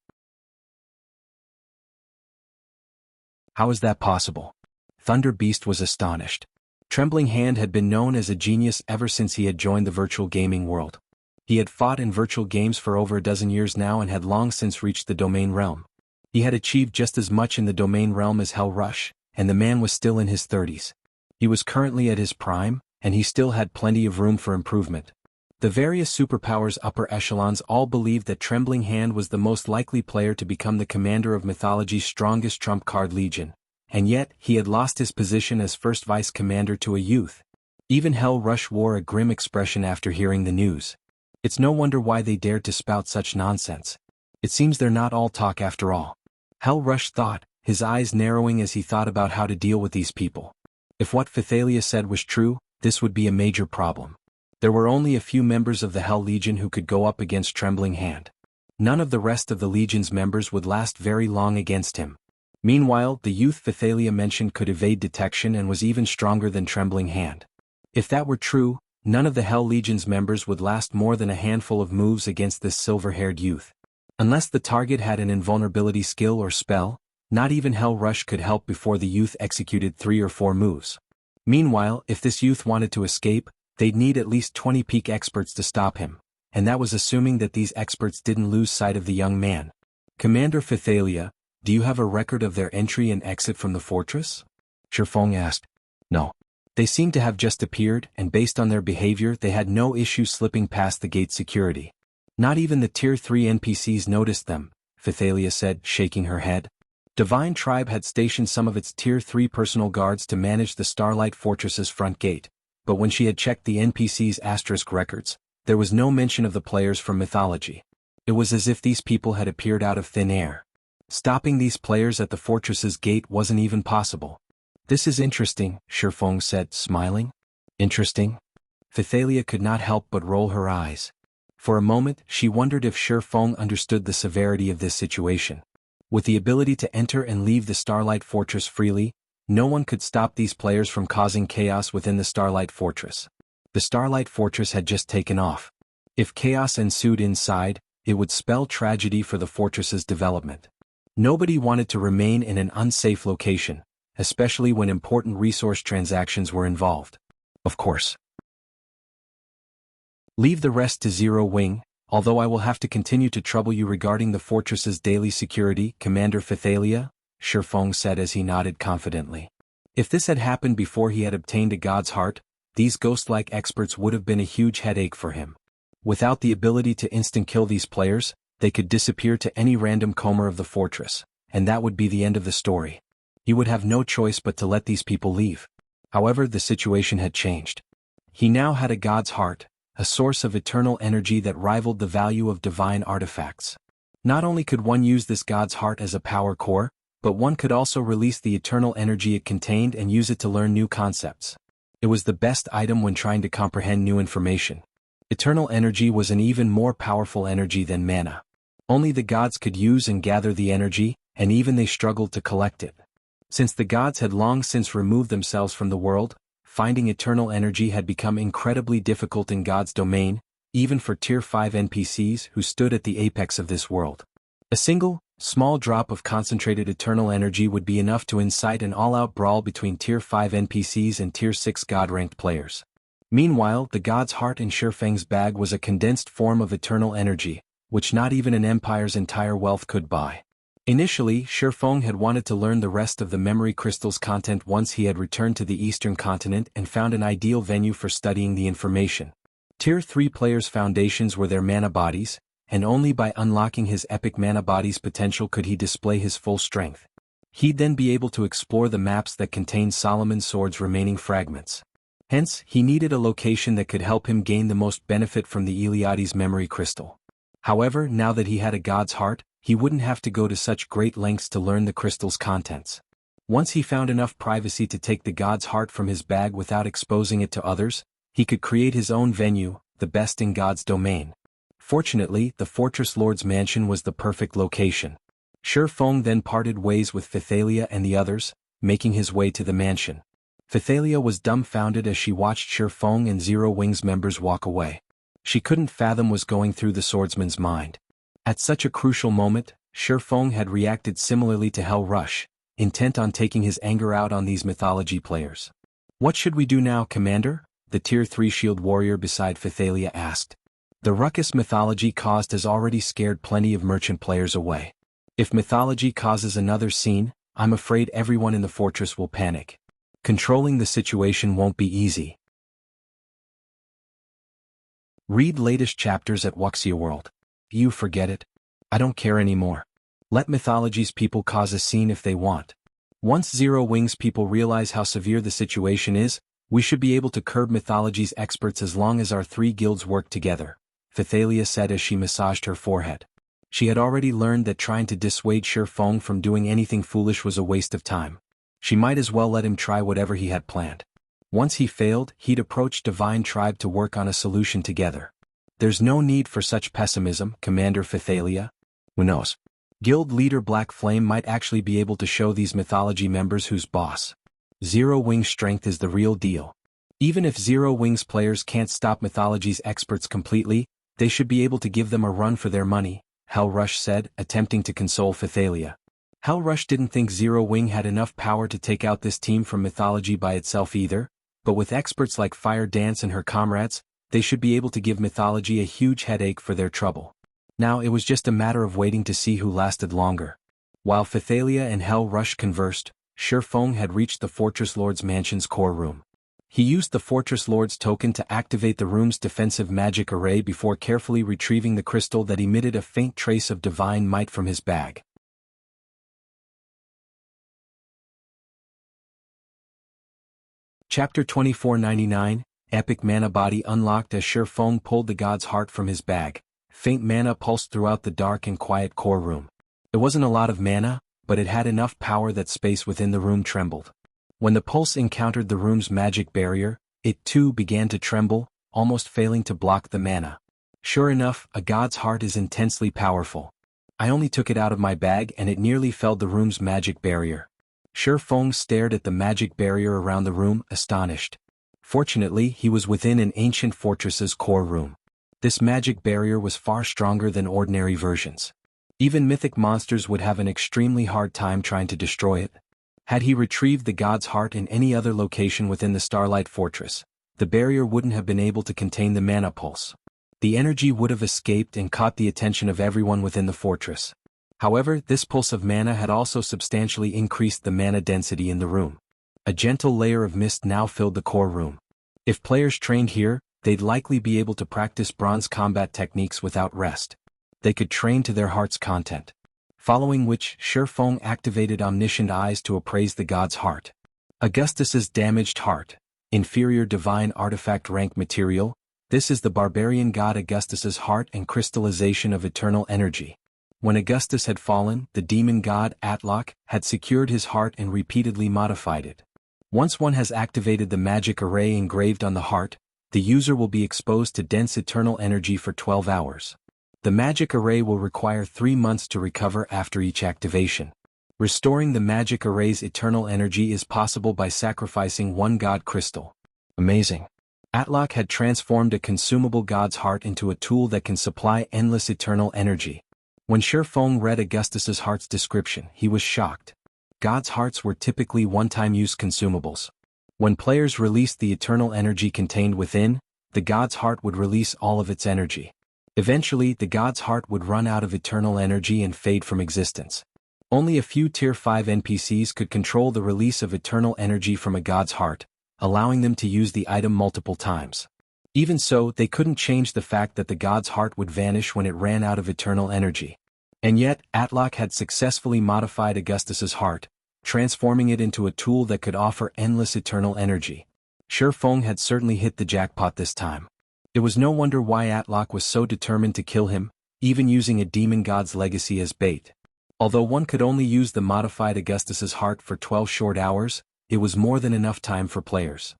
S1: How is that possible? Thunder Beast was astonished. Trembling Hand had been known as a genius ever since he had joined the virtual gaming world. He had fought in virtual games for over a dozen years now and had long since reached the domain realm. He had achieved just as much in the domain realm as Hell Rush, and the man was still in his 30s. He was currently at his prime, and he still had plenty of room for improvement. The various superpowers upper echelons all believed that Trembling Hand was the most likely player to become the commander of Mythology's strongest trump card legion, and yet he had lost his position as first vice commander to a youth. Even Hell Rush wore a grim expression after hearing the news. It's no wonder why they dared to spout such nonsense. It seems they're not all talk after all. Hell Rush thought, his eyes narrowing as he thought about how to deal with these people. If what Phythalia said was true, this would be a major problem. There were only a few members of the Hell Legion who could go up against Trembling Hand. None of the rest of the Legion's members would last very long against him. Meanwhile, the youth Phythalia mentioned could evade detection and was even stronger than Trembling Hand. If that were true, none of the Hell Legion's members would last more than a handful of moves against this silver-haired youth. Unless the target had an invulnerability skill or spell, not even Hell Rush could help before the youth executed 3 or 4 moves. Meanwhile, if this youth wanted to escape, they'd need at least 20 peak experts to stop him, and that was assuming that these experts didn't lose sight of the young man. Commander Phythalia, do you have a record of their entry and exit from the fortress? Shifeng asked. No. They seemed to have just appeared, and based on their behavior they had no issue slipping past the gate security. Not even the Tier 3 NPCs noticed them, Pythalia said, shaking her head. Divine Tribe had stationed some of its Tier 3 personal guards to manage the Starlight Fortress's front gate, but when she had checked the NPC's asterisk records, there was no mention of the players from Mythology. It was as if these people had appeared out of thin air. Stopping these players at the fortress's gate wasn't even possible. This is interesting, Shifeng said, smiling. Interesting? Pythalia could not help but roll her eyes. For a moment, she wondered if Shifeng understood the severity of this situation. With the ability to enter and leave the Starlight Fortress freely, no one could stop these players from causing chaos within the Starlight Fortress. The Starlight Fortress had just taken off. If chaos ensued inside, it would spell tragedy for the fortress's development. Nobody wanted to remain in an unsafe location, especially when important resource transactions were involved. Of course. Leave the rest to Zero Wing, although I will have to continue to trouble you regarding the fortress's daily security, Commander Pythalia, Shifeng said as he nodded confidently. If this had happened before he had obtained a god's heart, these ghost-like experts would have been a huge headache for him. Without the ability to instant-kill these players, they could disappear to any random comer of the fortress, and that would be the end of the story. He would have no choice but to let these people leave. However, the situation had changed. He now had a god's heart, a source of eternal energy that rivaled the value of divine artifacts. Not only could one use this god's heart as a power core, but one could also release the eternal energy it contained and use it to learn new concepts. It was the best item when trying to comprehend new information. Eternal energy was an even more powerful energy than mana. Only the gods could use and gather the energy, and even they struggled to collect it. Since the gods had long since removed themselves from the world, finding eternal energy had become incredibly difficult in God's domain, even for Tier 5 NPCs who stood at the apex of this world. A single, small drop of concentrated eternal energy would be enough to incite an all-out brawl between Tier 5 NPCs and Tier 6 God-ranked players. Meanwhile, the god's heart in Shifeng's bag was a condensed form of eternal energy, which not even an empire's entire wealth could buy. Initially, Shifeng had wanted to learn the rest of the memory crystal's content once he had returned to the eastern continent and found an ideal venue for studying the information. Tier 3 players' foundations were their mana bodies, and only by unlocking his epic mana body's potential could he display his full strength. He'd then be able to explore the maps that contained Solomon's sword's remaining fragments. Hence, he needed a location that could help him gain the most benefit from the Iliades memory crystal. However, now that he had a god's heart, he wouldn't have to go to such great lengths to learn the crystal's contents. Once he found enough privacy to take the god's heart from his bag without exposing it to others, he could create his own venue, the best in God's domain. Fortunately, the Fortress Lord's mansion was the perfect location. Shifeng then parted ways with Pythalia and the others, making his way to the mansion. Pythalia was dumbfounded as she watched Shifeng and Zero Wing's members walk away. She couldn't fathom what was going through the swordsman's mind. At such a crucial moment, Shifeng had reacted similarly to Hell Rush, intent on taking his anger out on these Mythology players. "What should we do now, Commander?" the Tier 3 shield warrior beside Pythalia asked. The ruckus Mythology caused has already scared plenty of merchant players away. If Mythology causes another scene, I'm afraid everyone in the fortress will panic. Controlling the situation won't be easy. Read latest chapters at Wuxia World. You forget it. I don't care anymore. Let Mythology's people cause a scene if they want. Once Zero Wing's people realize how severe the situation is, we should be able to curb Mythology's experts as long as our 3 guilds work together, Pythalia said as she massaged her forehead. She had already learned that trying to dissuade Shifeng from doing anything foolish was a waste of time. She might as well let him try whatever he had planned. Once he failed, he'd approach Divine Tribe to work on a solution together. There's no need for such pessimism, Commander Pythalia. Who knows? Guild leader Black Flame might actually be able to show these Mythology members who's boss. Zero Wing's strength is the real deal. Even if Zero Wing's players can't stop Mythology's experts completely, they should be able to give them a run for their money, Hell Rush said, attempting to console Pythalia. Hell Rush didn't think Zero Wing had enough power to take out this team from Mythology by itself either, but with experts like Fire Dance and her comrades, they should be able to give Mythology a huge headache for their trouble. Now it was just a matter of waiting to see who lasted longer. While Pythalia and Hell Rush conversed, Feng had reached the Fortress Lord's mansion's core room. He used the Fortress Lord's token to activate the room's defensive magic array before carefully retrieving the crystal that emitted a faint trace of divine might from his bag. Chapter 2499, Epic Mana Body unlocked as Feng pulled the god's heart from his bag. Faint mana pulsed throughout the dark and quiet core room. It wasn't a lot of mana, but it had enough power that space within the room trembled. When the pulse encountered the room's magic barrier, it too began to tremble, almost failing to block the mana. Sure enough, a god's heart is intensely powerful. I only took it out of my bag and it nearly felled the room's magic barrier. Feng stared at the magic barrier around the room, astonished. Fortunately, he was within an ancient fortress's core room. This magic barrier was far stronger than ordinary versions. Even mythic monsters would have an extremely hard time trying to destroy it. Had he retrieved the god's heart in any other location within the Starlight Fortress, the barrier wouldn't have been able to contain the mana pulse. The energy would have escaped and caught the attention of everyone within the fortress. However, this pulse of mana had also substantially increased the mana density in the room. A gentle layer of mist now filled the core room. If players trained here, they'd likely be able to practice bronze combat techniques without rest. They could train to their heart's content. Following which, Feng activated omniscient eyes to appraise the god's heart. Augustus's damaged heart. Inferior divine artifact rank material. This is the barbarian god Augustus's heart and crystallization of eternal energy. When Augustus had fallen, the demon god Atlok had secured his heart and repeatedly modified it. Once one has activated the magic array engraved on the heart, the user will be exposed to dense eternal energy for 12 hours. The magic array will require 3 months to recover after each activation. Restoring the magic array's eternal energy is possible by sacrificing one god crystal. Amazing. Atlok had transformed a consumable god's heart into a tool that can supply endless eternal energy. When Feng read Augustus's heart's description, he was shocked. God's hearts were typically one-time use consumables. When players released the eternal energy contained within, the god's heart would release all of its energy. Eventually, the god's heart would run out of eternal energy and fade from existence. Only a few Tier 5 NPCs could control the release of eternal energy from a god's heart, allowing them to use the item multiple times. Even so, they couldn't change the fact that the god's heart would vanish when it ran out of eternal energy. And yet, Atlok had successfully modified Augustus's heart, transforming it into a tool that could offer endless eternal energy. Feng had certainly hit the jackpot this time. It was no wonder why Atlok was so determined to kill him, even using a demon god's legacy as bait. Although one could only use the modified Augustus's heart for 12 short hours, it was more than enough time for players.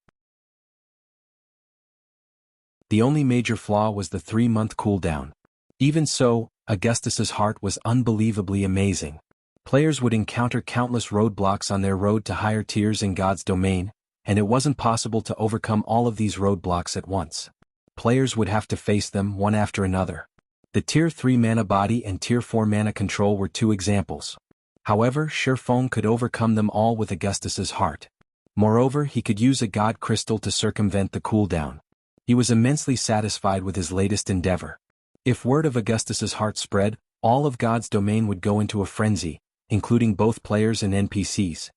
S1: The only major flaw was the 3-month cooldown. Even so, Augustus's heart was unbelievably amazing. Players would encounter countless roadblocks on their road to higher tiers in God's domain, and it wasn't possible to overcome all of these roadblocks at once. Players would have to face them one after another. The Tier 3 mana body and Tier 4 mana control were 2 examples. However, Feng could overcome them all with Augustus's heart. Moreover, he could use a god crystal to circumvent the cooldown. He was immensely satisfied with his latest endeavor. If word of Augustus's heart spread, all of God's domain would go into a frenzy, including both players and NPCs.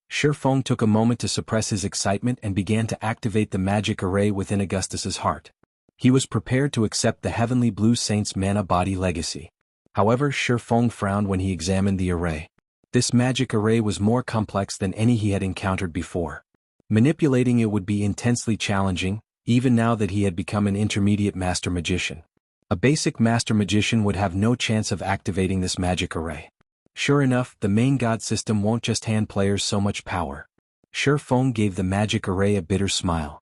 S1: Feng took a moment to suppress his excitement and began to activate the magic array within Augustus's heart. He was prepared to accept the Heavenly Blue Saint's mana body legacy. However, Feng frowned when he examined the array. This magic array was more complex than any he had encountered before. Manipulating it would be intensely challenging, even now that he had become an intermediate master magician. A basic master magician would have no chance of activating this magic array. Sure enough, the main god system won't just hand players so much power. Feng gave the magic array a bitter smile.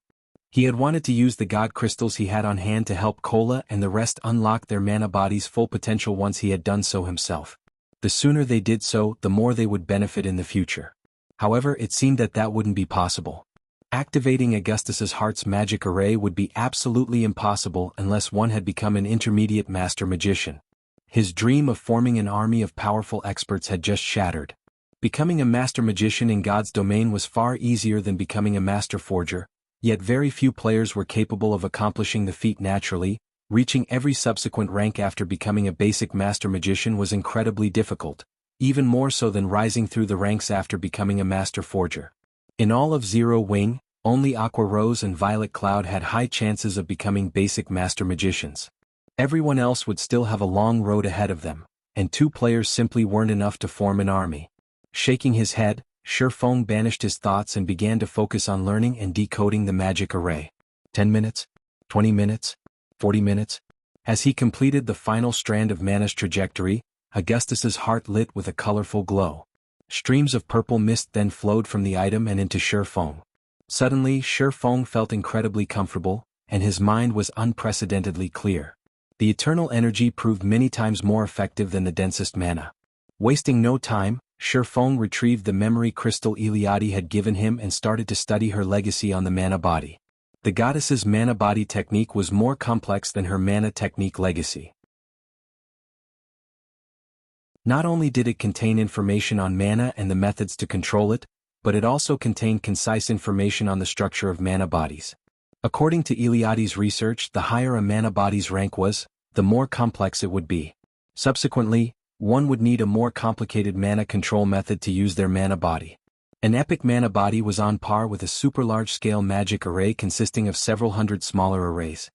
S1: He had wanted to use the god crystals he had on hand to help Kola and the rest unlock their mana body's full potential once he had done so himself. The sooner they did so, the more they would benefit in the future. However, it seemed that that wouldn't be possible. Activating Augustus's heart's magic array would be absolutely impossible unless one had become an intermediate master magician. His dream of forming an army of powerful experts had just shattered. Becoming a master magician in God's domain was far easier than becoming a master forger, yet very few players were capable of accomplishing the feat naturally. Reaching every subsequent rank after becoming a basic master magician was incredibly difficult. even more so than rising through the ranks after becoming a master forger. In all of Zero Wing, only Aqua Rose and Violet Cloud had high chances of becoming basic master magicians. Everyone else would still have a long road ahead of them, and 2 players simply weren't enough to form an army. Shaking his head, Shifeng banished his thoughts and began to focus on learning and decoding the magic array. 10 minutes? 20 minutes? 40 minutes? As he completed the final strand of mana's trajectory, Augustus's heart lit with a colorful glow. Streams of purple mist then flowed from the item and into Shifeng. Suddenly, Shifeng felt incredibly comfortable, and his mind was unprecedentedly clear. The eternal energy proved many times more effective than the densest mana. Wasting no time, Shifeng retrieved the memory crystal Iliadi had given him and started to study her legacy on the mana body. The goddess's mana body technique was more complex than her mana technique legacy. Not only did it contain information on mana and the methods to control it, but it also contained concise information on the structure of mana bodies. According to Iliadi's research, the higher a mana body's rank was, the more complex it would be. Subsequently, one would need a more complicated mana control method to use their mana body. An epic mana body was on par with a super large-scale magic array consisting of several hundred smaller arrays.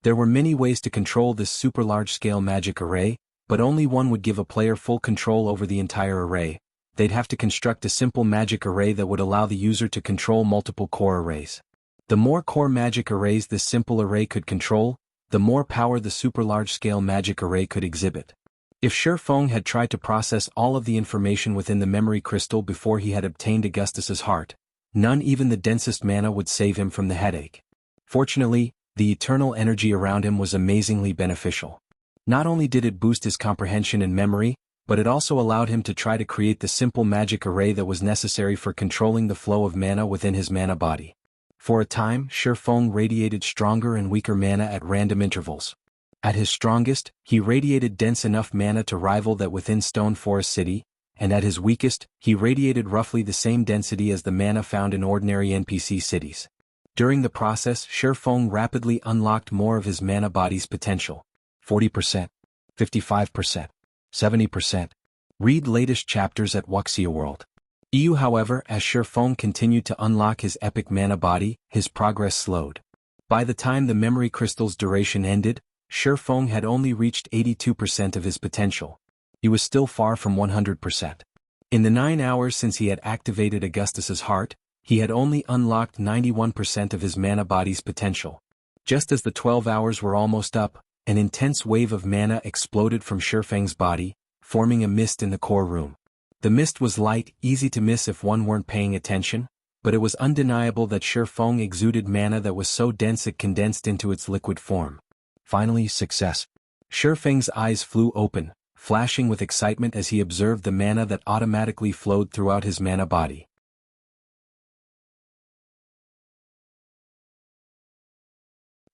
S1: There were many ways to control this super large-scale magic array, but only one would give a player full control over the entire array. They'd have to construct a simple magic array that would allow the user to control multiple core arrays. The more core magic arrays this simple array could control, the more power the super large-scale magic array could exhibit. If Shifeng had tried to process all of the information within the memory crystal before he had obtained Augustus's heart, none even the densest mana would save him from the headache. Fortunately, the eternal energy around him was amazingly beneficial. Not only did it boost his comprehension and memory, but it also allowed him to try to create the simple magic array that was necessary for controlling the flow of mana within his mana body. For a time, Shifeng radiated stronger and weaker mana at random intervals. At his strongest, he radiated dense enough mana to rival that within Stone Forest City, and at his weakest, he radiated roughly the same density as the mana found in ordinary NPC cities. During the process, Shifeng rapidly unlocked more of his mana body's potential. 40%, 55%, 70%. Read latest chapters at Wuxia World. However, as Shifeng continued to unlock his epic mana body, his progress slowed. By the time the memory crystal's duration ended, Shifeng had only reached 82% of his potential. He was still far from 100%. In the 9 hours since he had activated Augustus's heart, he had only unlocked 91% of his mana body's potential. Just as the 12 hours were almost up, an intense wave of mana exploded from Shifeng's body, forming a mist in the core room. The mist was light, easy to miss if one weren't paying attention, but it was undeniable that Shifeng exuded mana that was so dense it condensed into its liquid form. Finally, success. Shifeng's eyes flew open, flashing with excitement as he observed the mana that automatically flowed throughout his mana body.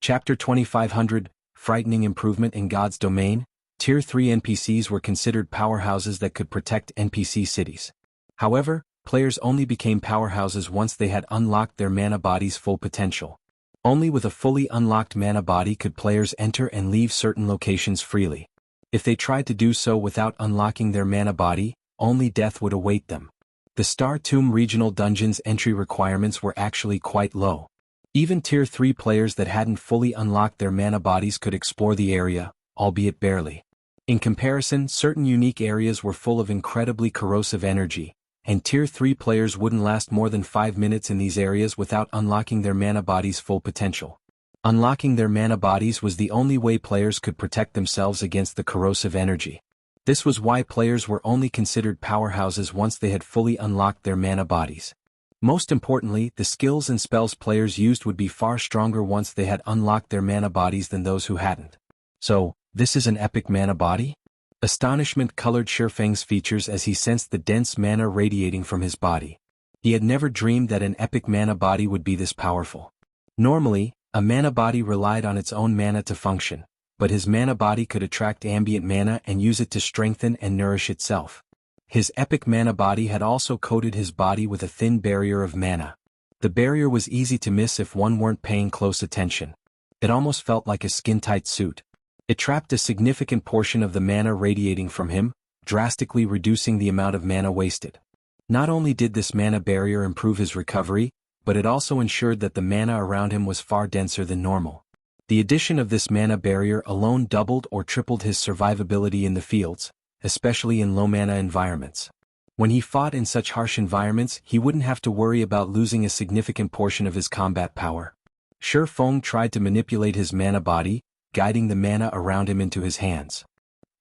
S1: Chapter 2500, Frightening Improvement in God's Domain. Tier 3 NPCs were considered powerhouses that could protect NPC cities. However, players only became powerhouses once they had unlocked their mana body's full potential. Only with a fully unlocked mana body could players enter and leave certain locations freely. If they tried to do so without unlocking their mana body, only death would await them. The Star Tomb regional dungeon's entry requirements were actually quite low. Even Tier 3 players that hadn't fully unlocked their mana bodies could explore the area, albeit barely. In comparison, certain unique areas were full of incredibly corrosive energy, and Tier 3 players wouldn't last more than 5 minutes in these areas without unlocking their mana body's full potential. Unlocking their mana bodies was the only way players could protect themselves against the corrosive energy. This was why players were only considered powerhouses once they had fully unlocked their mana bodies. Most importantly, the skills and spells players used would be far stronger once they had unlocked their mana bodies than those who hadn't. So, this is an epic mana body? Astonishment colored Shifeng's features as he sensed the dense mana radiating from his body. He had never dreamed that an epic mana body would be this powerful. Normally, a mana body relied on its own mana to function, but his mana body could attract ambient mana and use it to strengthen and nourish itself. His epic mana body had also coated his body with a thin barrier of mana. The barrier was easy to miss if one weren't paying close attention. It almost felt like a skin-tight suit. It trapped a significant portion of the mana radiating from him, drastically reducing the amount of mana wasted. Not only did this mana barrier improve his recovery, but it also ensured that the mana around him was far denser than normal. The addition of this mana barrier alone doubled or tripled his survivability in the fields, especially in low-mana environments. When he fought in such harsh environments, he wouldn't have to worry about losing a significant portion of his combat power. Shi Feng tried to manipulate his mana body, guiding the mana around him into his hands.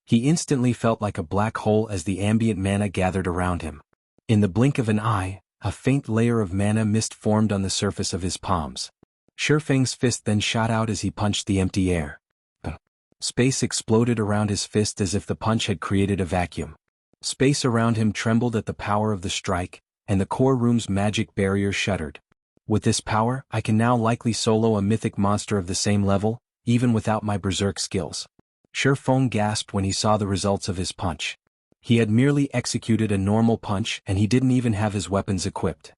S1: He instantly felt like a black hole as the ambient mana gathered around him. In the blink of an eye, a faint layer of mana mist formed on the surface of his palms. Shi Feng's fist then shot out as he punched the empty air. Space exploded around his fist as if the punch had created a vacuum. Space around him trembled at the power of the strike, and the core room's magic barrier shuddered. With this power, I can now likely solo a mythic monster of the same level, even without my berserk skills. Shi Feng gasped when he saw the results of his punch. He had merely executed a normal punch and he didn't even have his weapons equipped.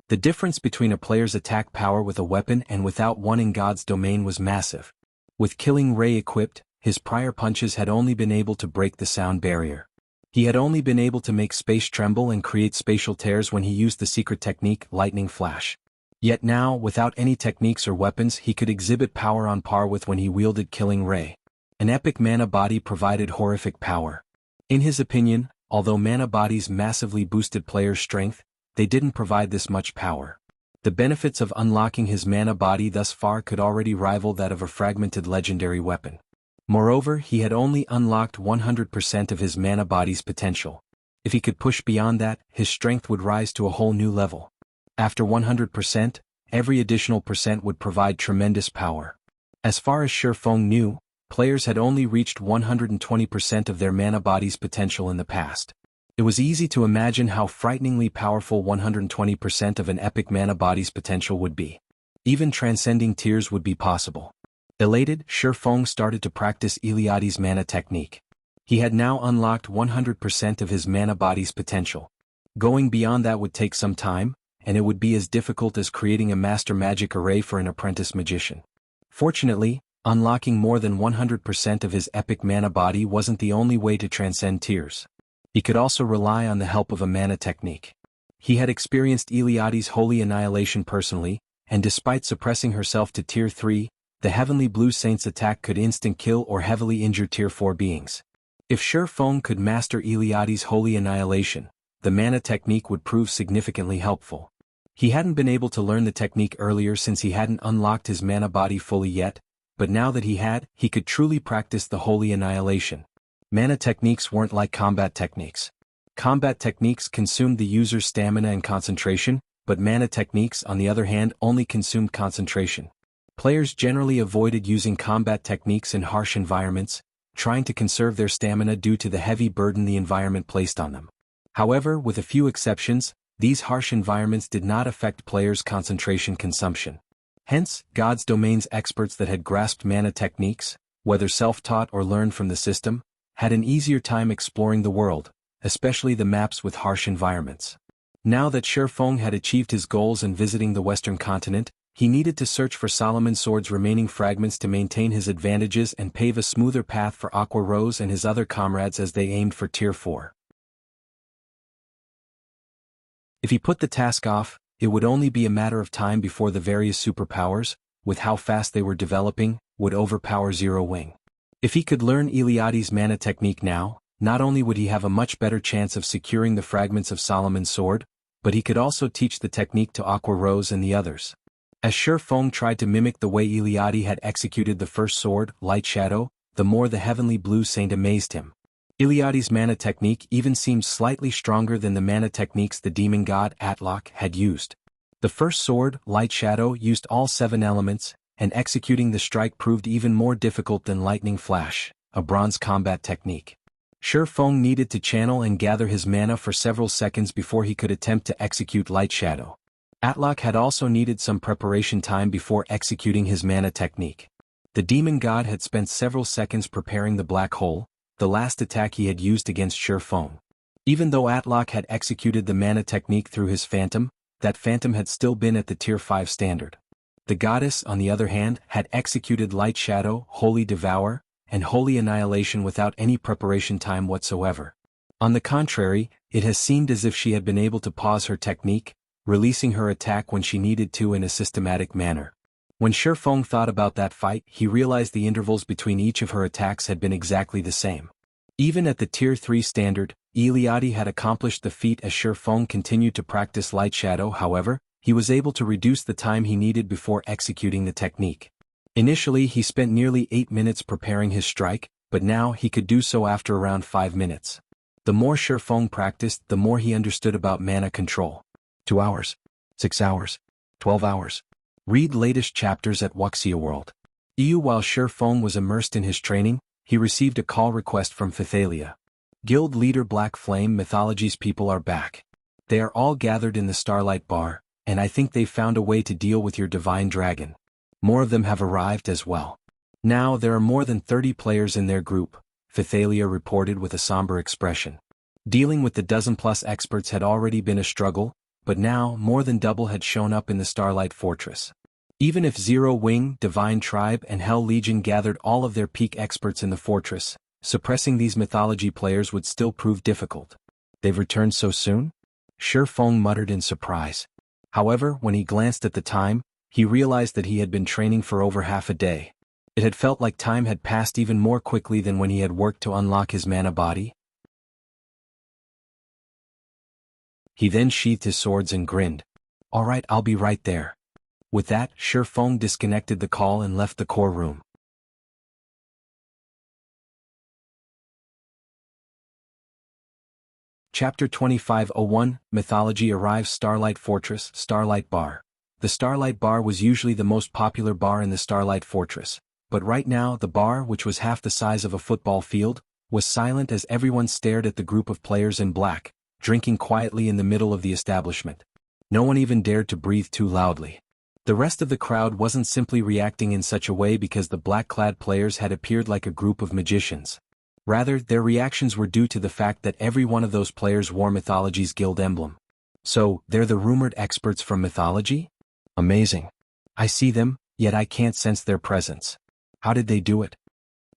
S1: The difference between a player's attack power with a weapon and without one in God's domain was massive. With Killing Ray equipped, his prior punches had only been able to break the sound barrier. He had only been able to make space tremble and create spatial tears when he used the secret technique Lightning Flash. Yet now, without any techniques or weapons, he could exhibit power on par with when he wielded Killing Ray. An epic mana body provided horrific power. In his opinion, although mana bodies massively boosted players' strength, they didn't provide this much power. The benefits of unlocking his mana body thus far could already rival that of a fragmented legendary weapon. Moreover, he had only unlocked 100% of his mana body's potential. If he could push beyond that, his strength would rise to a whole new level. After 100%, every additional percent would provide tremendous power. As far as Shi Feng knew, players had only reached 120% of their mana body's potential in the past. It was easy to imagine how frighteningly powerful 120% of an epic mana body's potential would be. Even transcending tears would be possible. Elated, Shi Feng started to practice Iliadi's mana technique. He had now unlocked 100% of his mana body's potential. Going beyond that would take some time, and it would be as difficult as creating a master magic array for an apprentice magician. Fortunately, unlocking more than 100% of his epic mana body wasn't the only way to transcend tears. He could also rely on the help of a mana technique. He had experienced Iliadi's holy annihilation personally, and despite suppressing herself to Tier 3, the Heavenly Blue Saint's attack could instant kill or heavily injure Tier 4 beings. If Shi Feng could master Iliadi's holy annihilation, the mana technique would prove significantly helpful. He hadn't been able to learn the technique earlier since he hadn't unlocked his mana body fully yet, but now that he had, he could truly practice the holy annihilation. Mana techniques weren't like combat techniques. Combat techniques consumed the user's stamina and concentration, but mana techniques on the other hand only consumed concentration. Players generally avoided using combat techniques in harsh environments, trying to conserve their stamina due to the heavy burden the environment placed on them. However, with a few exceptions, these harsh environments did not affect players' concentration consumption. Hence, God's domain's experts that had grasped mana techniques, whether self-taught or learned from the system, had an easier time exploring the world, especially the maps with harsh environments. Now that Shi Feng had achieved his goals in visiting the Western continent, he needed to search for Solomon Sword's remaining fragments to maintain his advantages and pave a smoother path for Aqua Rose and his other comrades as they aimed for Tier 4. If he put the task off, it would only be a matter of time before the various superpowers, with how fast they were developing, would overpower Zero Wing. If he could learn Iliadi's mana technique now, not only would he have a much better chance of securing the fragments of Solomon's Sword, but he could also teach the technique to Aqua Rose and the others. As Shi Feng tried to mimic the way Iliadi had executed the first sword, Lightshadow, the more the Heavenly Blue Saint amazed him. Iliadi's mana technique even seemed slightly stronger than the mana techniques the demon god Atlok had used. The first sword, Lightshadow, used all 7 elements, and executing the strike proved even more difficult than Lightning Flash, a bronze combat technique. Shi Feng needed to channel and gather his mana for several seconds before he could attempt to execute Lightshadow. Atlok had also needed some preparation time before executing his mana technique. The demon god had spent several seconds preparing the black hole, the last attack he had used against Shi Feng. Even though Atlok had executed the mana technique through his phantom, that phantom had still been at the Tier 5 standard. The goddess, on the other hand, had executed Lightshadow, Holy Devour, and holy annihilation without any preparation time whatsoever. On the contrary, it has seemed as if she had been able to pause her technique, releasing her attack when she needed to in a systematic manner. When Shifeng thought about that fight, he realized the intervals between each of her attacks had been exactly the same. Even at the Tier 3 standard, Iliadi had accomplished the feat as Shifeng continued to practice Lightshadow. However, he was able to reduce the time he needed before executing the technique. Initially he spent nearly 8 minutes preparing his strike, but now he could do so after around 5 minutes. The more Shifeng practiced, the more he understood about mana control. 2 hours. 6 hours. 12 hours. Read latest chapters at Wuxia World. While Shifeng was immersed in his training, he received a call request from Mythology. Guild leader Black Flame Mythology's people are back. They are all gathered in the Starlight bar, and I think they've found a way to deal with your divine dragon. More of them have arrived as well. Now there are more than 30 players in their group, Mythology reported with a somber expression. Dealing with the dozen-plus experts had already been a struggle, but now more than double had shown up in the Starlight Fortress. Even if Zero Wing, Divine Tribe and Hell Legion gathered all of their peak experts in the fortress, suppressing these mythology players would still prove difficult. They've returned so soon? Shifeng muttered in surprise. However, when he glanced at the time, he realized that he had been training for over half a day. It had felt like time had passed even more quickly than when he had worked to unlock his mana body. He then sheathed his swords and grinned. "All right, I'll be right there." With that, Shifeng disconnected the call and left the core room. Chapter 2501, Mythology arrives Starlight Fortress, Starlight Bar. The Starlight Bar was usually the most popular bar in the Starlight Fortress, but right now the bar, which was half the size of a football field, was silent as everyone stared at the group of players in black, drinking quietly in the middle of the establishment. No one even dared to breathe too loudly. The rest of the crowd wasn't simply reacting in such a way because the black-clad players had appeared like a group of magicians. Rather, their reactions were due to the fact that every one of those players wore Mythology's guild emblem. So, they're the rumored experts from Mythology? Amazing. I see them, yet I can't sense their presence. How did they do it?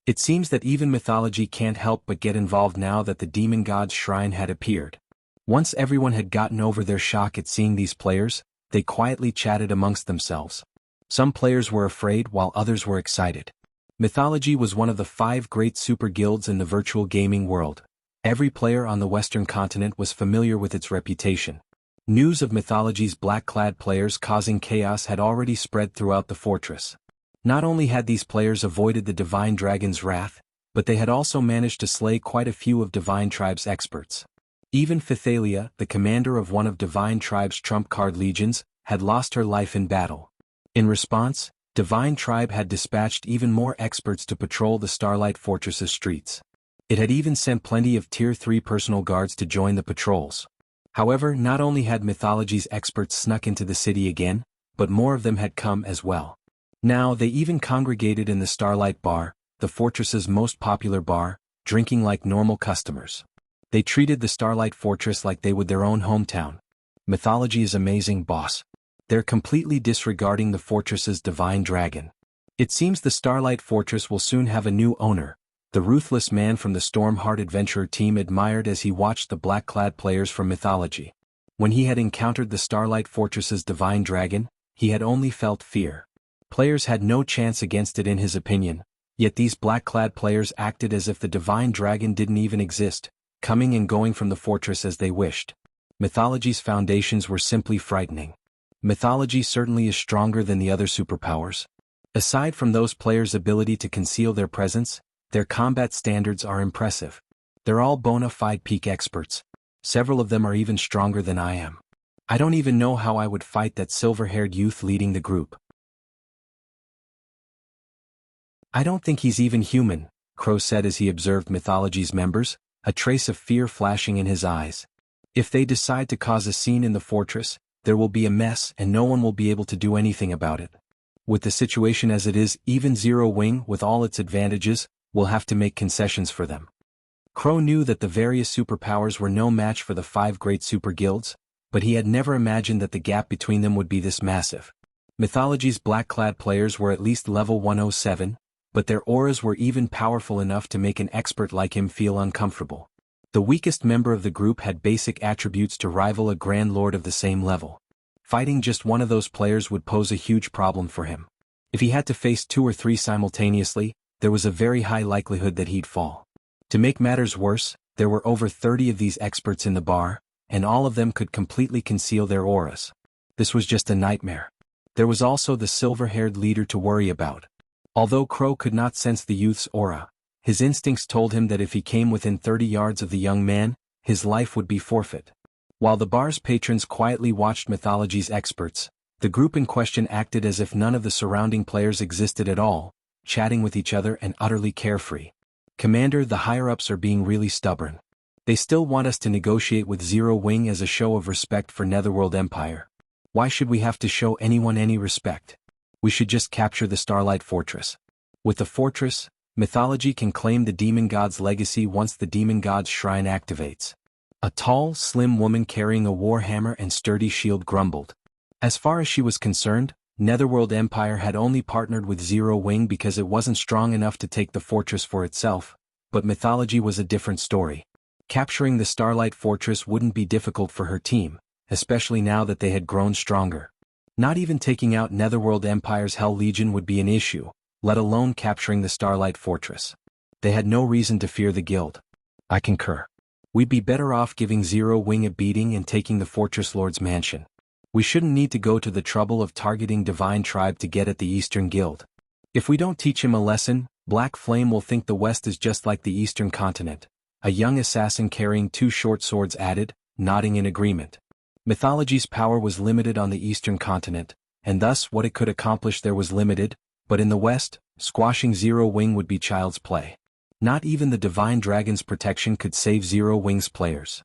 S1: It seems that even Mythology can't help but get involved now that the demon god's shrine had appeared. Once everyone had gotten over their shock at seeing these players, they quietly chatted amongst themselves. Some players were afraid while others were excited. Mythology was one of the 5 great super guilds in the virtual gaming world. Every player on the Western continent was familiar with its reputation. News of Mythology's black-clad players causing chaos had already spread throughout the fortress. Not only had these players avoided the Divine Dragon's wrath, but they had also managed to slay quite a few of Divine Tribe's experts. Even Mythology, the commander of one of Divine Tribe's trump card legions, had lost her life in battle. In response, Divine Tribe had dispatched even more experts to patrol the Starlight Fortress's streets. It had even sent plenty of Tier 3 personal guards to join the patrols. However, not only had Mythology's experts snuck into the city again, but more of them had come as well. Now they even congregated in the Starlight Bar, the fortress's most popular bar, drinking like normal customers. They treated the Starlight Fortress like they would their own hometown. Mythology is amazing, boss. They're completely disregarding the fortress's divine dragon. It seems the Starlight Fortress will soon have a new owner, the ruthless man from the Stormheart Adventurer team admired as he watched the black-clad players from Mythology. When he had encountered the Starlight Fortress's divine dragon, he had only felt fear. Players had no chance against it in his opinion, yet these black-clad players acted as if the divine dragon didn't even exist, coming and going from the fortress as they wished. Mythology's foundations were simply frightening. Mythology certainly is stronger than the other superpowers. Aside from those players' ability to conceal their presence, their combat standards are impressive. They're all bona fide peak experts. Several of them are even stronger than I am. I don't even know how I would fight that silver-haired youth leading the group. I don't think he's even human, Crow said as he observed Mythology's members, a trace of fear flashing in his eyes. If they decide to cause a scene in the fortress, there will be a mess and no one will be able to do anything about it. With the situation as it is, even Zero Wing, with all its advantages, will have to make concessions for them. Crow knew that the various superpowers were no match for the 5 great super guilds, but he had never imagined that the gap between them would be this massive. Mythology's black-clad players were at least level 107, but their auras were even powerful enough to make an expert like him feel uncomfortable. The weakest member of the group had basic attributes to rival a Grand Lord of the same level. Fighting just one of those players would pose a huge problem for him. If he had to face 2 or 3 simultaneously, there was a very high likelihood that he'd fall. To make matters worse, there were over 30 of these experts in the bar, and all of them could completely conceal their auras. This was just a nightmare. There was also the silver-haired leader to worry about. Although Crow could not sense the youth's aura, his instincts told him that if he came within 30 yards of the young man, his life would be forfeit. While the bar's patrons quietly watched Mythology's experts, the group in question acted as if none of the surrounding players existed at all, chatting with each other and utterly carefree. "Commander, the higher-ups are being really stubborn. They still want us to negotiate with Zero Wing as a show of respect for Netherworld Empire. Why should we have to show anyone any respect? We should just capture the Starlight Fortress. With the fortress, Mythology can claim the demon god's legacy once the demon god's shrine activates." A tall, slim woman carrying a warhammer and sturdy shield grumbled. As far as she was concerned, Netherworld Empire had only partnered with Zero Wing because it wasn't strong enough to take the fortress for itself, but Mythology was a different story. Capturing the Starlight Fortress wouldn't be difficult for her team, especially now that they had grown stronger. Not even taking out Netherworld Empire's Hell Legion would be an issue, let alone capturing the Starlight Fortress. They had no reason to fear the guild. "I concur. We'd be better off giving Zero Wing a beating and taking the Fortress Lord's mansion. We shouldn't need to go to the trouble of targeting Divine Tribe to get at the Eastern Guild. If we don't teach him a lesson, Black Flame will think the West is just like the Eastern Continent," a young assassin carrying 2 short swords added, nodding in agreement. Mythology's power was limited on the Eastern Continent, and thus what it could accomplish there was limited, but in the West, squashing Zero Wing would be child's play. Not even the Divine Dragon's protection could save Zero Wing's players.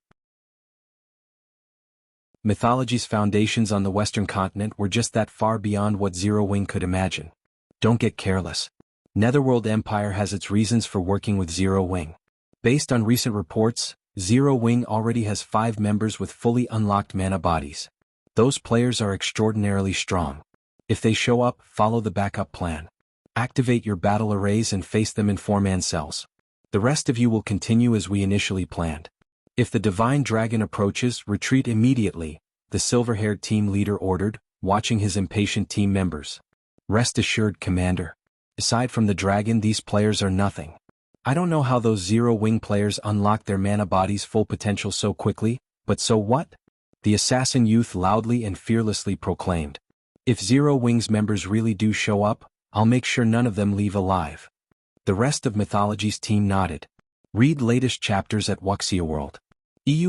S1: Mythology's foundations on the Western Continent were just that far beyond what Zero Wing could imagine. Don't get careless. Netherworld Empire has its reasons for working with Zero Wing. Based on recent reports, Zero Wing already has 5 members with fully unlocked mana bodies. Those players are extraordinarily strong. If they show up, follow the backup plan. Activate your battle arrays and face them in 4-man cells. The rest of you will continue as we initially planned. If the Divine Dragon approaches, retreat immediately, the silver-haired team leader ordered, watching his impatient team members. "Rest assured, Commander. Aside from the dragon, these players are nothing. I don't know how those Zero Wing players unlocked their mana body's full potential so quickly, but so what?" the assassin youth loudly and fearlessly proclaimed. "If Zero Wing's members really do show up, I'll make sure none of them leave alive." The rest of Mythology's team nodded. Read latest chapters at Wuxia World.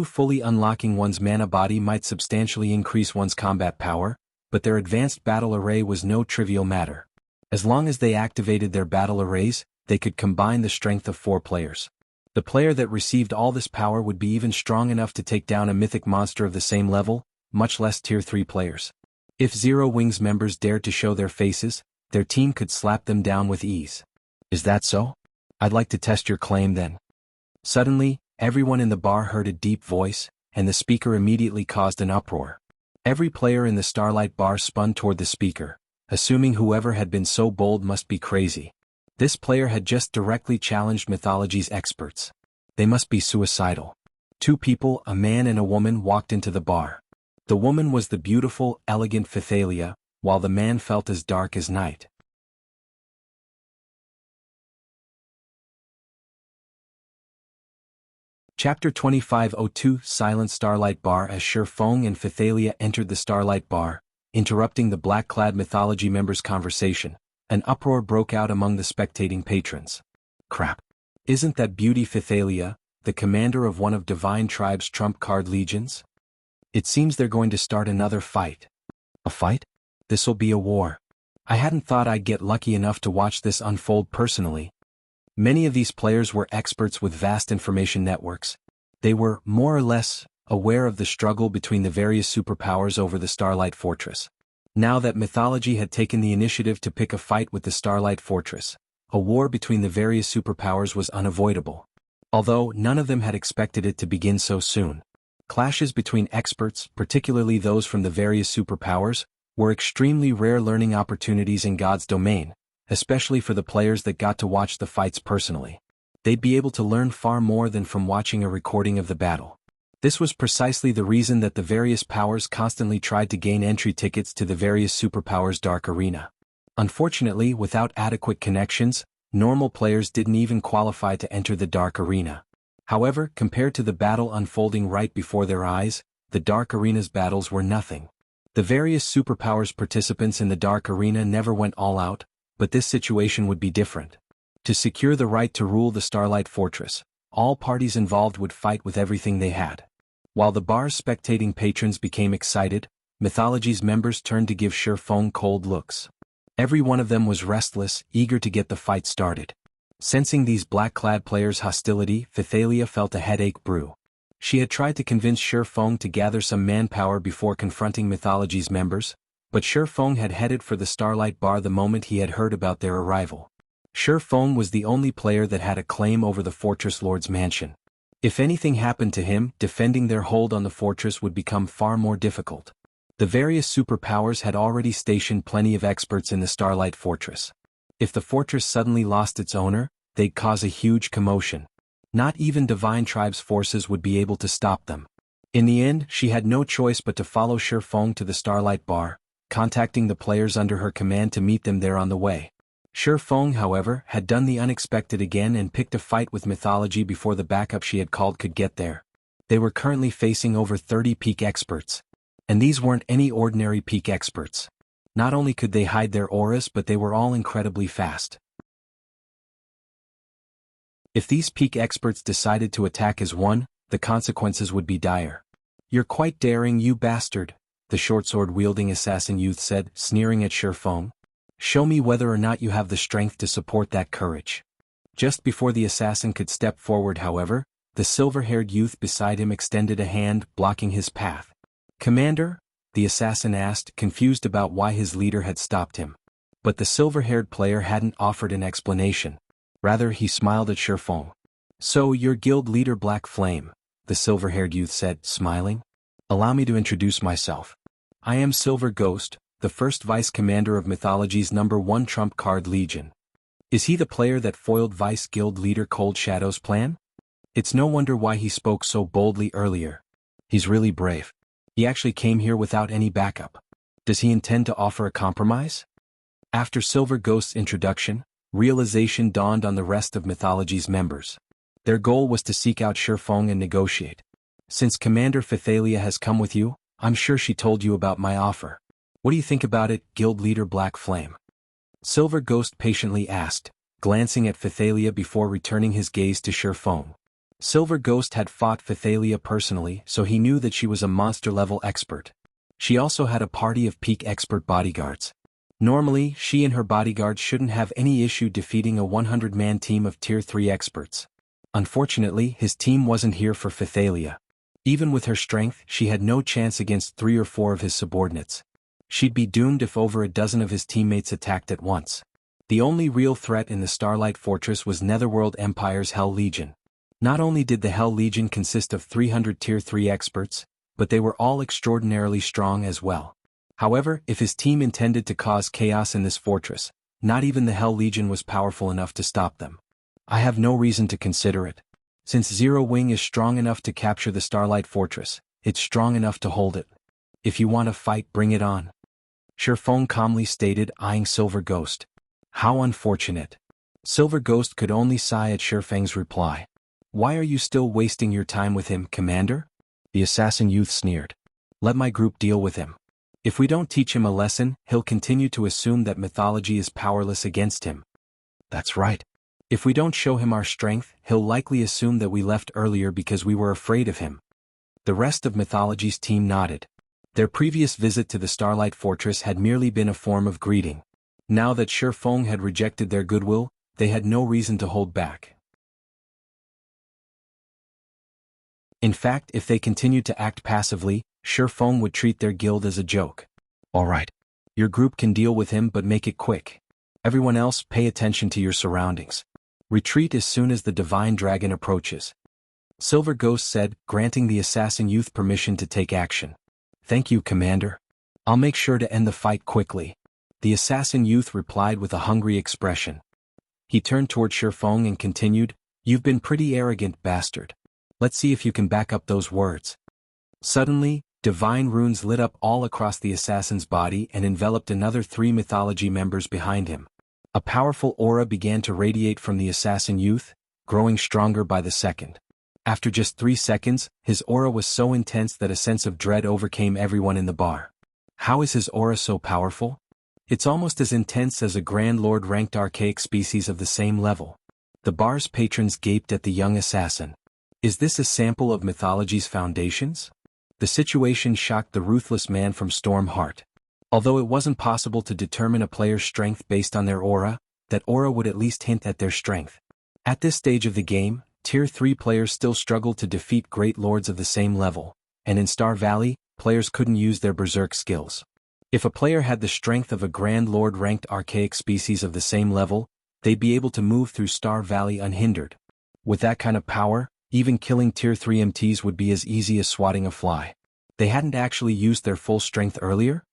S1: Fully unlocking one's mana body might substantially increase one's combat power, but their advanced battle array was no trivial matter. As long as they activated their battle arrays, they could combine the strength of 4 players. The player that received all this power would be even strong enough to take down a mythic monster of the same level, much less Tier 3 players. If Zero Wing's members dared to show their faces, their team could slap them down with ease. "Is that so? I'd like to test your claim then." Suddenly, everyone in the bar heard a deep voice, and the speaker immediately caused an uproar. Every player in the Starlight bar spun toward the speaker, assuming whoever had been so bold must be crazy. This player had just directly challenged Mythology's experts. They must be suicidal. 2 people, a man and a woman, walked into the bar. The woman was the beautiful, elegant Pythalia, while the man felt as dark as night. Chapter 2502 Silent Starlight Bar. As Shi Feng and Pythalia entered the Starlight Bar, interrupting the black-clad Mythology members' conversation, an uproar broke out among the spectating patrons. "Crap. Isn't that beauty Pythalia, the commander of one of Divine Tribe's trump card legions? It seems they're going to start another fight." "A fight? This'll be a war. I hadn't thought I'd get lucky enough to watch this unfold personally." Many of these players were experts with vast information networks. They were, more or less, aware of the struggle between the various superpowers over the Starlight Fortress. Now that Mythology had taken the initiative to pick a fight with the Starlight Fortress, a war between the various superpowers was unavoidable. Although none of them had expected it to begin so soon. Clashes between experts, particularly those from the various superpowers, were extremely rare learning opportunities in God's domain, especially for the players that got to watch the fights personally. They'd be able to learn far more than from watching a recording of the battle. This was precisely the reason that the various powers constantly tried to gain entry tickets to the various superpowers' Dark Arena. Unfortunately, without adequate connections, normal players didn't even qualify to enter the Dark Arena. However, compared to the battle unfolding right before their eyes, the Dark Arena's battles were nothing. The various superpowers participants in the Dark Arena never went all out, but this situation would be different. To secure the right to rule the Starlight Fortress, all parties involved would fight with everything they had. While the bar's spectating patrons became excited, Mythology's members turned to give Shifeng cold looks. Every one of them was restless, eager to get the fight started. Sensing these black-clad players' hostility, Pythalia felt a headache brew. She had tried to convince Shifeng to gather some manpower before confronting Mythology's members, but Shifeng had headed for the Starlight Bar the moment he had heard about their arrival. Shifeng was the only player that had a claim over the Fortress Lord's mansion. If anything happened to him, defending their hold on the fortress would become far more difficult. The various superpowers had already stationed plenty of experts in the Starlight Fortress. If the fortress suddenly lost its owner, they'd cause a huge commotion. Not even Divine Tribe's forces would be able to stop them. In the end, she had no choice but to follow Shifeng to the Starlight Bar, contacting the players under her command to meet them there on the way. Shifeng, however, had done the unexpected again and picked a fight with Mythology before the backup she had called could get there. They were currently facing over 30 peak experts. And these weren't any ordinary peak experts. Not only could they hide their auras, but they were all incredibly fast. If these peak experts decided to attack as one, the consequences would be dire. "You're quite daring, you bastard," the short-sword-wielding assassin youth said, sneering at Shifeng. "Show me whether or not you have the strength to support that courage." Just before the assassin could step forward, however, the silver-haired youth beside him extended a hand, blocking his path. "Commander?" the assassin asked, confused about why his leader had stopped him. But the silver-haired player hadn't offered an explanation. Rather, he smiled at Shifeng. "So, you're guild leader Black Flame," the silver-haired youth said, smiling. "Allow me to introduce myself. I am Silver Ghost, the first vice-commander of Mythology's #1 trump card Legion." Is he the player that foiled vice-guild leader Cold Shadow's plan? It's no wonder why he spoke so boldly earlier. He's really brave. He actually came here without any backup. Does he intend to offer a compromise? After Silver Ghost's introduction, realization dawned on the rest of Mythology's members. Their goal was to seek out Shifeng and negotiate. "Since Commander Pythalia has come with you, I'm sure she told you about my offer. What do you think about it, Guild Leader Black Flame?" Silver Ghost patiently asked, glancing at Pythalia before returning his gaze to Shifeng. Silver Ghost had fought Pythalia personally, so he knew that she was a monster-level expert. She also had a party of peak expert bodyguards. Normally, she and her bodyguards shouldn't have any issue defeating a 100-man team of Tier 3 experts. Unfortunately, his team wasn't here for Pythalia. Even with her strength, she had no chance against 3 or 4 of his subordinates. She'd be doomed if over a dozen of his teammates attacked at once. The only real threat in the Starlight Fortress was Netherworld Empire's Hell Legion. Not only did the Hell Legion consist of 300 Tier 3 experts, but they were all extraordinarily strong as well. However, if his team intended to cause chaos in this fortress, not even the Hell Legion was powerful enough to stop them. I have no reason to consider it. Since Zero Wing is strong enough to capture the Starlight Fortress, it's strong enough to hold it. If you want to fight, bring it on. Shifeng calmly stated, eyeing Silver Ghost. How unfortunate. Silver Ghost could only sigh at Shifeng's reply. "Why are you still wasting your time with him, Commander?" The assassin youth sneered. "Let my group deal with him. If we don't teach him a lesson, he'll continue to assume that Mythology is powerless against him." "That's right. If we don't show him our strength, he'll likely assume that we left earlier because we were afraid of him." The rest of Mythology's team nodded. Their previous visit to the Starlight Fortress had merely been a form of greeting. Now that Shifeng had rejected their goodwill, they had no reason to hold back. In fact, if they continued to act passively, Shifeng would treat their guild as a joke. "All right. Your group can deal with him, but make it quick. Everyone else, pay attention to your surroundings. Retreat as soon as the Divine Dragon approaches." Silver Ghost said, granting the assassin youth permission to take action. "Thank you, Commander. I'll make sure to end the fight quickly." The assassin youth replied with a hungry expression. He turned toward Shifeng and continued, "You've been pretty arrogant, bastard. Let's see if you can back up those words." Suddenly, divine runes lit up all across the assassin's body and enveloped another 3 mythology members behind him. A powerful aura began to radiate from the assassin youth, growing stronger by the second. After just 3 seconds, his aura was so intense that a sense of dread overcame everyone in the bar. How is his aura so powerful? It's almost as intense as a Grand Lord ranked archaic species of the same level. The bar's patrons gaped at the young assassin. Is this a sample of mythology's foundations? The situation shocked the ruthless man from Storm Heart. Although it wasn't possible to determine a player's strength based on their aura, that aura would at least hint at their strength. At this stage of the game, Tier 3 players still struggled to defeat great lords of the same level, and in Star Valley, players couldn't use their berserk skills. If a player had the strength of a Grand Lord ranked archaic species of the same level, they'd be able to move through Star Valley unhindered. With that kind of power, even killing Tier 3 MTs would be as easy as swatting a fly. They hadn't actually used their full strength earlier?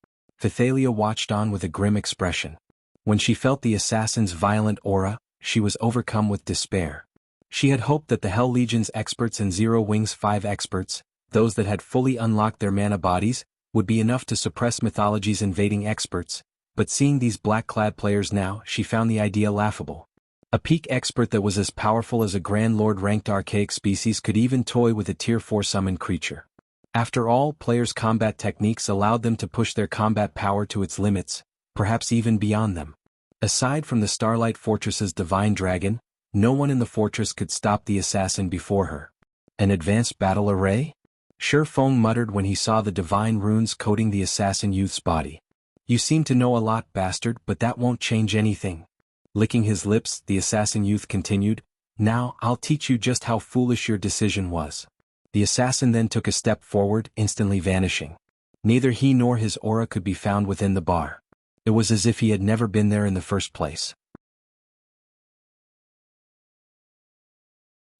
S1: Thalia watched on with a grim expression. When she felt the assassin's violent aura, she was overcome with despair. She had hoped that the Hell Legion's experts and Zero Wing's 5 experts, those that had fully unlocked their mana bodies, would be enough to suppress Mythology's invading experts, but seeing these black-clad players now, she found the idea laughable. A peak expert that was as powerful as a Grand Lord ranked archaic species could even toy with a Tier 4 summoned creature. After all, players' combat techniques allowed them to push their combat power to its limits, perhaps even beyond them. Aside from the Starlight Fortress's divine dragon, no one in the fortress could stop the assassin before her. An advanced battle array? Shifeng muttered when he saw the divine runes coating the assassin youth's body. "You seem to know a lot, bastard, but that won't change anything." Licking his lips, the assassin youth continued, "Now, I'll teach you just how foolish your decision was." The assassin then took a step forward, instantly vanishing. Neither he nor his aura could be found within the bar. It was as if he had never been there in the first place.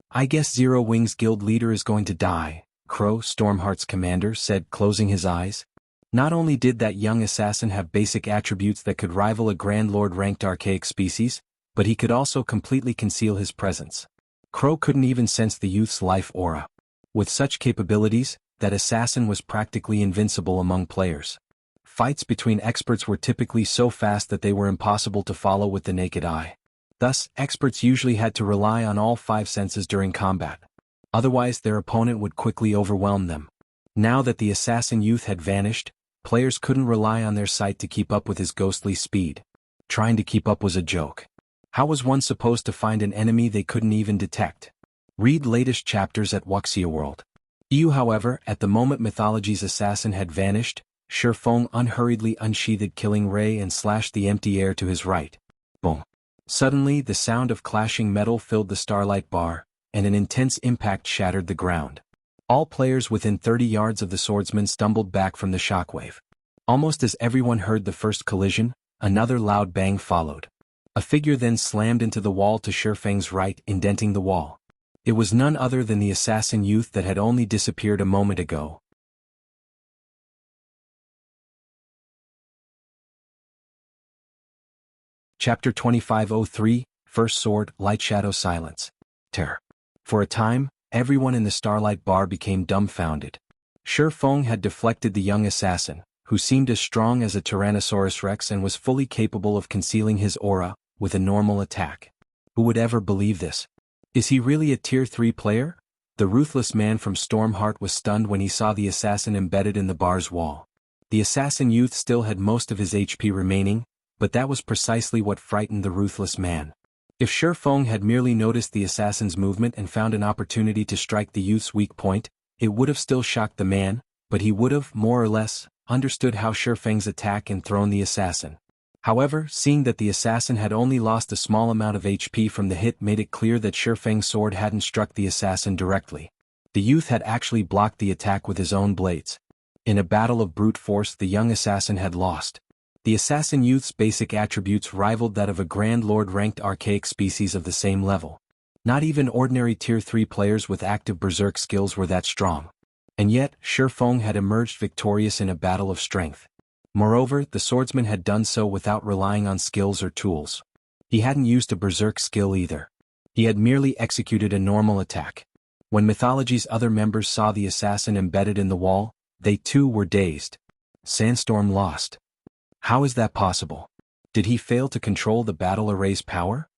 S1: "I guess Zero Wing's guild leader is going to die," Crow, Stormheart's commander, said, closing his eyes. Not only did that young assassin have basic attributes that could rival a Grand Lord ranked archaic species, but he could also completely conceal his presence. Crow couldn't even sense the youth's life aura. With such capabilities, that assassin was practically invincible among players. Fights between experts were typically so fast that they were impossible to follow with the naked eye. Thus, experts usually had to rely on all 5 senses during combat. Otherwise, their opponent would quickly overwhelm them. Now that the assassin youth had vanished, players couldn't rely on their sight to keep up with his ghostly speed. Trying to keep up was a joke. How was one supposed to find an enemy they couldn't even detect? Read latest chapters at Wuxia World. However, at the moment Mythology's assassin had vanished, Shifeng unhurriedly unsheathed Killing Ray and slashed the empty air to his right. Boom. Suddenly, the sound of clashing metal filled the Starlight bar, and an intense impact shattered the ground. All players within 30 yards of the swordsman stumbled back from the shockwave. Almost as everyone heard the first collision, another loud bang followed. A figure then slammed into the wall to Shifeng's right, indenting the wall. It was none other than the assassin youth that had only disappeared a moment ago. Chapter 2503, First Sword, Lightshadow Silence. Terror. For a time, everyone in the Starlight bar became dumbfounded. Shifeng had deflected the young assassin, who seemed as strong as a Tyrannosaurus Rex and was fully capable of concealing his aura, with a normal attack. Who would ever believe this? Is he really a Tier 3 player? The ruthless man from Stormheart was stunned when he saw the assassin embedded in the bar's wall. The assassin youth still had most of his HP remaining, but that was precisely what frightened the ruthless man. If Shifeng had merely noticed the assassin's movement and found an opportunity to strike the youth's weak point, it would have still shocked the man, but he would have, more or less, understood how Shifeng's attack and thrown the assassin. However, seeing that the assassin had only lost a small amount of HP from the hit made it clear that Shifeng's sword hadn't struck the assassin directly. The youth had actually blocked the attack with his own blades. In a battle of brute force, the young assassin had lost. The assassin youth's basic attributes rivaled that of a Grand Lord ranked archaic species of the same level. Not even ordinary Tier 3 players with active berserk skills were that strong. And yet, Shifeng had emerged victorious in a battle of strength. Moreover, the swordsman had done so without relying on skills or tools. He hadn't used a berserk skill either. He had merely executed a normal attack. When Mythology's other members saw the assassin embedded in the wall, they too were dazed. Sandstorm lost. How is that possible? Did he fail to control the battle array's power?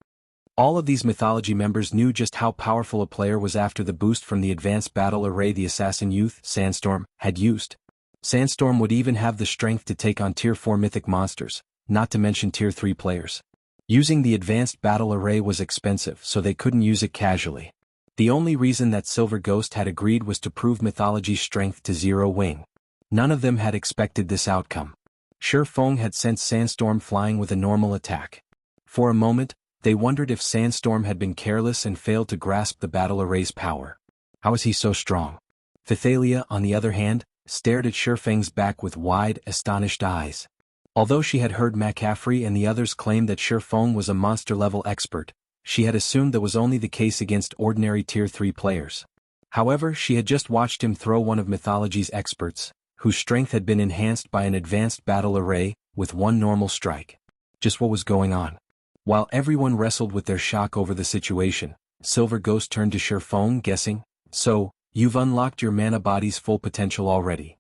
S1: All of these Mythology members knew just how powerful a player was after the boost from the advanced battle array the assassin youth, Sandstorm, had used. Sandstorm would even have the strength to take on Tier 4 mythic monsters, not to mention Tier 3 players. Using the advanced battle array was expensive, so they couldn't use it casually. The only reason that Silver Ghost had agreed was to prove Mythology's strength to Zero Wing. None of them had expected this outcome. Shi Feng had sent Sandstorm flying with a normal attack. For a moment, they wondered if Sandstorm had been careless and failed to grasp the battle array's power. How is he so strong? Thalia, on the other hand, stared at Shi Feng's back with wide, astonished eyes. Although she had heard McCaffrey and the others claim that Shi Feng was a monster-level expert, she had assumed that was only the case against ordinary Tier 3 players. However, she had just watched him throw one of Mythology's experts, whose strength had been enhanced by an advanced battle array, with one normal strike. Just what was going on? While everyone wrestled with their shock over the situation, Silver Ghost turned to Shi Feng, guessing, "So, you've unlocked your mana body's full potential already."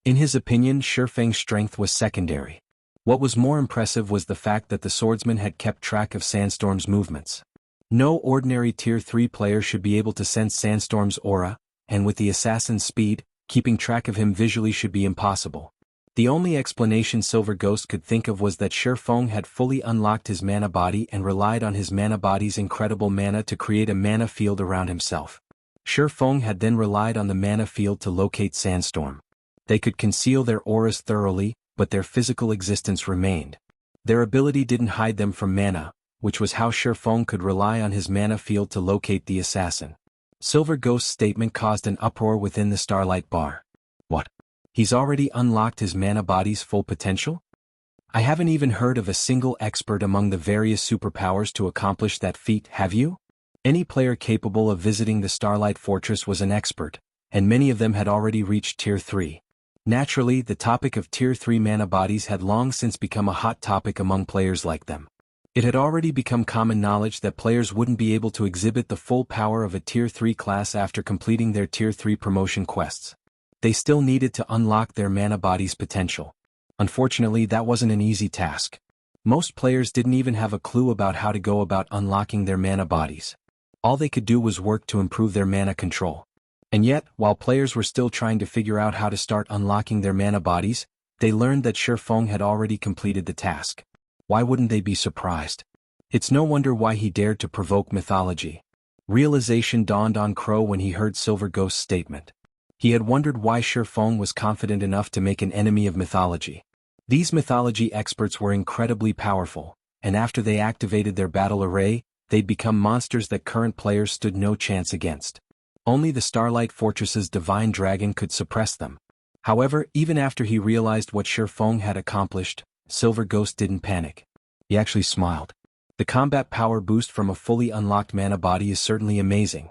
S1: In his opinion, Shi Feng's strength was secondary. What was more impressive was the fact that the swordsman had kept track of Sandstorm's movements. No ordinary Tier 3 player should be able to sense Sandstorm's aura, and with the assassin's speed, keeping track of him visually should be impossible. The only explanation Silver Ghost could think of was that Shi Feng had fully unlocked his mana body and relied on his mana body's incredible mana to create a mana field around himself. Shi Feng had then relied on the mana field to locate Sandstorm. They could conceal their auras thoroughly, but their physical existence remained. Their ability didn't hide them from mana, which was how Shi Feng could rely on his mana field to locate the assassin. Silver Ghost's statement caused an uproar within the Starlight bar. What? He's already unlocked his mana body's full potential? I haven't even heard of a single expert among the various superpowers to accomplish that feat, have you? Any player capable of visiting the Starlight Fortress was an expert, and many of them had already reached Tier 3. Naturally, the topic of Tier 3 mana bodies had long since become a hot topic among players like them. It had already become common knowledge that players wouldn't be able to exhibit the full power of a Tier 3 class after completing their Tier 3 promotion quests. They still needed to unlock their mana body's potential. Unfortunately, that wasn't an easy task. Most players didn't even have a clue about how to go about unlocking their mana bodies. All they could do was work to improve their mana control. And yet, while players were still trying to figure out how to start unlocking their mana bodies, they learned that Shi Feng had already completed the task. Why wouldn't they be surprised? It's no wonder why he dared to provoke Mythology. Realization dawned on Crow when he heard Silver Ghost's statement. He had wondered why Shi Feng was confident enough to make an enemy of Mythology. These Mythology experts were incredibly powerful, and after they activated their battle array, they'd become monsters that current players stood no chance against. Only the Starlight Fortress's divine dragon could suppress them. However, even after he realized what Shi Feng had accomplished, Silver Ghost didn't panic. He actually smiled. The combat power boost from a fully unlocked mana body is certainly amazing.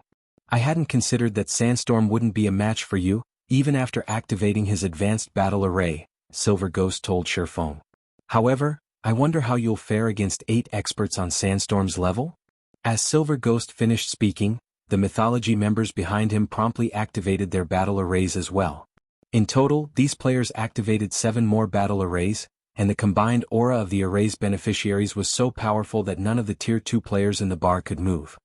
S1: I hadn't considered that Sandstorm wouldn't be a match for you, even after activating his advanced battle array, Silver Ghost told Shi Feng. However, I wonder how you'll fare against 8 experts on Sandstorm's level? As Silver Ghost finished speaking, the Mythology members behind him promptly activated their battle arrays as well. In total, these players activated 7 more battle arrays, and the combined aura of the array's beneficiaries was so powerful that none of the Tier 2 players in the bar could move.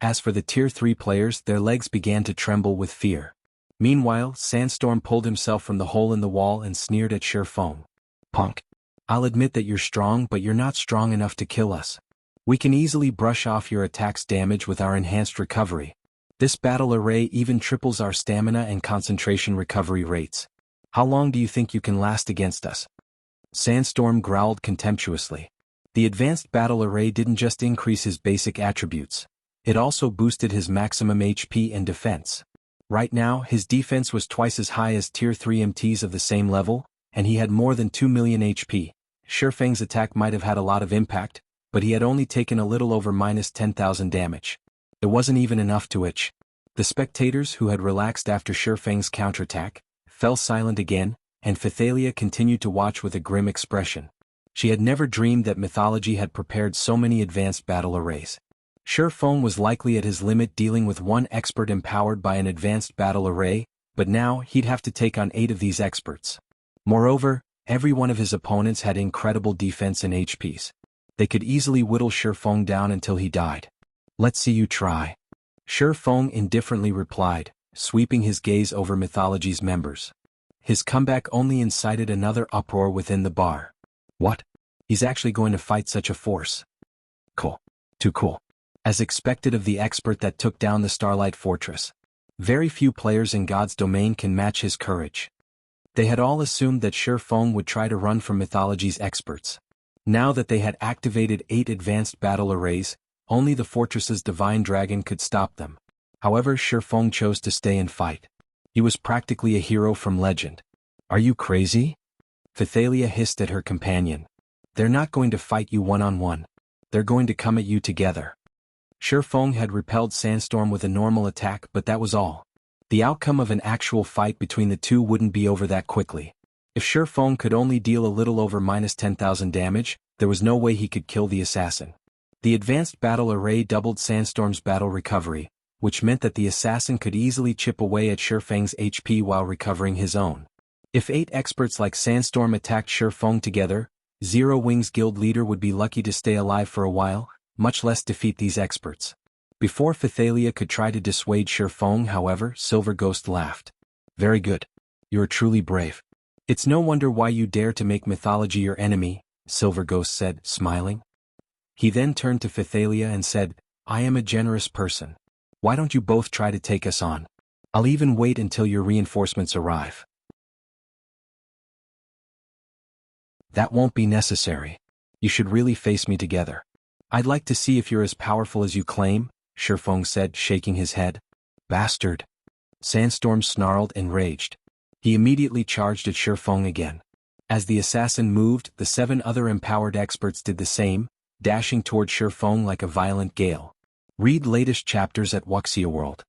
S1: As for the Tier 3 players, their legs began to tremble with fear. Meanwhile, Sandstorm pulled himself from the hole in the wall and sneered at Shi Feng. "Punk. I'll admit that you're strong, but you're not strong enough to kill us. We can easily brush off your attack's damage with our enhanced recovery. This battle array even triples our stamina and concentration recovery rates. How long do you think you can last against us?" Sandstorm growled contemptuously. The advanced battle array didn't just increase his basic attributes. It also boosted his maximum HP and defense. Right now, his defense was twice as high as Tier 3 MTs of the same level, and he had more than 2 million HP. Shi Feng's attack might have had a lot of impact, but he had only taken a little over -10,000 damage. It wasn't even enough to itch. The spectators, who had relaxed after Shifeng's counterattack, fell silent again, and Phythalia continued to watch with a grim expression. She had never dreamed that Mythology had prepared so many advanced battle arrays. Shifeng was likely at his limit dealing with one expert empowered by an advanced battle array, but now he'd have to take on 8 of these experts. Moreover, every one of his opponents had incredible defense and HPs. They could easily whittle Shifeng down until he died. "Let's see you try," Shifeng indifferently replied, sweeping his gaze over Mythology's members. His comeback only incited another uproar within the bar. What? He's actually going to fight such a force? Cool. Too cool. As expected of the expert that took down the Starlight Fortress. Very few players in God's domain can match his courage. They had all assumed that Shifeng would try to run from Mythology's experts. Now that they had activated 8 advanced battle arrays, only the fortress's divine dragon could stop them. However, Shifeng chose to stay and fight. He was practically a hero from legend. "Are you crazy?" Phythalia hissed at her companion. "They're not going to fight you one-on-one. They're going to come at you together." Shifeng had repelled Sandstorm with a normal attack, but that was all. The outcome of an actual fight between the two wouldn't be over that quickly. If Shifeng could only deal a little over -10,000 damage, there was no way he could kill the assassin. The advanced battle array doubled Sandstorm's battle recovery, which meant that the assassin could easily chip away at Shifeng's HP while recovering his own. If 8 experts like Sandstorm attacked Shifeng together, Zero Wings Guild leader would be lucky to stay alive for a while, much less defeat these experts. Before Phythalia could try to dissuade Shifeng, however, Silver Ghost laughed. "Very good. You are truly brave. It's no wonder why you dare to make Mythology your enemy," Silver Ghost said, smiling. He then turned to Phythalia and said, "I am a generous person. Why don't you both try to take us on? I'll even wait until your reinforcements arrive." "That won't be necessary. You should really face me together. I'd like to see if you're as powerful as you claim," Shifeng said, shaking his head. "Bastard." Sandstorm snarled and raged. He immediately charged at Shifeng again. As the assassin moved, the 7 other empowered experts did the same, dashing toward Shifeng like a violent gale. Read latest chapters at Wuxia World.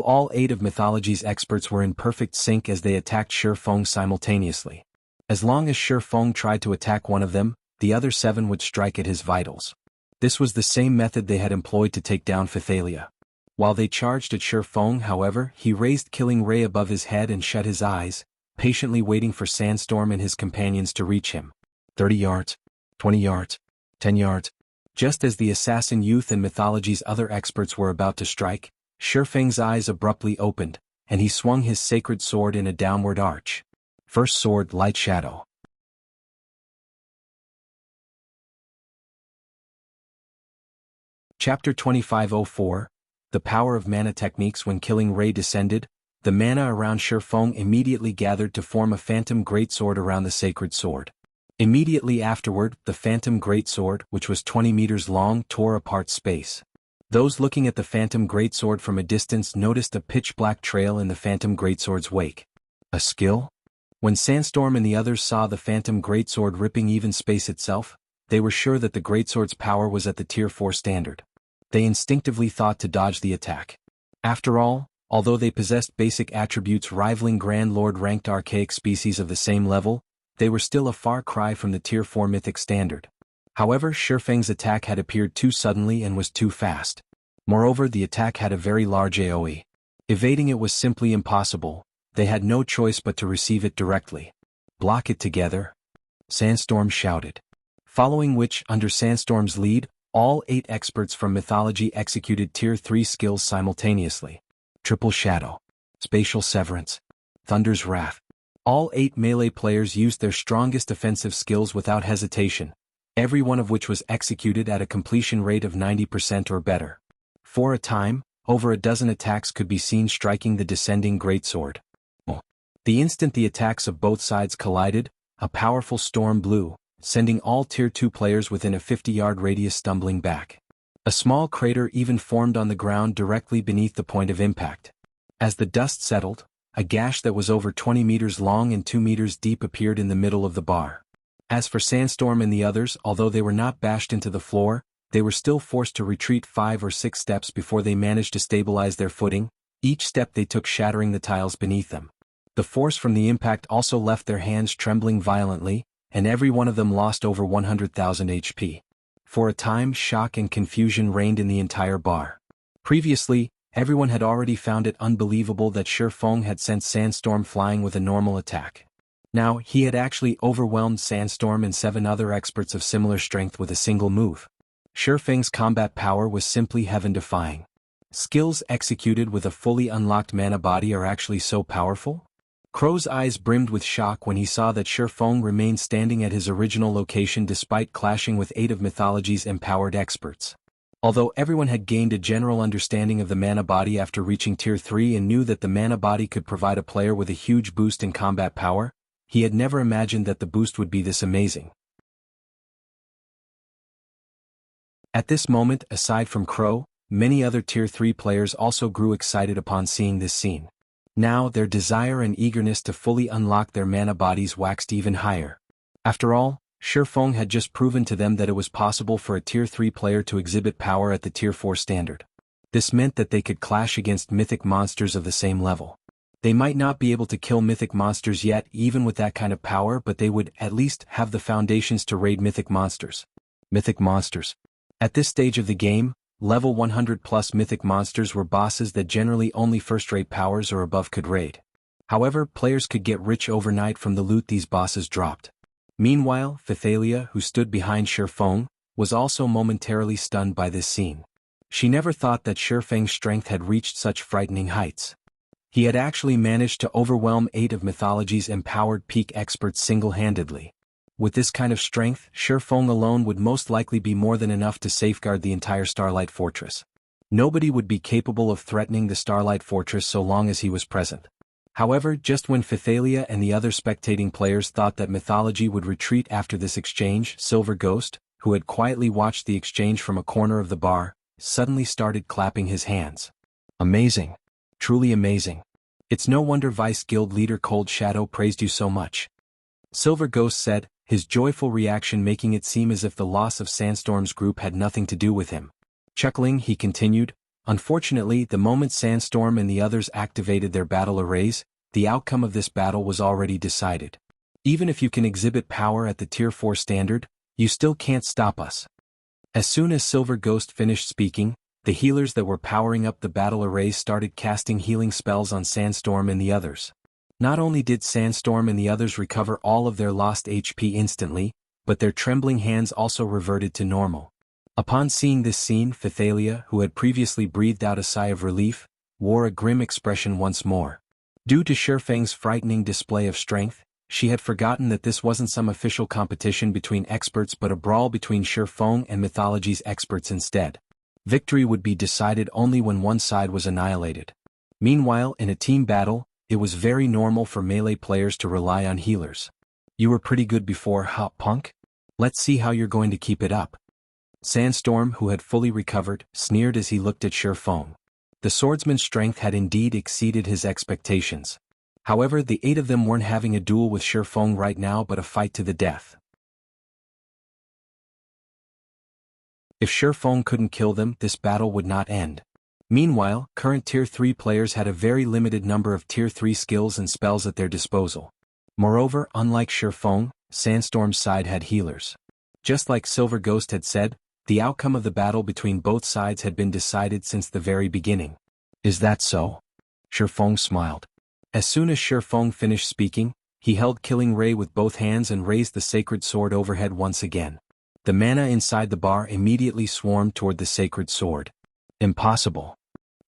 S1: All 8 of Mythology's experts were in perfect sync as they attacked Shifeng simultaneously. As long as Shifeng tried to attack one of them, the other 7 would strike at his vitals. This was the same method they had employed to take down Phythalia. While they charged at Shifeng, however, he raised Killing Ray above his head and shut his eyes, patiently waiting for Sandstorm and his companions to reach him. 30 yards, 20 yards, 10 yards. Just as the assassin youth and Mythology's other experts were about to strike, Shifeng's eyes abruptly opened, and he swung his sacred sword in a downward arch. First sword, Lightshadow. Chapter 2504, The Power of Mana Techniques. When Killing Ray descended, the mana around Shifeng immediately gathered to form a phantom greatsword around the sacred sword. Immediately afterward, the phantom greatsword, which was 20 meters long, tore apart space. Those looking at the phantom greatsword from a distance noticed a pitch-black trail in the phantom greatsword's wake. A skill? When Sandstorm and the others saw the phantom greatsword ripping even space itself, they were sure that the greatsword's power was at the Tier 4 standard. They instinctively thought to dodge the attack. After all, although they possessed basic attributes rivaling Grand Lord-ranked archaic species of the same level, they were still a far cry from the Tier 4 mythic standard. However, Shifeng's attack had appeared too suddenly and was too fast. Moreover, the attack had a very large AoE. Evading it was simply impossible. They had no choice but to receive it directly. "Block it together," Sandstorm shouted. Following which, under Sandstorm's lead, all 8 experts from Mythology executed Tier 3 skills simultaneously. Triple Shadow, Spatial Severance, Thunder's Wrath. All 8 melee players used their strongest offensive skills without hesitation, every one of which was executed at a completion rate of 90% or better. For a time, over a dozen attacks could be seen striking the descending greatsword. The instant the attacks of both sides collided, a powerful storm blew, sending all Tier 2 players within a 50-yard radius stumbling back. A small crater even formed on the ground directly beneath the point of impact. As the dust settled, a gash that was over 20 meters long and 2 meters deep appeared in the middle of the bar. As for Sandstorm and the others, although they were not bashed into the floor, they were still forced to retreat 5 or 6 steps before they managed to stabilize their footing, each step they took shattering the tiles beneath them. The force from the impact also left their hands trembling violently, and every one of them lost over 100,000 HP. For a time, shock and confusion reigned in the entire bar. Previously, everyone had already found it unbelievable that Shi Feng had sent Sandstorm flying with a normal attack. Now, he had actually overwhelmed Sandstorm and 7 other experts of similar strength with a single move. Shi Feng's combat power was simply heaven-defying. Skills executed with a fully unlocked mana body are actually so powerful? Crow's eyes brimmed with shock when he saw that Shi Feng remained standing at his original location despite clashing with 8 of Mythology's empowered experts. Although everyone had gained a general understanding of the mana body after reaching Tier 3 and knew that the mana body could provide a player with a huge boost in combat power, he had never imagined that the boost would be this amazing. At this moment, aside from Crow, many other Tier 3 players also grew excited upon seeing this scene. Now, their desire and eagerness to fully unlock their mana bodies waxed even higher. After all, Shi Feng had just proven to them that it was possible for a Tier 3 player to exhibit power at the Tier 4 standard. This meant that they could clash against mythic monsters of the same level. They might not be able to kill mythic monsters yet even with that kind of power, but they would at least have the foundations to raid mythic monsters. Mythic monsters. At this stage of the game, level 100 plus mythic monsters were bosses that generally only first-rate powers or above could raid. However, players could get rich overnight from the loot these bosses dropped. Meanwhile, Pythalia, who stood behind Shi Feng, was also momentarily stunned by this scene. She never thought that Shi Feng's strength had reached such frightening heights. He had actually managed to overwhelm 8 of Mythology's empowered peak experts single-handedly. With this kind of strength, Shi Feng alone would most likely be more than enough to safeguard the entire Starlight Fortress. Nobody would be capable of threatening the Starlight Fortress so long as he was present. However, just when Pythalia and the other spectating players thought that Mythology would retreat after this exchange, Silver Ghost, who had quietly watched the exchange from a corner of the bar, suddenly started clapping his hands. Amazing. Truly amazing. It's no wonder Vice Guild leader Cold Shadow praised you so much. Silver Ghost said, his joyful reaction making it seem as if the loss of Sandstorm's group had nothing to do with him. Chuckling, he continued, unfortunately, the moment Sandstorm and the others activated their battle arrays, the outcome of this battle was already decided. Even if you can exhibit power at the Tier 4 standard, you still can't stop us. As soon as Silver Ghost finished speaking, the healers that were powering up the battle arrays started casting healing spells on Sandstorm and the others. Not only did Sandstorm and the others recover all of their lost HP instantly, but their trembling hands also reverted to normal. Upon seeing this scene, Pythalia, who had previously breathed out a sigh of relief, wore a grim expression once more. Due to Shi Feng's frightening display of strength, she had forgotten that this wasn't some official competition between experts but a brawl between Shi Feng and Mythology's experts instead. Victory would be decided only when one side was annihilated. Meanwhile, in a team battle, it was very normal for melee players to rely on healers. You were pretty good before, huh, punk? Let's see how you're going to keep it up. Sandstorm, who had fully recovered, sneered as he looked at Shi Feng. The swordsman's strength had indeed exceeded his expectations. However, the 8 of them weren't having a duel with Shi Feng right now but a fight to the death. If Shi Feng couldn't kill them, this battle would not end. Meanwhile, current Tier 3 players had a very limited number of Tier 3 skills and spells at their disposal. Moreover, unlike Shi Feng, Sandstorm's side had healers. Just like Silver Ghost had said, the outcome of the battle between both sides had been decided since the very beginning. Is that so? Shi Feng smiled. As soon as Shi Feng finished speaking, he held Killing Ray with both hands and raised the sacred sword overhead once again. The mana inside the bar immediately swarmed toward the sacred sword. Impossible.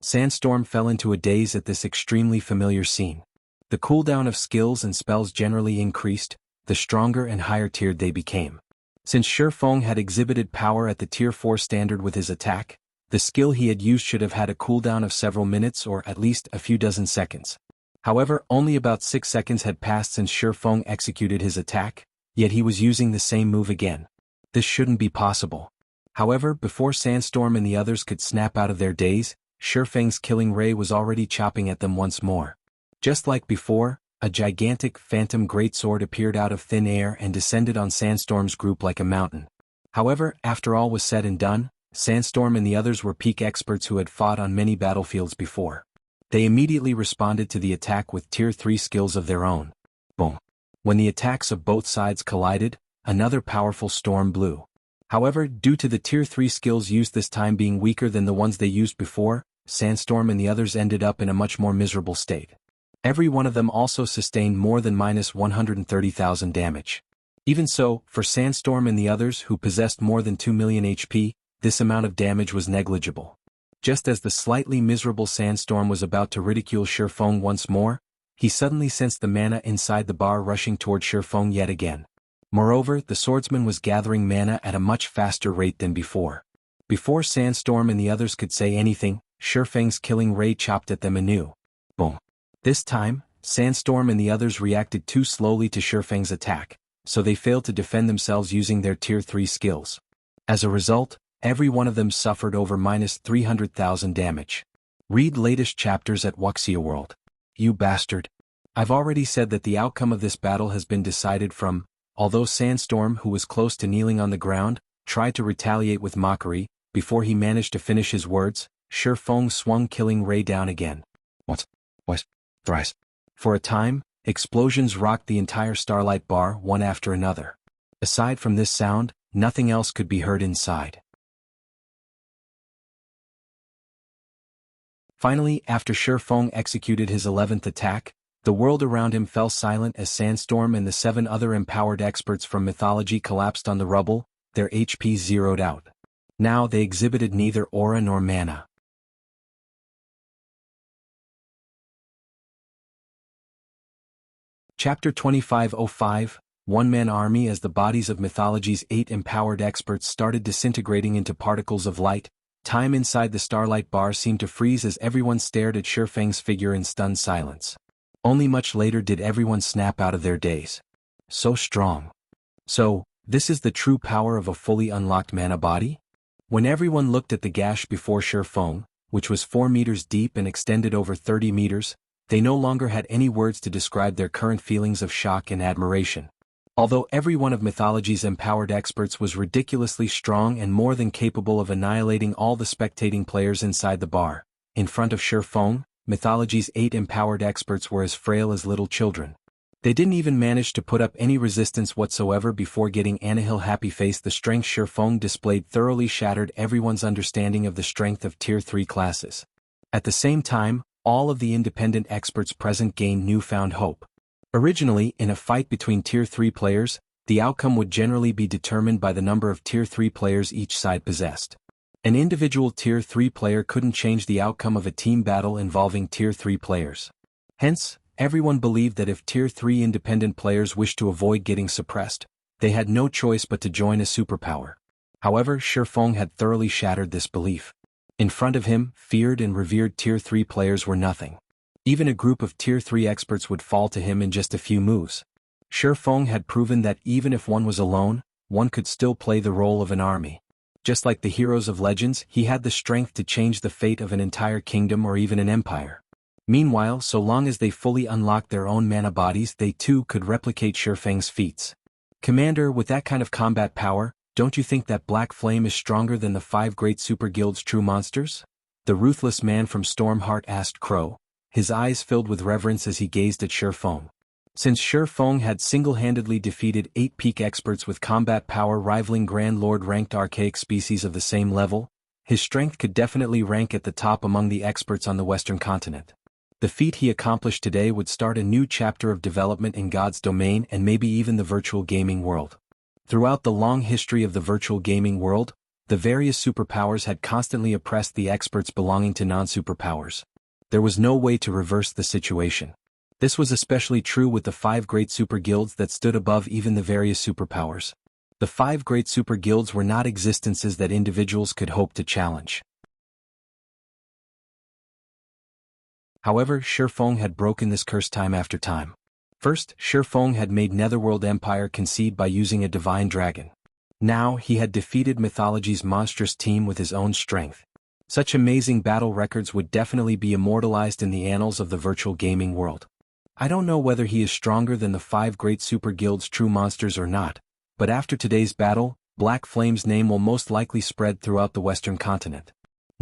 S1: Sandstorm fell into a daze at this extremely familiar scene. The cooldown of skills and spells generally increased, the stronger and higher tiered they became. Since Shi Feng had exhibited power at the Tier 4 standard with his attack, the skill he had used should have had a cooldown of several minutes or at least a few dozen seconds. However, only about 6 seconds had passed since Shi Feng executed his attack, yet he was using the same move again. This shouldn't be possible. However, before Sandstorm and the others could snap out of their daze, Shi Feng's Killing Ray was already chopping at them once more. Just like before, a gigantic phantom greatsword appeared out of thin air and descended on Sandstorm's group like a mountain. However, after all was said and done, Sandstorm and the others were peak experts who had fought on many battlefields before. They immediately responded to the attack with Tier 3 skills of their own. Boom. When the attacks of both sides collided, another powerful storm blew. However, due to the Tier 3 skills used this time being weaker than the ones they used before, Sandstorm and the others ended up in a much more miserable state. Every one of them also sustained more than minus 130,000 damage. Even so, for Sandstorm and the others who possessed more than 2 million HP, this amount of damage was negligible. Just as the slightly miserable Sandstorm was about to ridicule Shifeng once more, he suddenly sensed the mana inside the bar rushing toward Shifeng yet again. Moreover, the swordsman was gathering mana at a much faster rate than before. Before Sandstorm and the others could say anything, Shifeng's killing ray chopped at them anew. Boom. This time, Sandstorm and the others reacted too slowly to Shifeng's attack, so they failed to defend themselves using their Tier 3 skills. As a result, every one of them suffered over minus 300,000 damage. Read latest chapters at Wuxia World. You bastard. I've already said that the outcome of this battle has been decided from, although Sandstorm, who was close to kneeling on the ground, tried to retaliate with mockery, before he managed to finish his words, Shifeng swung killing ray down again. What? Thrice. For a time, explosions rocked the entire Starlight bar one after another. Aside from this sound, nothing else could be heard inside. Finally, after Shifeng executed his 11th attack, the world around him fell silent as Sandstorm and the 7 other empowered experts from Mythology collapsed on the rubble, their HP zeroed out. Now they exhibited neither aura nor mana. Chapter 2505, One-Man Army. As the bodies of Mythology's 8 empowered experts started disintegrating into particles of light, time inside the Starlight bar seemed to freeze as everyone stared at Shifeng's figure in stunned silence. Only much later did everyone snap out of their daze. So strong. So, this is the true power of a fully unlocked mana body? When everyone looked at the gash before Shifeng, which was 4 meters deep and extended over 30 meters, they no longer had any words to describe their current feelings of shock and admiration. Although every one of Mythology's empowered experts was ridiculously strong and more than capable of annihilating all the spectating players inside the bar, in front of Shifeng, Mythology's 8 empowered experts were as frail as little children. They didn't even manage to put up any resistance whatsoever before getting Anahil happy face. The strength Shifeng displayed thoroughly shattered everyone's understanding of the strength of Tier 3 classes. At the same time, all of the independent experts present gained newfound hope. Originally, in a fight between Tier 3 players, the outcome would generally be determined by the number of Tier 3 players each side possessed. An individual Tier 3 player couldn't change the outcome of a team battle involving Tier 3 players. Hence, everyone believed that if Tier 3 independent players wished to avoid getting suppressed, they had no choice but to join a superpower. However, Shifeng had thoroughly shattered this belief. In front of him, feared and revered Tier 3 players were nothing. Even a group of Tier 3 experts would fall to him in just a few moves. Shifeng had proven that even if one was alone, one could still play the role of an army. Just like the heroes of legends, he had the strength to change the fate of an entire kingdom or even an empire. Meanwhile, so long as they fully unlocked their own mana bodies, they too could replicate Shifeng's feats. Commander, with that kind of combat power, don't you think that Black Flame is stronger than the 5 great super guild's true monsters? The ruthless man from Stormheart asked Crow, his eyes filled with reverence as he gazed at Shifeng. Since Shifeng had single-handedly defeated 8 peak experts with combat power rivaling Grand Lord-ranked archaic species of the same level, his strength could definitely rank at the top among the experts on the Western continent. The feat he accomplished today would start a new chapter of development in God's domain and maybe even the virtual gaming world. Throughout the long history of the virtual gaming world, the various superpowers had constantly oppressed the experts belonging to non-superpowers. There was no way to reverse the situation. This was especially true with the 5 great super guilds that stood above even the various superpowers. The 5 great super guilds were not existences that individuals could hope to challenge. However, Shifeng had broken this curse time after time. First, Shifeng had made Netherworld Empire concede by using a divine dragon. Now, he had defeated Mythology's monstrous team with his own strength. Such amazing battle records would definitely be immortalized in the annals of the virtual gaming world. I don't know whether he is stronger than the 5 great super guilds' true monsters or not, but after today's battle, Black Flame's name will most likely spread throughout the Western continent.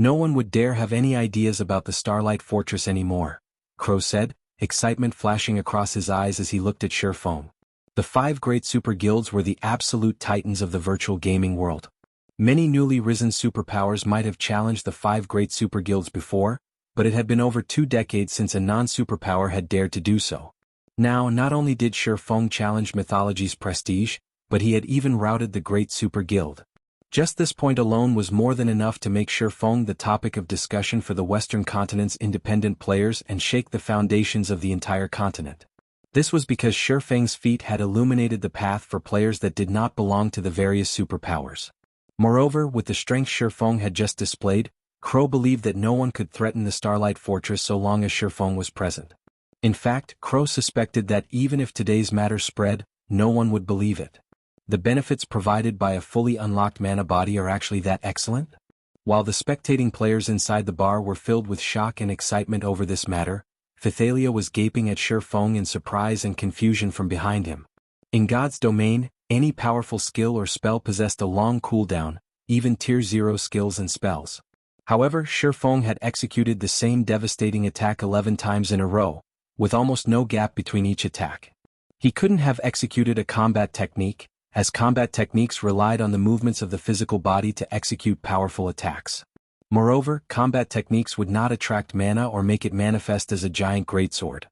S1: No one would dare have any ideas about the Starlight Fortress anymore, Crow said, excitement flashing across his eyes as he looked at Sherfong. The 5 great super guilds were the absolute titans of the virtual gaming world. Many newly risen superpowers might have challenged the 5 great super guilds before, but it had been over 2 decades since a non-superpower had dared to do so. Now, not only did Sherfong challenge Mythology's prestige, but he had even routed the great super guild. Just this point alone was more than enough to make Sherfong the topic of discussion for the Western continent's independent players and shake the foundations of the entire continent. This was because Sherfeng's feat had illuminated the path for players that did not belong to the various superpowers. Moreover, with the strength Sherfong had just displayed, Crow believed that no one could threaten the Starlight Fortress so long as Sherfong was present. In fact, Crow suspected that even if today's matter spread, no one would believe it. The benefits provided by a fully unlocked mana body are actually that excellent? While the spectating players inside the bar were filled with shock and excitement over this matter, Phythalia was gaping at Sherfong in surprise and confusion from behind him. In God's domain, any powerful skill or spell possessed a long cooldown, even Tier 0 skills and spells. However, Sherfong had executed the same devastating attack 11 times in a row, with almost no gap between each attack. He couldn't have executed a combat technique, as combat techniques relied on the movements of the physical body to execute powerful attacks. Moreover, combat techniques would not attract mana or make it manifest as a giant greatsword.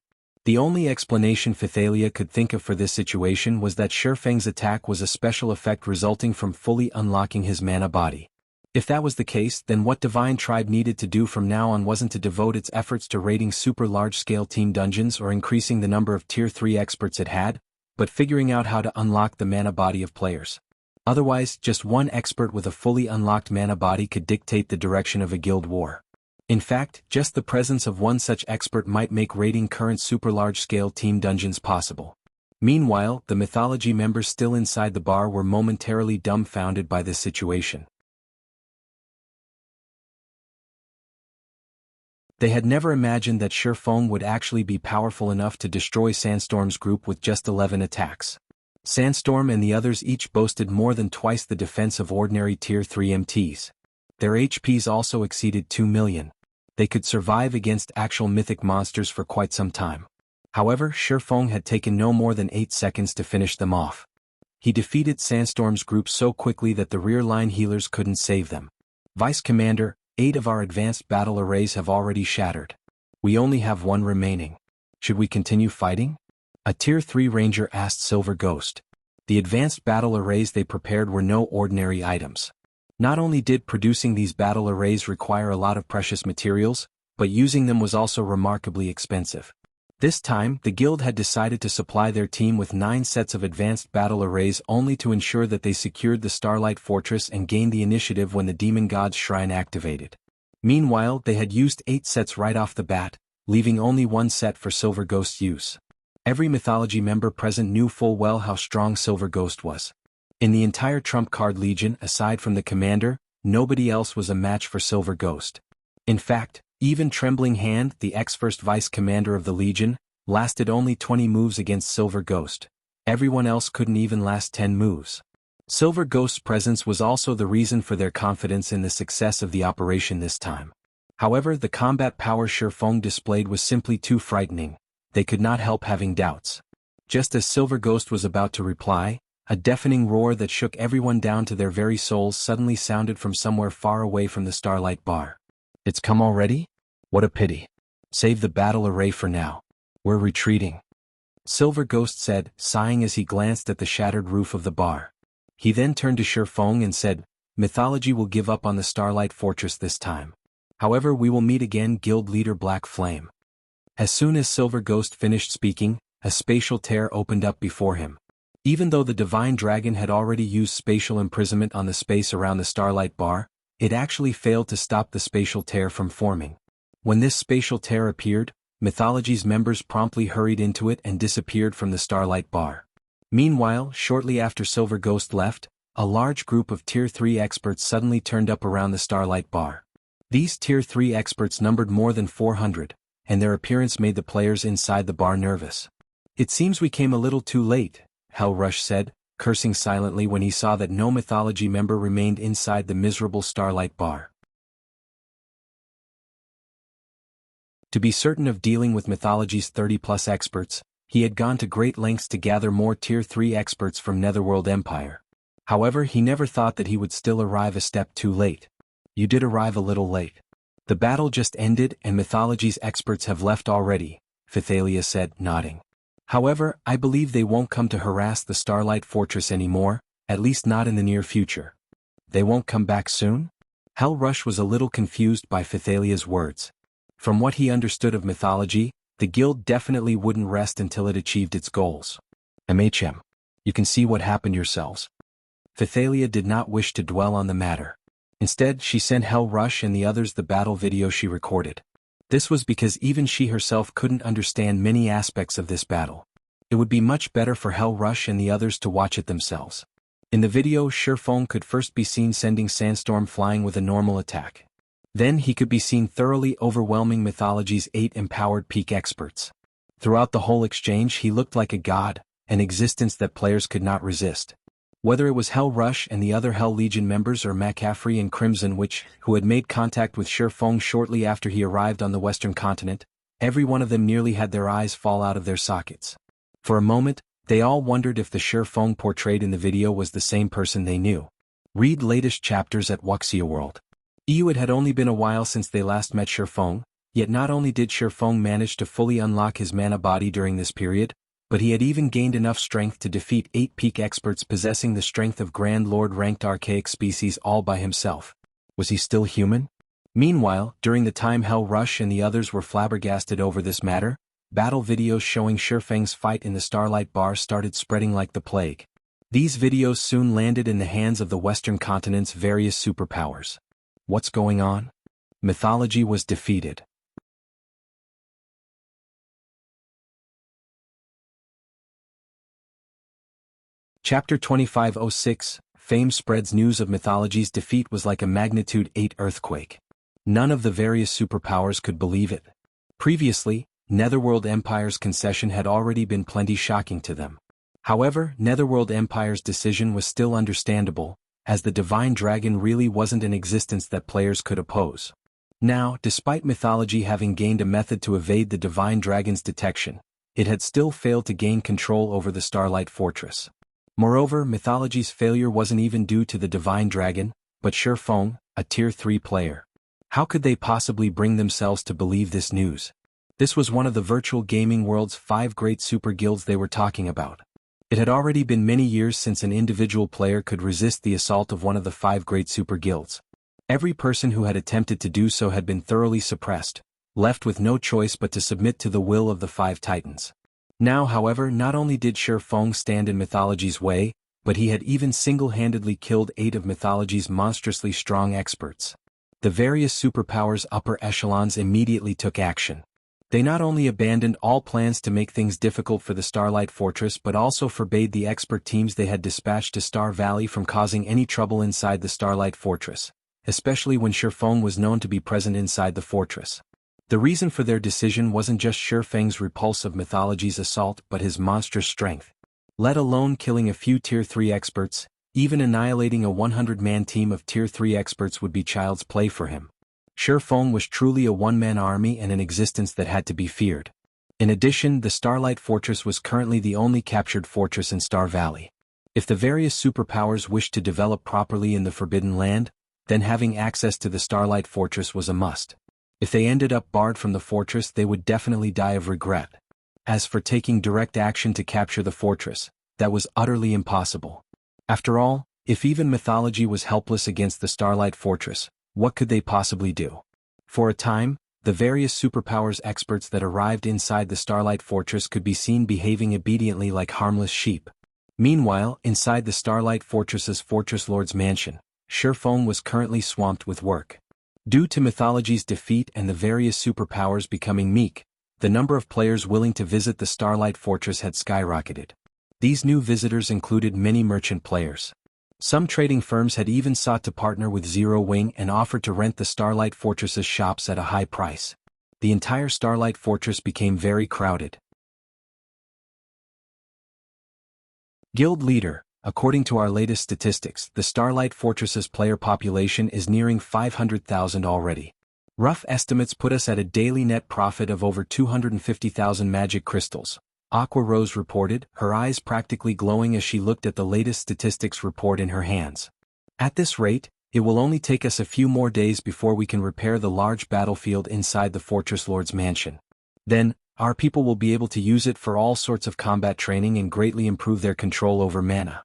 S1: The only explanation Phythalia could think of for this situation was that Sherfeng's attack was a special effect resulting from fully unlocking his mana body. If that was the case, then what Divine Tribe needed to do from now on wasn't to devote its efforts to raiding super large-scale team dungeons or increasing the number of Tier 3 experts it had, but figuring out how to unlock the mana body of players. Otherwise, just one expert with a fully unlocked mana body could dictate the direction of a guild war. In fact, just the presence of one such expert might make raiding current super large-scale team dungeons possible. Meanwhile, the Mythology members still inside the bar were momentarily dumbfounded by this situation. They had never imagined that Sherfong would actually be powerful enough to destroy Sandstorm's group with just 11 attacks. Sandstorm and the others each boasted more than twice the defense of ordinary Tier 3 MTs. Their HPs also exceeded 2 million. They could survive against actual mythic monsters for quite some time. However, Sherfong had taken no more than 8 seconds to finish them off. He defeated Sandstorm's group so quickly that the rear-line healers couldn't save them. Vice Commander, 8 of our advanced battle arrays have already shattered. We only have 1 remaining. Should we continue fighting? A Tier 3 Ranger asked Silver Ghost. The advanced battle arrays they prepared were no ordinary items. Not only did producing these battle arrays require a lot of precious materials, but using them was also remarkably expensive. This time, the guild had decided to supply their team with 9 sets of advanced battle arrays only to ensure that they secured the Starlight Fortress and gained the initiative when the Demon God's Shrine activated. Meanwhile, they had used 8 sets right off the bat, leaving only 1 set for Silver Ghost's use. Every Mythology member present knew full well how strong Silver Ghost was. In the entire Trump Card Legion, aside from the commander, nobody else was a match for Silver Ghost. In fact, even Trembling Hand, the ex-first vice commander of the Legion, lasted only 20 moves against Silver Ghost. Everyone else couldn't even last 10 moves. Silver Ghost's presence was also the reason for their confidence in the success of the operation this time. However, the combat power Sherfong displayed was simply too frightening. They could not help having doubts. Just as Silver Ghost was about to reply, a deafening roar that shook everyone down to their very souls suddenly sounded from somewhere far away from the Starlight Bar. It's come already? What a pity. Save the battle array for now. We're retreating. Silver Ghost said, sighing as he glanced at the shattered roof of the bar. He then turned to Sherfong and said, Mythology will give up on the Starlight Fortress this time. However, we will meet again, Guild Leader Black Flame. As soon as Silver Ghost finished speaking, a spatial tear opened up before him. Even though the Divine Dragon had already used spatial imprisonment on the space around the Starlight Bar, it actually failed to stop the spatial tear from forming. When this spatial tear appeared, Mythology's members promptly hurried into it and disappeared from the Starlight Bar. Meanwhile, shortly after Silver Ghost left, a large group of Tier 3 experts suddenly turned up around the Starlight Bar. These Tier 3 experts numbered more than 400, and their appearance made the players inside the bar nervous. It seems we came a little too late, Hellrush said, cursing silently when he saw that no Mythology member remained inside the miserable Starlight Bar. To be certain of dealing with Mythology's 30-plus experts, he had gone to great lengths to gather more Tier 3 experts from Netherworld Empire. However, he never thought that he would still arrive a step too late. You did arrive a little late. The battle just ended and Mythology's experts have left already, Phythalia said, nodding. However, I believe they won't come to harass the Starlight Fortress anymore, at least not in the near future. They won't come back soon? Hell Rush was a little confused by Phythalia's words. From what he understood of Mythology, the guild definitely wouldn't rest until it achieved its goals. MHM. You can see what happened yourselves. Phythalia did not wish to dwell on the matter. Instead, she sent Hell Rush and the others the battle video she recorded. This was because even she herself couldn't understand many aspects of this battle. It would be much better for Hell Rush and the others to watch it themselves. In the video, Shurfeng could first be seen sending Sandstorm flying with a normal attack. Then he could be seen thoroughly overwhelming Mythology's 8 empowered peak experts. Throughout the whole exchange he looked like a god, an existence that players could not resist. Whether it was Hell Rush and the other Hell Legion members or McCaffrey and Crimson Witch, who had made contact with Shurfeng shortly after he arrived on the western continent, every one of them nearly had their eyes fall out of their sockets. For a moment, they all wondered if the Shurfeng portrayed in the video was the same person they knew. Read latest chapters at Wuxia World. It had only been a while since they last met Shurfeng, yet not only did Shurfeng manage to fully unlock his mana body during this period, but he had even gained enough strength to defeat 8 peak experts possessing the strength of Grand Lord ranked archaic species all by himself. Was he still human? Meanwhile, during the time Hell Rush and the others were flabbergasted over this matter, battle videos showing Shurfeng's fight in the Starlight Bar started spreading like the plague. These videos soon landed in the hands of the Western continent's various superpowers. What's going on? Mythology was defeated. Chapter 2506, Fame spreads news of Mythology's defeat was like a magnitude 8 earthquake. None of the various superpowers could believe it. Previously, Netherworld Empire's concession had already been plenty shocking to them. However, Netherworld Empire's decision was still understandable, as the Divine Dragon really wasn't an existence that players could oppose. Now, despite Mythology having gained a method to evade the Divine Dragon's detection, it had still failed to gain control over the Starlight Fortress. Moreover, Mythology's failure wasn't even due to the Divine Dragon, but Shurfeng, a Tier 3 player. How could they possibly bring themselves to believe this news? This was one of the virtual gaming world's 5 great super guilds they were talking about. It had already been many years since an individual player could resist the assault of one of the 5 great super guilds. Every person who had attempted to do so had been thoroughly suppressed, left with no choice but to submit to the will of the 5 titans. Now, however, not only did Shurfeng stand in Mythology's way, but he had even single-handedly killed 8 of Mythology's monstrously strong experts. The various superpowers' upper echelons immediately took action. They not only abandoned all plans to make things difficult for the Starlight Fortress but also forbade the expert teams they had dispatched to Star Valley from causing any trouble inside the Starlight Fortress, especially when Shurfeng was known to be present inside the fortress. The reason for their decision wasn't just Shurfeng's repulse of Mythology's assault but his monstrous strength. Let alone killing a few Tier 3 experts, even annihilating a 100-man team of Tier 3 experts would be child's play for him. Shurfeng was truly a one-man army and an existence that had to be feared. In addition, the Starlight Fortress was currently the only captured fortress in Star Valley. If the various superpowers wished to develop properly in the Forbidden Land, then having access to the Starlight Fortress was a must. If they ended up barred from the fortress, they would definitely die of regret. As for taking direct action to capture the fortress, that was utterly impossible. After all, if even Mythology was helpless against the Starlight Fortress, what could they possibly do? For a time, the various superpowers experts that arrived inside the Starlight Fortress could be seen behaving obediently like harmless sheep. Meanwhile, inside the Starlight Fortress's Fortress Lord's mansion, Shurfeng was currently swamped with work. Due to Mythology's defeat and the various superpowers becoming meek, the number of players willing to visit the Starlight Fortress had skyrocketed. These new visitors included many merchant players. Some trading firms had even sought to partner with Zero Wing and offered to rent the Starlight Fortress's shops at a high price. The entire Starlight Fortress became very crowded. Guild Leader. According to our latest statistics, the Starlight Fortress's player population is nearing 500,000 already. Rough estimates put us at a daily net profit of over 250,000 magic crystals, Aqua Rose reported, her eyes practically glowing as she looked at the latest statistics report in her hands. At this rate, it will only take us a few more days before we can repair the large battlefield inside the Fortress Lord's mansion. Then, our people will be able to use it for all sorts of combat training and greatly improve their control over mana.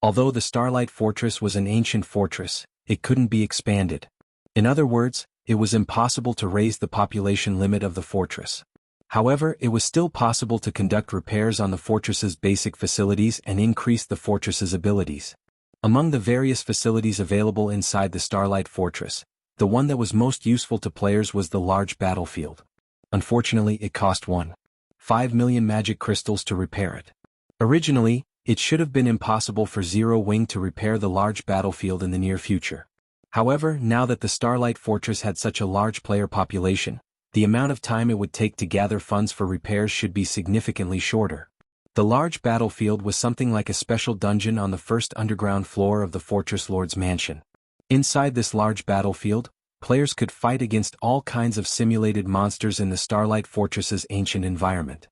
S1: Although the Starlight Fortress was an ancient fortress, it couldn't be expanded. In other words, it was impossible to raise the population limit of the fortress. However, it was still possible to conduct repairs on the fortress's basic facilities and increase the fortress's abilities. Among the various facilities available inside the Starlight Fortress, the one that was most useful to players was the large battlefield. Unfortunately, it cost 1.5 million magic crystals to repair it. Originally, it should have been impossible for Zero Wing to repair the large battlefield in the near future. However, now that the Starlight Fortress had such a large player population, the amount of time it would take to gather funds for repairs should be significantly shorter. The large battlefield was something like a special dungeon on the first underground floor of the Fortress Lord's mansion. Inside this large battlefield, players could fight against all kinds of simulated monsters in the Starlight Fortress's ancient environment.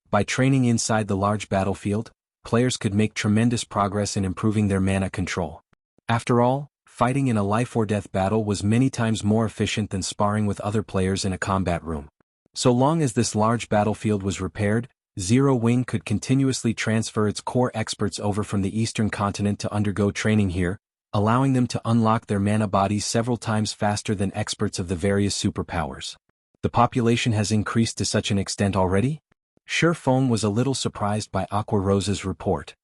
S1: By training inside the large battlefield, players could make tremendous progress in improving their mana control. After all, fighting in a life-or-death battle was many times more efficient than sparring with other players in a combat room. So long as this large battlefield was repaired, Zero Wing could continuously transfer its core experts over from the Eastern continent to undergo training here, allowing them to unlock their mana bodies several times faster than experts of the various superpowers. The population has increased to such an extent already? Sure Feng was a little surprised by Aqua Rose's report.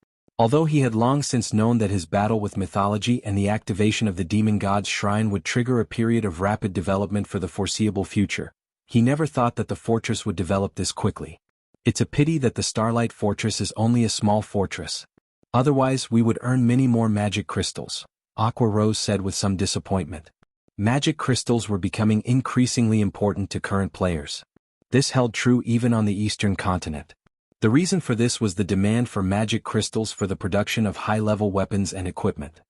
S1: Although he had long since known that his battle with Mythology and the activation of the demon god's shrine would trigger a period of rapid development for the foreseeable future, he never thought that the fortress would develop this quickly. It's a pity that the Starlight Fortress is only a small fortress. Otherwise we would earn many more magic crystals, Aqua Rose said with some disappointment. Magic crystals were becoming increasingly important to current players. This held true even on the Eastern continent. The reason for this was the demand for magic crystals for the production of high-level weapons and equipment.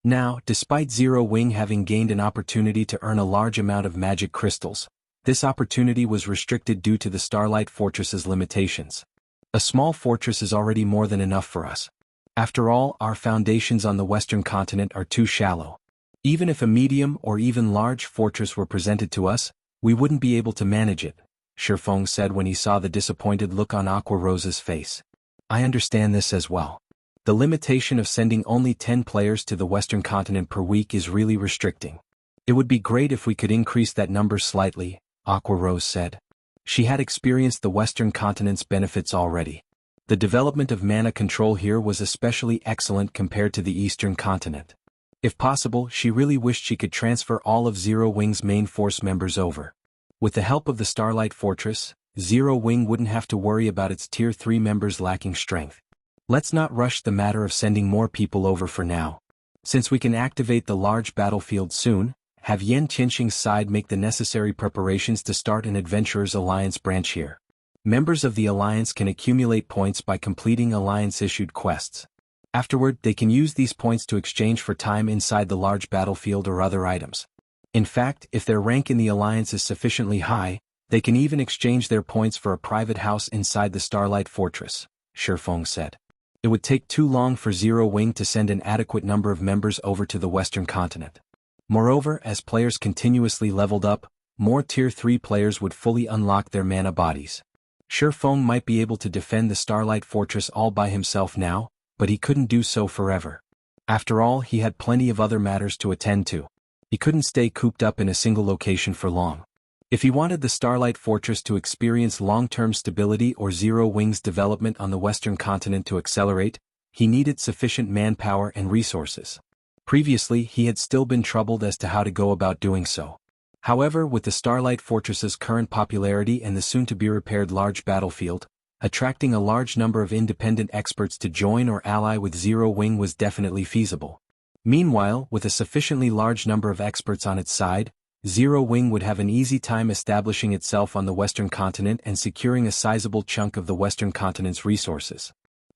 S1: Now, despite Zero Wing having gained an opportunity to earn a large amount of magic crystals, this opportunity was restricted due to the Starlight Fortress's limitations. A small fortress is already more than enough for us. After all, our foundations on the Western continent are too shallow. Even if a medium or even large fortress were presented to us, we wouldn't be able to manage it, Shifeng said when he saw the disappointed look on Aqua Rose's face. I understand this as well. The limitation of sending only 10 players to the Western continent per week is really restricting. It would be great if we could increase that number slightly, Aqua Rose said. She had experienced the Western continent's benefits already. The development of mana control here was especially excellent compared to the Eastern continent. If possible, she really wished she could transfer all of Zero Wing's main force members over. With the help of the Starlight Fortress, Zero Wing wouldn't have to worry about its Tier 3 members lacking strength. Let's not rush the matter of sending more people over for now. Since we can activate the large battlefield soon, have Yen Qianxing's side make the necessary preparations to start an Adventurers Alliance branch here. Members of the Alliance can accumulate points by completing Alliance-issued quests. Afterward, they can use these points to exchange for time inside the large battlefield or other items. In fact, if their rank in the Alliance is sufficiently high, they can even exchange their points for a private house inside the Starlight Fortress, Shifeng said. It would take too long for Zero Wing to send an adequate number of members over to the Western continent. Moreover, as players continuously leveled up, more Tier 3 players would fully unlock their mana bodies. Shifeng might be able to defend the Starlight Fortress all by himself now, but he couldn't do so forever. After all, he had plenty of other matters to attend to. He couldn't stay cooped up in a single location for long. If he wanted the Starlight Fortress to experience long-term stability or Zero Wing's development on the Western continent to accelerate, he needed sufficient manpower and resources. Previously, he had still been troubled as to how to go about doing so. However, with the Starlight Fortress's current popularity and the soon-to-be-repaired large battlefield, attracting a large number of independent experts to join or ally with Zero Wing was definitely feasible. Meanwhile, with a sufficiently large number of experts on its side, Zero Wing would have an easy time establishing itself on the Western continent and securing a sizable chunk of the Western continent's resources.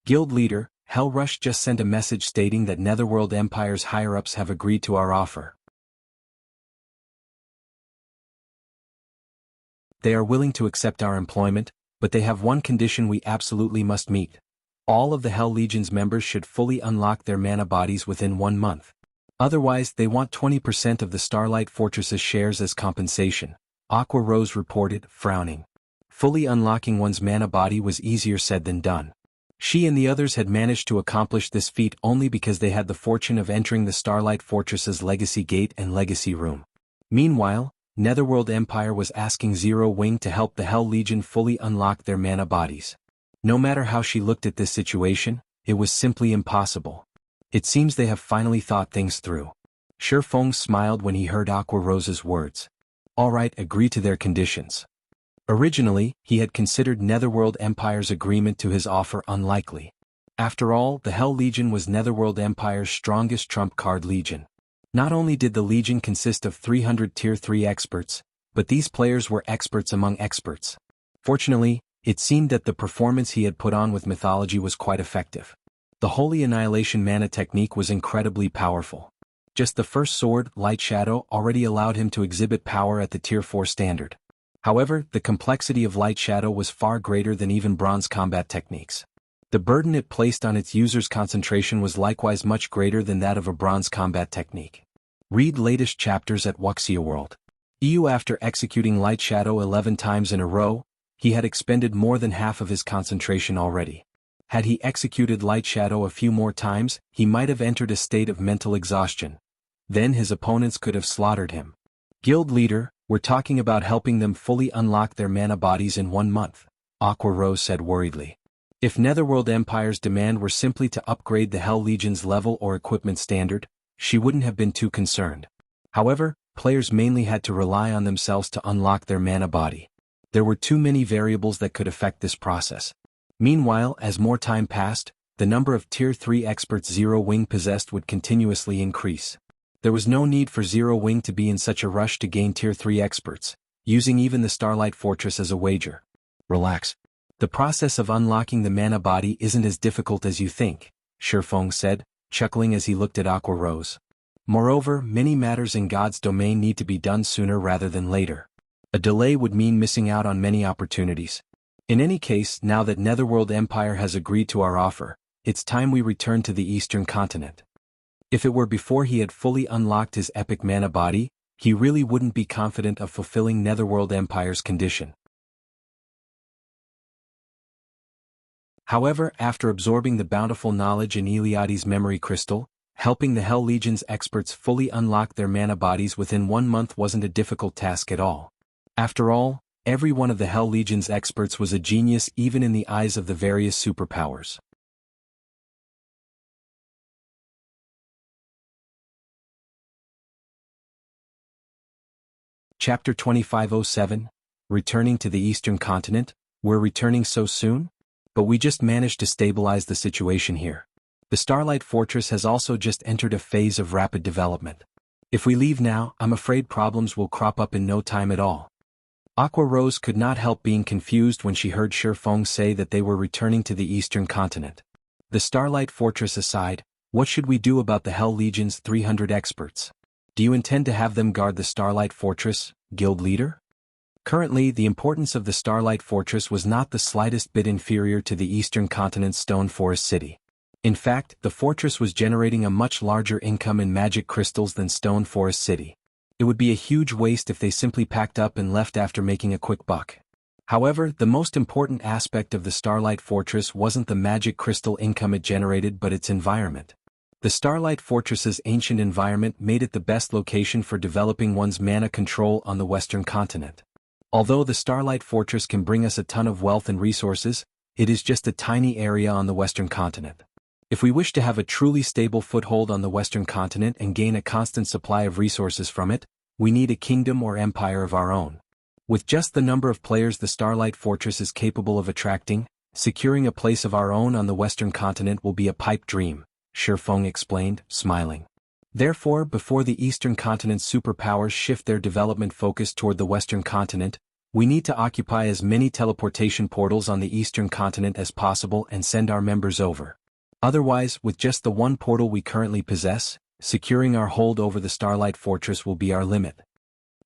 S1: Guild leader, Hellrush just sent a message stating that Netherworld Empire's higher-ups have agreed to our offer. They are willing to accept our employment, but they have one condition we absolutely must meet. All of the Hell Legion's members should fully unlock their mana bodies within 1 month. Otherwise, they want 20% of the Starlight Fortress's shares as compensation, Aqua Rose reported, frowning. Fully unlocking one's mana body was easier said than done. She and the others had managed to accomplish this feat only because they had the fortune of entering the Starlight Fortress's Legacy Gate and Legacy Room. Meanwhile, Netherworld Empire was asking Zero Wing to help the Hell Legion fully unlock their mana bodies. No matter how she looked at this situation, it was simply impossible. It seems they have finally thought things through. Shi Feng smiled when he heard Aqua Rose's words. All right, agree to their conditions. Originally, he had considered Netherworld Empire's agreement to his offer unlikely. After all, the Hell Legion was Netherworld Empire's strongest trump card legion. Not only did the legion consist of 300 Tier 3 experts, but these players were experts among experts. Fortunately, it seemed that the performance he had put on with Mythology was quite effective. The Holy Annihilation mana technique was incredibly powerful. Just the first sword, Lightshadow, already allowed him to exhibit power at the Tier 4 standard. However, the complexity of Lightshadow was far greater than even bronze combat techniques. The burden it placed on its user's concentration was likewise much greater than that of a bronze combat technique. Read latest chapters at Wuxia World. After executing Lightshadow 11 times in a row, he had expended more than half of his concentration already. Had he executed Lightshadow a few more times, he might have entered a state of mental exhaustion. Then his opponents could have slaughtered him. Guild leader, we're talking about helping them fully unlock their mana bodies in 1 month, Aqua Rose said worriedly. If Netherworld Empire's demand were simply to upgrade the Hell Legion's level or equipment standard, she wouldn't have been too concerned. However, players mainly had to rely on themselves to unlock their mana body. There were too many variables that could affect this process. Meanwhile, as more time passed, the number of Tier 3 experts Zero Wing possessed would continuously increase. There was no need for Zero Wing to be in such a rush to gain Tier 3 experts, using even the Starlight Fortress as a wager. Relax. The process of unlocking the mana body isn't as difficult as you think, Shi Feng said, chuckling as he looked at Aqua Rose. Moreover, many matters in God's domain need to be done sooner rather than later. A delay would mean missing out on many opportunities. In any case, now that Netherworld Empire has agreed to our offer, it's time we return to the Eastern Continent. If it were before he had fully unlocked his epic mana body, he really wouldn't be confident of fulfilling Netherworld Empire's condition. However, after absorbing the bountiful knowledge in Iliade's memory crystal, helping the Hell Legion's experts fully unlock their mana bodies within 1 month wasn't a difficult task at all. After all, every one of the Hell Legion's experts was a genius even in the eyes of the various superpowers. Chapter 2507, Returning to the Eastern Continent. We're returning so soon? But we just managed to stabilize the situation here. The Starlight Fortress has also just entered a phase of rapid development. If we leave now, I'm afraid problems will crop up in no time at all. Aqua Rose could not help being confused when she heard Shi Feng say that they were returning to the Eastern Continent. The Starlight Fortress aside, what should we do about the Hell Legion's 300 experts? Do you intend to have them guard the Starlight Fortress, Guild Leader? Currently, the importance of the Starlight Fortress was not the slightest bit inferior to the Eastern Continent's Stone Forest City. In fact, the fortress was generating a much larger income in magic crystals than Stone Forest City. It would be a huge waste if they simply packed up and left after making a quick buck. However, the most important aspect of the Starlight Fortress wasn't the magic crystal income it generated but its environment. The Starlight Fortress's ancient environment made it the best location for developing one's mana control on the Western Continent. Although the Starlight Fortress can bring us a ton of wealth and resources, it is just a tiny area on the Western Continent. If we wish to have a truly stable foothold on the Western Continent and gain a constant supply of resources from it, we need a kingdom or empire of our own. With just the number of players the Starlight Fortress is capable of attracting, securing a place of our own on the Western Continent will be a pipe dream, Shi Feng explained, smiling. Therefore, before the Eastern Continent's superpowers shift their development focus toward the Western Continent, we need to occupy as many teleportation portals on the Eastern Continent as possible and send our members over. Otherwise, with just the one portal we currently possess, securing our hold over the Starlight Fortress will be our limit.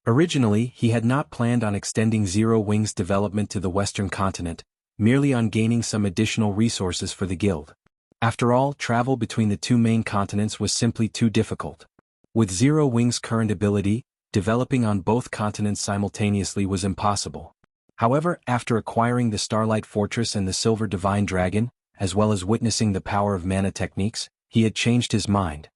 S1: Originally, he had not planned on extending Zero Wing's development to the Western continent, merely on gaining some additional resources for the guild. After all, travel between the two main continents was simply too difficult. With Zero Wing's current ability, developing on both continents simultaneously was impossible. However, after acquiring the Starlight Fortress and the Silver Divine Dragon, as well as witnessing the power of mana techniques, he had changed his mind.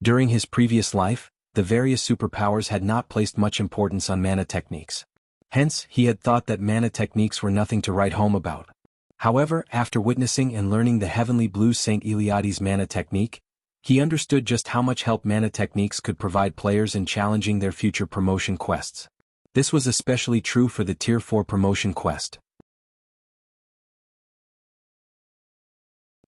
S1: During his previous life, the various superpowers had not placed much importance on mana techniques. Hence, he had thought that mana techniques were nothing to write home about. However, after witnessing and learning the Heavenly Blue Saint Eliade's mana technique, he understood just how much help mana techniques could provide players in challenging their future promotion quests. This was especially true for the Tier 4 promotion quest.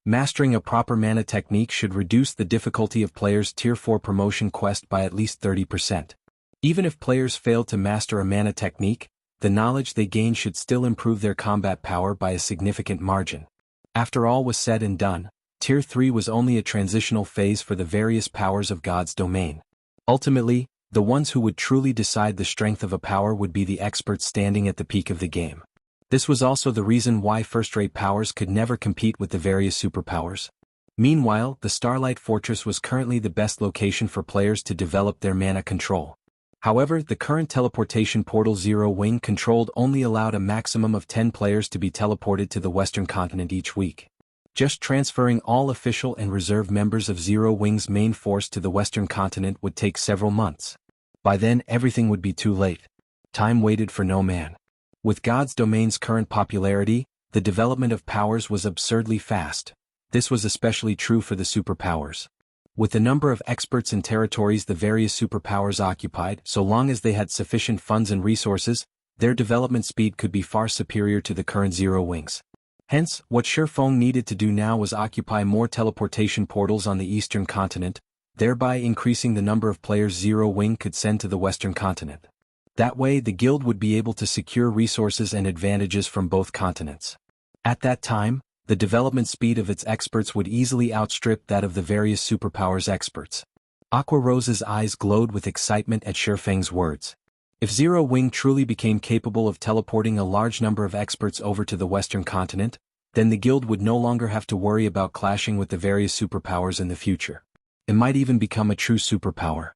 S1: Mastering a proper mana technique should reduce the difficulty of players' Tier 4 promotion quest by at least 30%. Even if players fail to master a mana technique, the knowledge they gain should still improve their combat power by a significant margin. After all was said and done, Tier 3 was only a transitional phase for the various powers of God's domain. Ultimately, the ones who would truly decide the strength of a power would be the experts standing at the peak of the game. This was also the reason why first-rate powers could never compete with the various superpowers. Meanwhile, the Starlight Fortress was currently the best location for players to develop their mana control. However, the current teleportation portal Zero Wing controlled only allowed a maximum of 10 players to be teleported to the Western continent each week. Just transferring all official and reserve members of Zero Wing's main force to the Western continent would take several months. By then, everything would be too late. Time waited for no man. With God's domain's current popularity, the development of powers was absurdly fast. This was especially true for the superpowers. With the number of experts and territories the various superpowers occupied, so long as they had sufficient funds and resources, their development speed could be far superior to the current Zero Wings. Hence, what Shifeng needed to do now was occupy more teleportation portals on the Eastern continent, thereby increasing the number of players Zero Wing could send to the Western continent. That way, the guild would be able to secure resources and advantages from both continents. At that time, the development speed of its experts would easily outstrip that of the various superpowers experts. Aqua Rose's eyes glowed with excitement at Shifeng's words. If Zero Wing truly became capable of teleporting a large number of experts over to the Western continent, then the guild would no longer have to worry about clashing with the various superpowers in the future. It might even become a true superpower.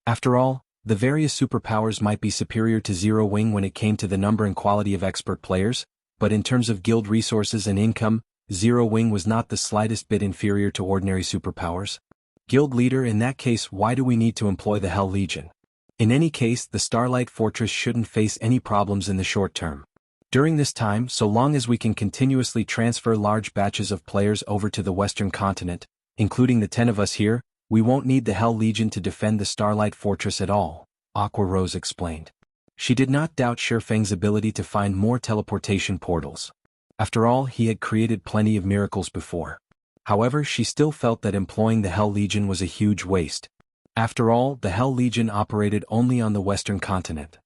S1: After all, the various superpowers might be superior to Zero Wing when it came to the number and quality of expert players, but in terms of guild resources and income, Zero Wing was not the slightest bit inferior to ordinary superpowers. Guild leader, in that case, why do we need to employ the Hell Legion? In any case, the Starlight Fortress shouldn't face any problems in the short term. During this time, so long as we can continuously transfer large batches of players over to the Western continent, including the 10 of us here, we won't need the Hell Legion to defend the Starlight Fortress at all, Aqua Rose explained. She did not doubt Shifeng's ability to find more teleportation portals. After all, he had created plenty of miracles before. However, she still felt that employing the Hell Legion was a huge waste. After all, the Hell Legion operated only on the Western continent.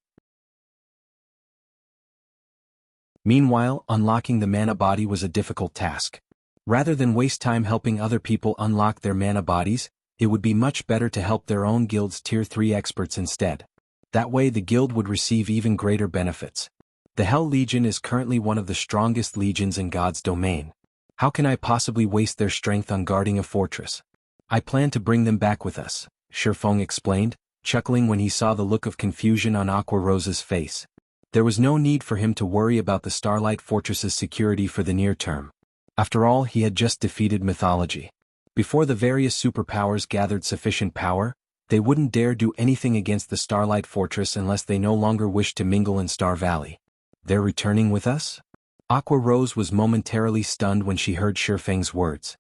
S1: Meanwhile, unlocking the mana body was a difficult task. Rather than waste time helping other people unlock their mana bodies, it would be much better to help their own guild's Tier 3 experts instead. That way the guild would receive even greater benefits. The Hell Legion is currently one of the strongest legions in God's domain. How can I possibly waste their strength on guarding a fortress? I plan to bring them back with us, Shifeng explained, chuckling when he saw the look of confusion on Aqua Rose's face. There was no need for him to worry about the Starlight Fortress's security for the near term. After all, he had just defeated Mythology. Before the various superpowers gathered sufficient power, they wouldn't dare do anything against the Starlight Fortress unless they no longer wished to mingle in Star Valley. They're returning with us? Aqua Rose was momentarily stunned when she heard Shifeng's words.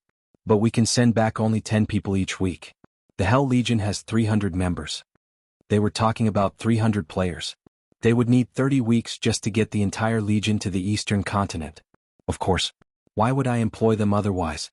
S1: But we can send back only 10 people each week. The Hell Legion has 300 members. They were talking about 300 players. They would need 30 weeks just to get the entire Legion to the Eastern continent. Of course. Why would I employ them otherwise?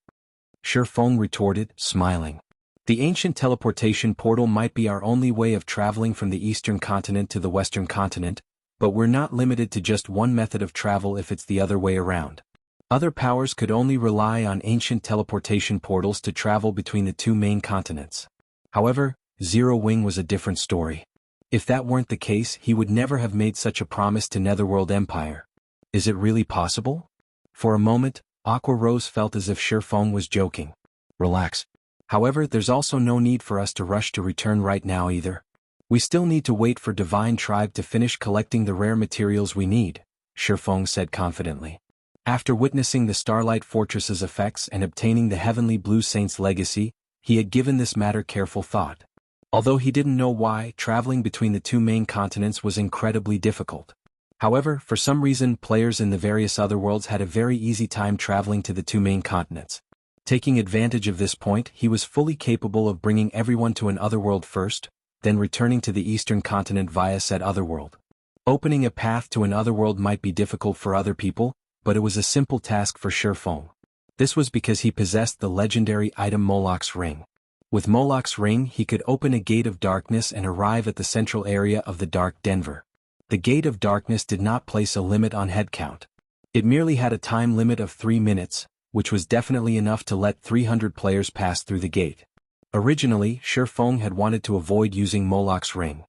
S1: Shifeng retorted, smiling. The ancient teleportation portal might be our only way of traveling from the Eastern continent to the Western continent, but we're not limited to just one method of travel if it's the other way around. Other powers could only rely on ancient teleportation portals to travel between the two main continents. However, Zero Wing was a different story. If that weren't the case, he would never have made such a promise to Netherworld Empire. Is it really possible? For a moment, Aqua Rose felt as if Shifeng was joking. Relax. However, there's also no need for us to rush to return right now either. We still need to wait for Divine Tribe to finish collecting the rare materials we need, Shifeng said confidently. After witnessing the Starlight Fortress's effects and obtaining the Heavenly Blue Saint's legacy, he had given this matter careful thought. Although he didn't know why, traveling between the two main continents was incredibly difficult. However, for some reason, players in the various other worlds had a very easy time traveling to the two main continents. Taking advantage of this point, he was fully capable of bringing everyone to an otherworld first, then returning to the eastern continent via said otherworld. Opening a path to an otherworld might be difficult for other people, but it was a simple task for Shifeng. This was because he possessed the legendary item Moloch's Ring. With Moloch's Ring, he could open a gate of darkness and arrive at the central area of the Dark Denver. The Gate of Darkness did not place a limit on head count. It merely had a time limit of 3 minutes, which was definitely enough to let 300 players pass through the gate. Originally, Shifeng had wanted to avoid using Moloch's Ring.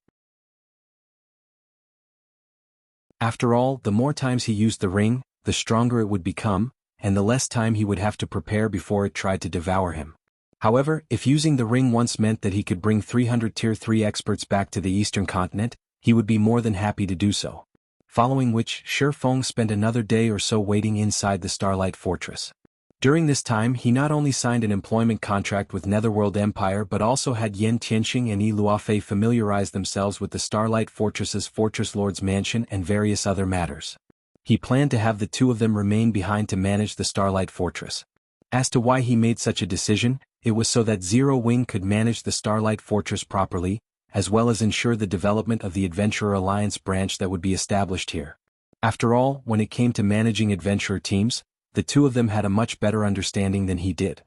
S1: After all, the more times he used the ring, the stronger it would become, and the less time he would have to prepare before it tried to devour him. However, if using the ring once meant that he could bring 300 Tier 3 experts back to the eastern continent, he would be more than happy to do so. Following which, Shifeng spent another day or so waiting inside the Starlight Fortress. During this time, he not only signed an employment contract with Netherworld Empire but also had Yen Tianxing and Yi Luofei familiarize themselves with the Starlight Fortress's Fortress Lord's Mansion and various other matters. He planned to have the two of them remain behind to manage the Starlight Fortress. As to why he made such a decision, it was so that Zero Wing could manage the Starlight Fortress properly, as well as ensure the development of the Adventurer Alliance branch that would be established here. After all, when it came to managing adventurer teams, the two of them had a much better understanding than he did.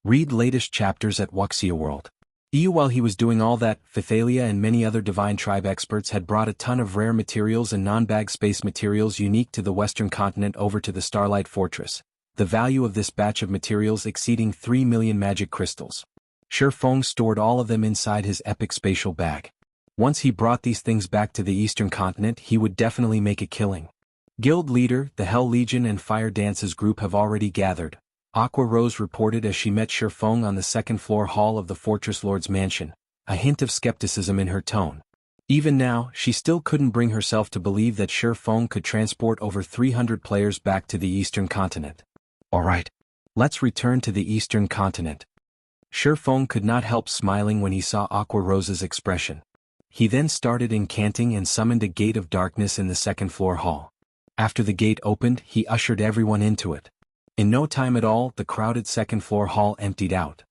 S1: Read latest chapters at Wuxia World. While he was doing all that, Phythalia and many other Divine Tribe experts had brought a ton of rare materials and non-bag space materials unique to the Western continent over to the Starlight Fortress, the value of this batch of materials exceeding 3 million magic crystals. Shifeng stored all of them inside his epic spatial bag. Once he brought these things back to the eastern continent, he would definitely make a killing. Guild leader, the Hell Legion and Fire Dance's group have already gathered, Aqua Rose reported as she met Shifeng on the second-floor hall of the Fortress Lord's mansion, a hint of skepticism in her tone. Even now, she still couldn't bring herself to believe that Shifeng could transport over 300 players back to the eastern continent. Alright. Let's return to the eastern continent. Shifeng could not help smiling when he saw Aqua Rose's expression. He then started incanting and summoned a gate of darkness in the second-floor hall. After the gate opened, he ushered everyone into it. In no time at all, the crowded second-floor hall emptied out.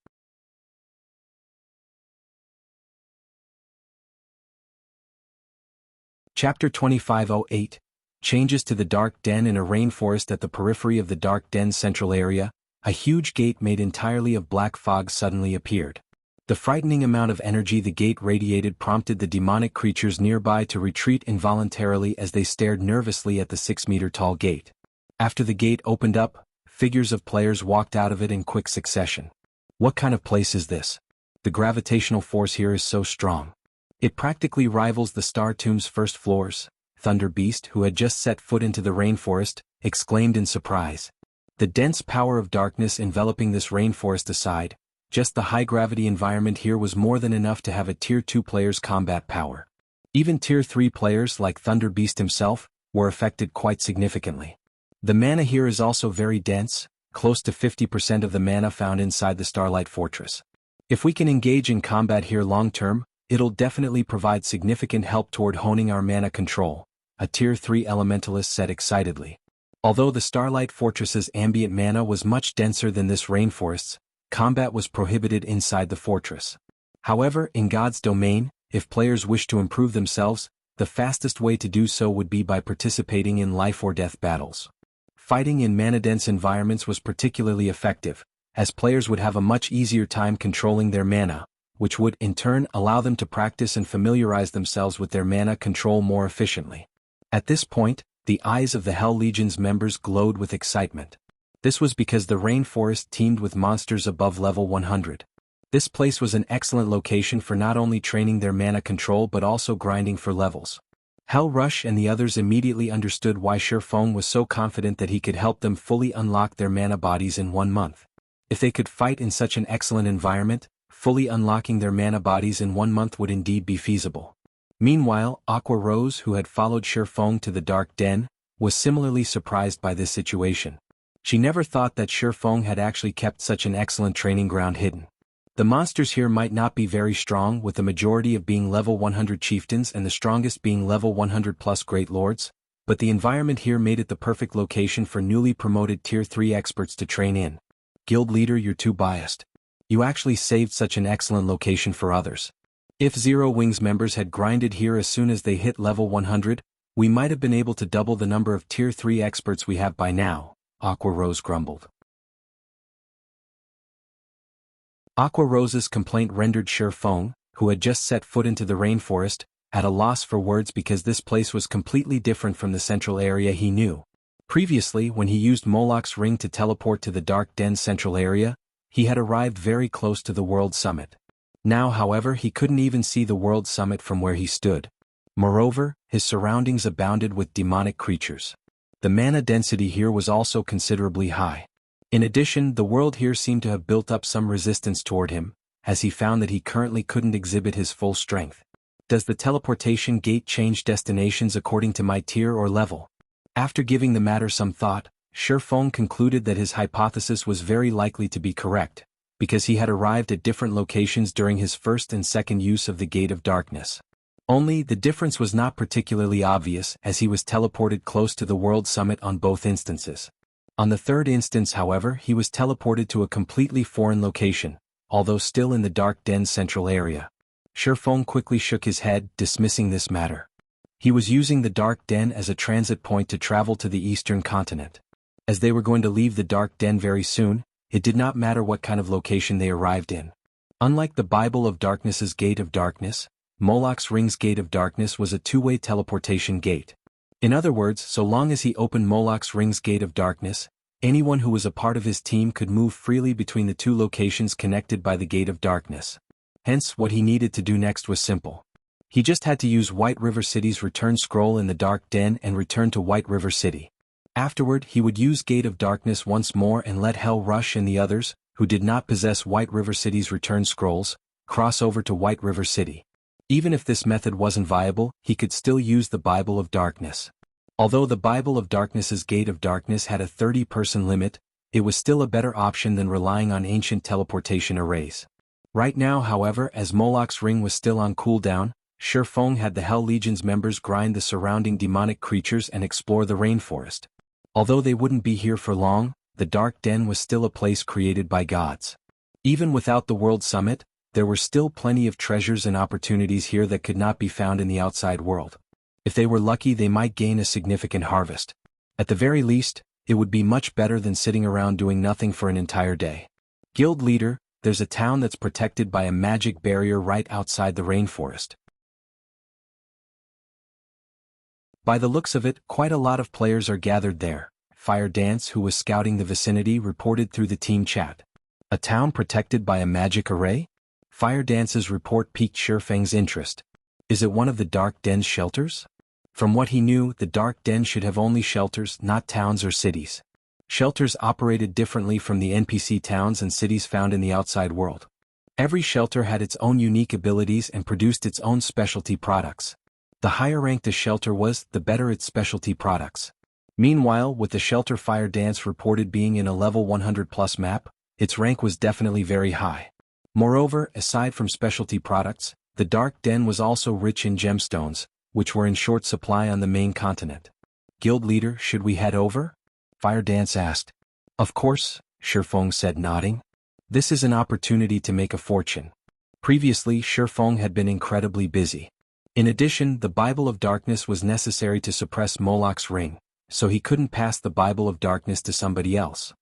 S1: Chapter 2508. Changes to the Dark Den. In a rainforest at the periphery of the Dark Den's central area, a huge gate made entirely of black fog suddenly appeared. The frightening amount of energy the gate radiated prompted the demonic creatures nearby to retreat involuntarily as they stared nervously at the 6-meter-tall gate. After the gate opened up, figures of players walked out of it in quick succession. What kind of place is this? The gravitational force here is so strong. It practically rivals the Star Tomb's first floors, Thunder Beast, who had just set foot into the rainforest, exclaimed in surprise. The dense power of darkness enveloping this rainforest aside, just the high-gravity environment here was more than enough to have a Tier 2 player's combat power. Even Tier 3 players like Thunder Beast himself were affected quite significantly. The mana here is also very dense, close to 50% of the mana found inside the Starlight Fortress. If we can engage in combat here long-term, it'll definitely provide significant help toward honing our mana control, a Tier 3 elementalist said excitedly. Although the Starlight Fortress's ambient mana was much denser than this rainforest's, combat was prohibited inside the fortress. However, in God's domain, if players wish to improve themselves, the fastest way to do so would be by participating in life-or-death battles. Fighting in mana-dense environments was particularly effective, as players would have a much easier time controlling their mana, which would, in turn, allow them to practice and familiarize themselves with their mana control more efficiently. At this point, the eyes of the Hell Legion's members glowed with excitement. This was because the rainforest teemed with monsters above level 100. This place was an excellent location for not only training their mana control but also grinding for levels. Hell Rush and the others immediately understood why Shifeng was so confident that he could help them fully unlock their mana bodies in 1 month. If they could fight in such an excellent environment, fully unlocking their mana bodies in 1 month would indeed be feasible. Meanwhile, Aqua Rose, who had followed Shifeng to the Dark Den, was similarly surprised by this situation. She never thought that Shifeng had actually kept such an excellent training ground hidden. The monsters here might not be very strong, with the majority of being level 100 chieftains and the strongest being level 100 plus great lords, but the environment here made it the perfect location for newly promoted tier 3 experts to train in. Guild leader, you're too biased. You actually saved such an excellent location for others. If Zero Wings members had grinded here as soon as they hit level 100, we might have been able to double the number of tier 3 experts we have by now, Aqua Rose grumbled. Aqua Rose's complaint rendered Shifeng, who had just set foot into the rainforest, at a loss for words because this place was completely different from the central area he knew. Previously, when he used Moloch's ring to teleport to the Dark Den's central area, he had arrived very close to the World Summit. Now, however, he couldn't even see the World Summit from where he stood. Moreover, his surroundings abounded with demonic creatures. The mana density here was also considerably high. In addition, the world here seemed to have built up some resistance toward him, as he found that he currently couldn't exhibit his full strength. Does the teleportation gate change destinations according to my tier or level? After giving the matter some thought, Shifeng concluded that his hypothesis was very likely to be correct, because he had arrived at different locations during his first and second use of the Gate of Darkness. Only, the difference was not particularly obvious as he was teleported close to the World Summit on both instances. On the third instance, however, he was teleported to a completely foreign location, although still in the Dark Den's central area. Shifeng quickly shook his head, dismissing this matter. He was using the Dark Den as a transit point to travel to the eastern continent. As they were going to leave the Dark Den very soon, it did not matter what kind of location they arrived in. Unlike the Bible of Darkness's Gate of Darkness, Moloch's Ring's Gate of Darkness was a two-way teleportation gate. In other words, so long as he opened Moloch's Ring's Gate of Darkness, anyone who was a part of his team could move freely between the two locations connected by the Gate of Darkness. Hence, what he needed to do next was simple. He just had to use White River City's return scroll in the Dark Den and return to White River City. Afterward, he would use Gate of Darkness once more and let Hell Rush and the others, who did not possess White River City's return scrolls, cross over to White River City. Even if this method wasn't viable, he could still use the Bible of Darkness. Although the Bible of Darkness's Gate of Darkness had a 30-person limit, it was still a better option than relying on ancient teleportation arrays. Right now, however, as Moloch's ring was still on cooldown, Shifeng had the Hell Legion's members grind the surrounding demonic creatures and explore the rainforest. Although they wouldn't be here for long, the Dark Den was still a place created by gods. Even without the World Summit, there were still plenty of treasures and opportunities here that could not be found in the outside world. If they were lucky, they might gain a significant harvest. At the very least, it would be much better than sitting around doing nothing for an entire day. Guild leader, there's a town that's protected by a magic barrier right outside the rainforest. By the looks of it, quite a lot of players are gathered there, Fire Dance, who was scouting the vicinity, reported through the team chat. A town protected by a magic array? Fire Dance's report piqued Shifeng's interest. Is it one of the Dark Den's shelters? From what he knew, the Dark Den should have only shelters, not towns or cities. Shelters operated differently from the NPC towns and cities found in the outside world. Every shelter had its own unique abilities and produced its own specialty products. The higher ranked a shelter was, the better its specialty products. Meanwhile, with the shelter Fire Dance reported being in a level 100 plus map, its rank was definitely very high. Moreover, aside from specialty products, the Dark Den was also rich in gemstones, which were in short supply on the main continent. Guild leader, should we head over? Fire Dance asked. Of course, Shifeng said, nodding. This is an opportunity to make a fortune. Previously, Shifeng had been incredibly busy. In addition, the Bible of Darkness was necessary to suppress Moloch's ring, so he couldn't pass the Bible of Darkness to somebody else.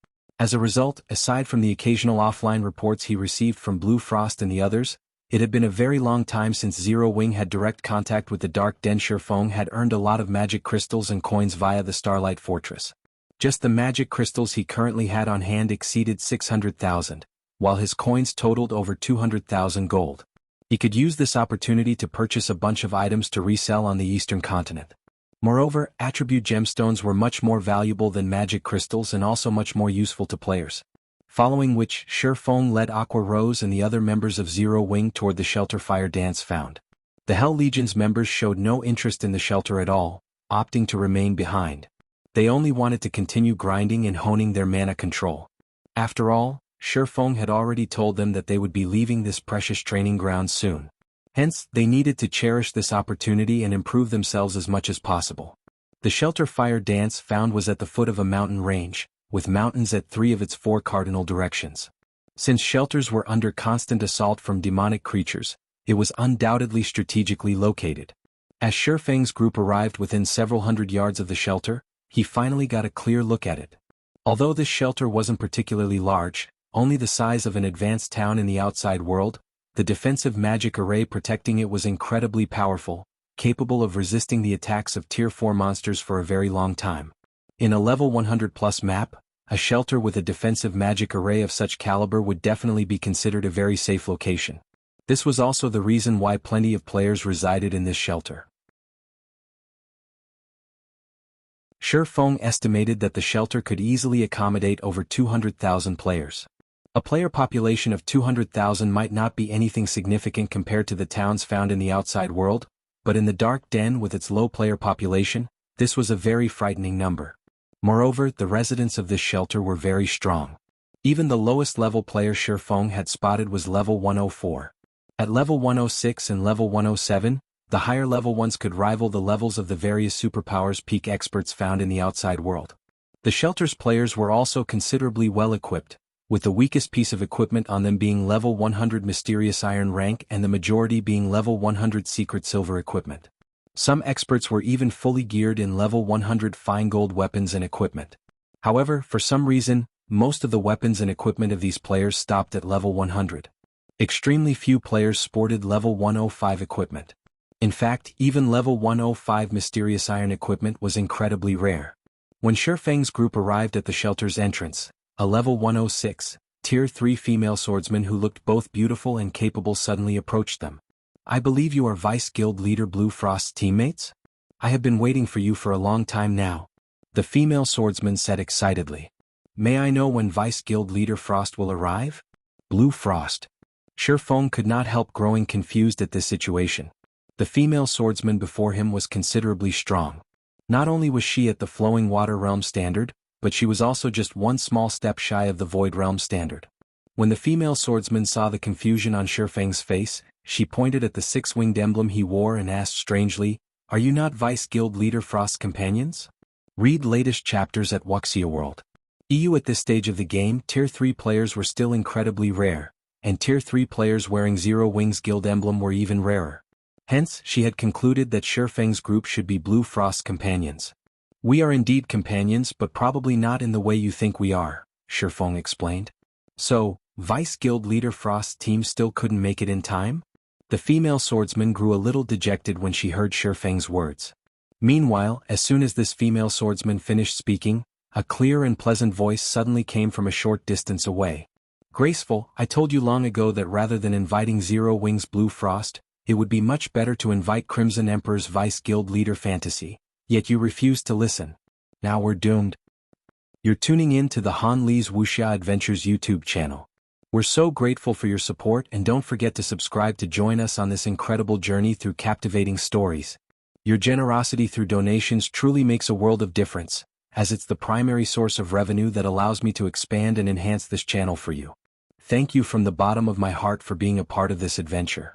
S1: As a result, aside from the occasional offline reports he received from Blue Frost and the others, it had been a very long time since Zero Wing had direct contact with the Dark Den. Shifeng had earned a lot of magic crystals and coins via the Starlight Fortress. Just the magic crystals he currently had on hand exceeded 600,000, while his coins totaled over 200,000 gold. He could use this opportunity to purchase a bunch of items to resell on the eastern continent. Moreover, attribute gemstones were much more valuable than magic crystals and also much more useful to players. Following which, Shifeng led Aqua Rose and the other members of Zero Wing toward the shelter fire dance found. The Hell Legion's members showed no interest in the shelter at all, opting to remain behind. They only wanted to continue grinding and honing their mana control. After all, Shifeng had already told them that they would be leaving this precious training ground soon. Hence, they needed to cherish this opportunity and improve themselves as much as possible. The shelter fire dance found was at the foot of a mountain range, with mountains at 3 of its 4 cardinal directions. Since shelters were under constant assault from demonic creatures, it was undoubtedly strategically located. As Shifeng's group arrived within several hundred yards of the shelter, he finally got a clear look at it. Although this shelter wasn't particularly large, only the size of an advanced town in the outside world, the defensive magic array protecting it was incredibly powerful, capable of resisting the attacks of Tier 4 monsters for a very long time. In a level 100+ map, a shelter with a defensive magic array of such caliber would definitely be considered a very safe location. This was also the reason why plenty of players resided in this shelter. Shifeng estimated that the shelter could easily accommodate over 200,000 players. A player population of 200,000 might not be anything significant compared to the towns found in the outside world, but in the Dark Den with its low player population, this was a very frightening number. Moreover, the residents of this shelter were very strong. Even the lowest level player Shifeng had spotted was level 104. At level 106 and level 107, the higher level ones could rival the levels of the various superpowers peak experts found in the outside world. The shelter's players were also considerably well equipped, with the weakest piece of equipment on them being level 100 mysterious iron rank and the majority being level 100 secret silver equipment. Some experts were even fully geared in level 100 fine gold weapons and equipment. However, for some reason, most of the weapons and equipment of these players stopped at level 100. Extremely few players sported level 105 equipment. In fact, even level 105 mysterious iron equipment was incredibly rare. When Shifeng's group arrived at the shelter's entrance, a level 106, Tier 3 female swordsman who looked both beautiful and capable suddenly approached them. "I believe you are Vice Guild Leader Blue Frost's teammates? I have been waiting for you for a long time now," the female swordsman said excitedly. "May I know when Vice Guild Leader Frost will arrive?" Blue Frost. Shifeng could not help growing confused at this situation. The female swordsman before him was considerably strong. Not only was she at the Flowing Water Realm standard, but she was also just one small step shy of the Void Realm standard. When the female swordsman saw the confusion on Shifeng's face, she pointed at the 6-winged emblem he wore and asked strangely, "Are you not Vice Guild Leader Frost's companions?" Read latest chapters at Wuxia World. EU at this stage of the game, Tier 3 players were still incredibly rare, and Tier 3 players wearing Zero Wing's guild emblem were even rarer. Hence, she had concluded that Shifeng's group should be Blue Frost's companions. "We are indeed companions, but probably not in the way you think we are," Shifeng explained. "So, Vice Guild Leader Frost's team still couldn't make it in time?" The female swordsman grew a little dejected when she heard Shifeng's words. Meanwhile, as soon as this female swordsman finished speaking, a clear and pleasant voice suddenly came from a short distance away. "Graceful, I told you long ago that rather than inviting Zero Wing's Blue Frost, it would be much better to invite Crimson Emperor's Vice Guild Leader Fantasy, yet you refused to listen. Now we're doomed." You're tuning in to the Han Li's Wuxia Adventures YouTube channel. We're so grateful for your support, and don't forget to subscribe to join us on this incredible journey through captivating stories. Your generosity through donations truly makes a world of difference, as it's the primary source of revenue that allows me to expand and enhance this channel for you. Thank you from the bottom of my heart for being a part of this adventure.